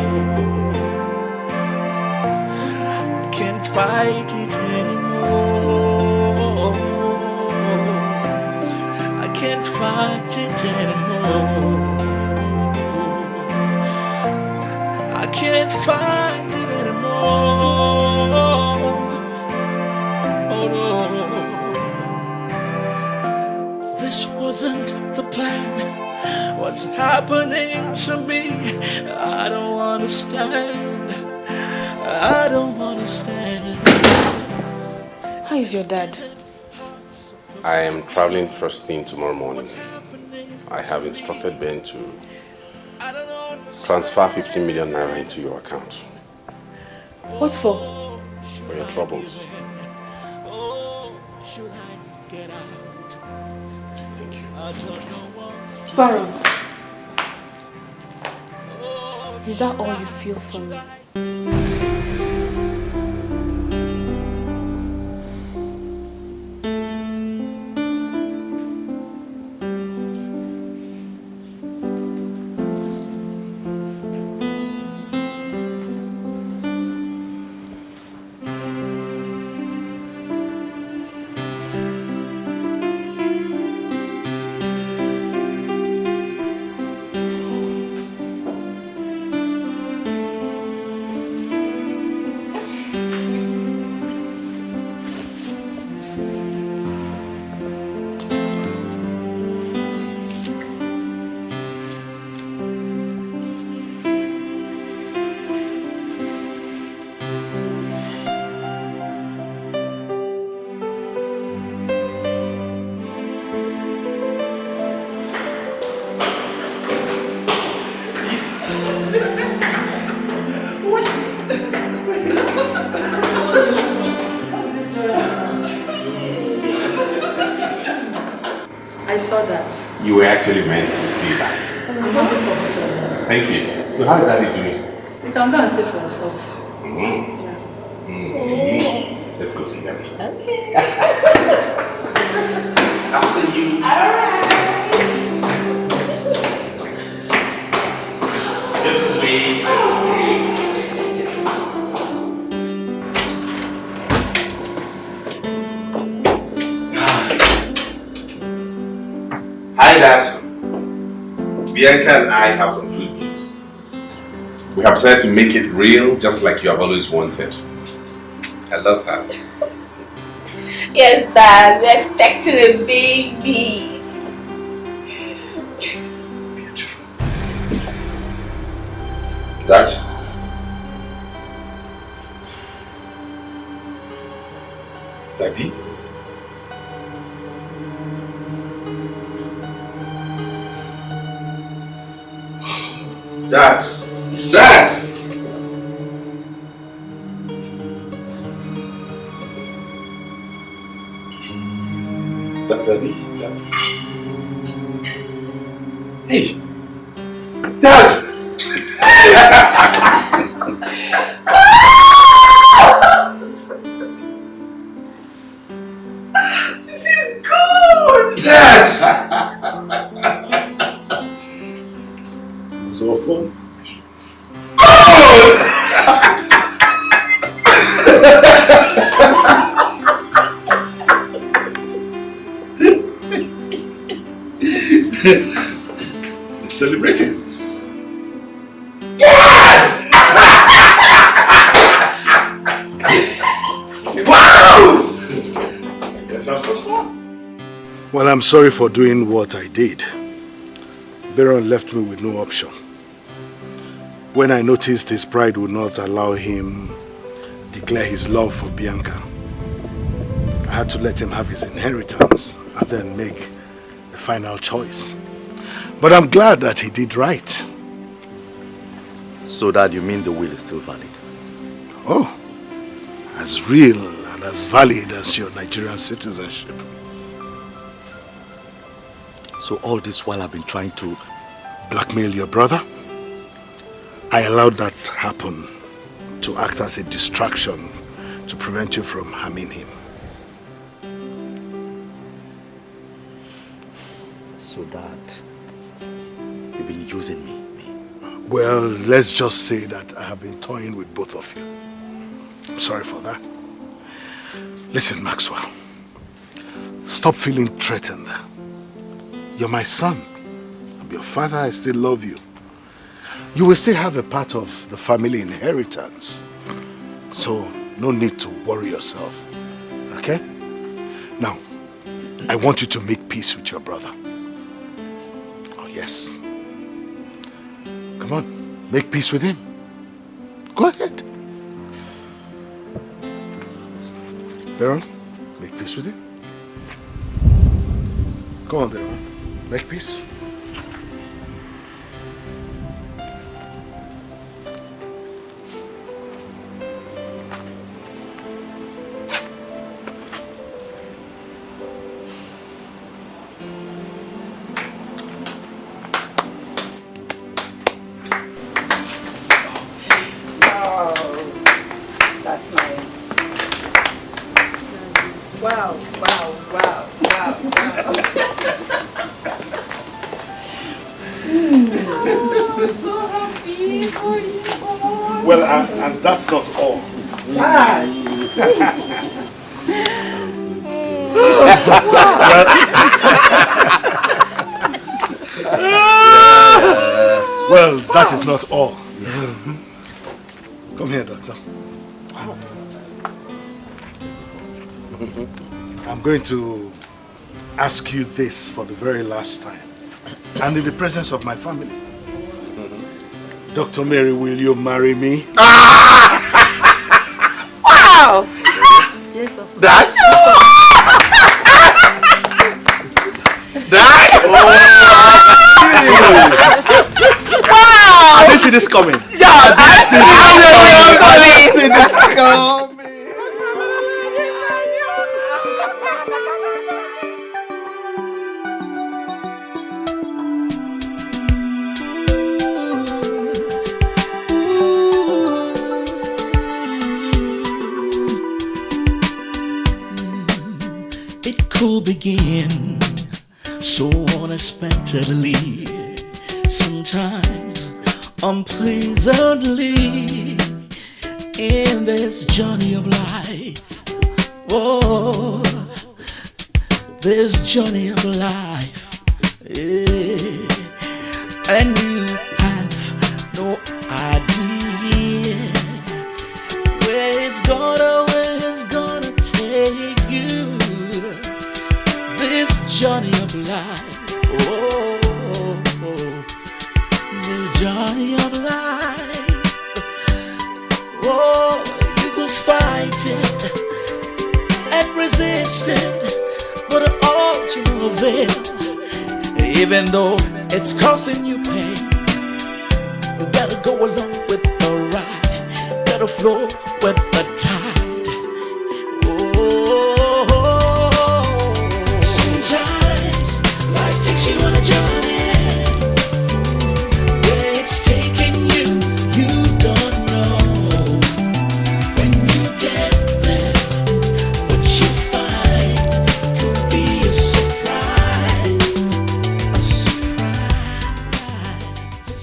I can't fight it anymore. I can't fight it anymore. I can't fight it anymore. Oh no. This wasn't the plan. What's happening to me? I don't understand. I don't understand. How is your dad? I am traveling first thing tomorrow morning. I have instructed Ben to transfer 15 million naira into your account. What for? For your troubles. Thank you. Baron, is that all you feel for me? I saw that. You were actually meant to see that. I'm happy for her. Thank you. So how is Daddy doing? You can go and see for yourself. Let's go see Daddy. Okay. After you. Alright. This way, this way. Hi, Dad. Bianca and I have some good news. We have decided to make it real, just like you have always wanted. I love her. Yes, Dad. We're expecting a baby. Beautiful. Dad? Daddy? Dad! Dad! Daddy? Hey! Dad! This is good! Dad! So fun. Let's celebrate it. Dad! Wow! Let's have some fun. Well, I'm sorry for doing what I did. Baron left me with no option. When I noticed his pride would not allow him declare his love for Bianca, I had to let him have his inheritance and then make the final choice. But I'm glad that he did right. So Dad, you mean the will is still valid? Oh, as real and as valid as your Nigerian citizenship. So all this while I've been trying to blackmail your brother? I allowed that happen to act as a distraction to prevent you from harming him. So Dad, you've been using me. Well, let's just say that I have been toying with both of you. I'm sorry for that. Listen, Maxwell. Stop feeling threatened. You're my son. I'm your father. I still love you. You will still have a part of the family inheritance. So, no need to worry yourself. Okay? Now, I want you to make peace with your brother. Oh, yes. Come on, make peace with him. Go ahead. Baron, make peace with him. Come on, Baron. Make peace. Well, and that's not all. Well, that is not all. Come here, doctor. I'm going to ask you this for the very last time, and in the presence of my family. Dr. Mary, will you marry me? Wow! Yes, of course. Dad? Dad? Wow! I didn't see this coming. Yeah, I didn't see this coming. Begin so unexpectedly, sometimes unpleasantly, in this journey of life. Oh, this journey of life, yeah. And you have no idea where it's gonna take you. This journey of life, this journey of life, you could fight it and resist it, but all to no avail. Even though it's causing you pain, along with the ride. Gotta flow with the tide.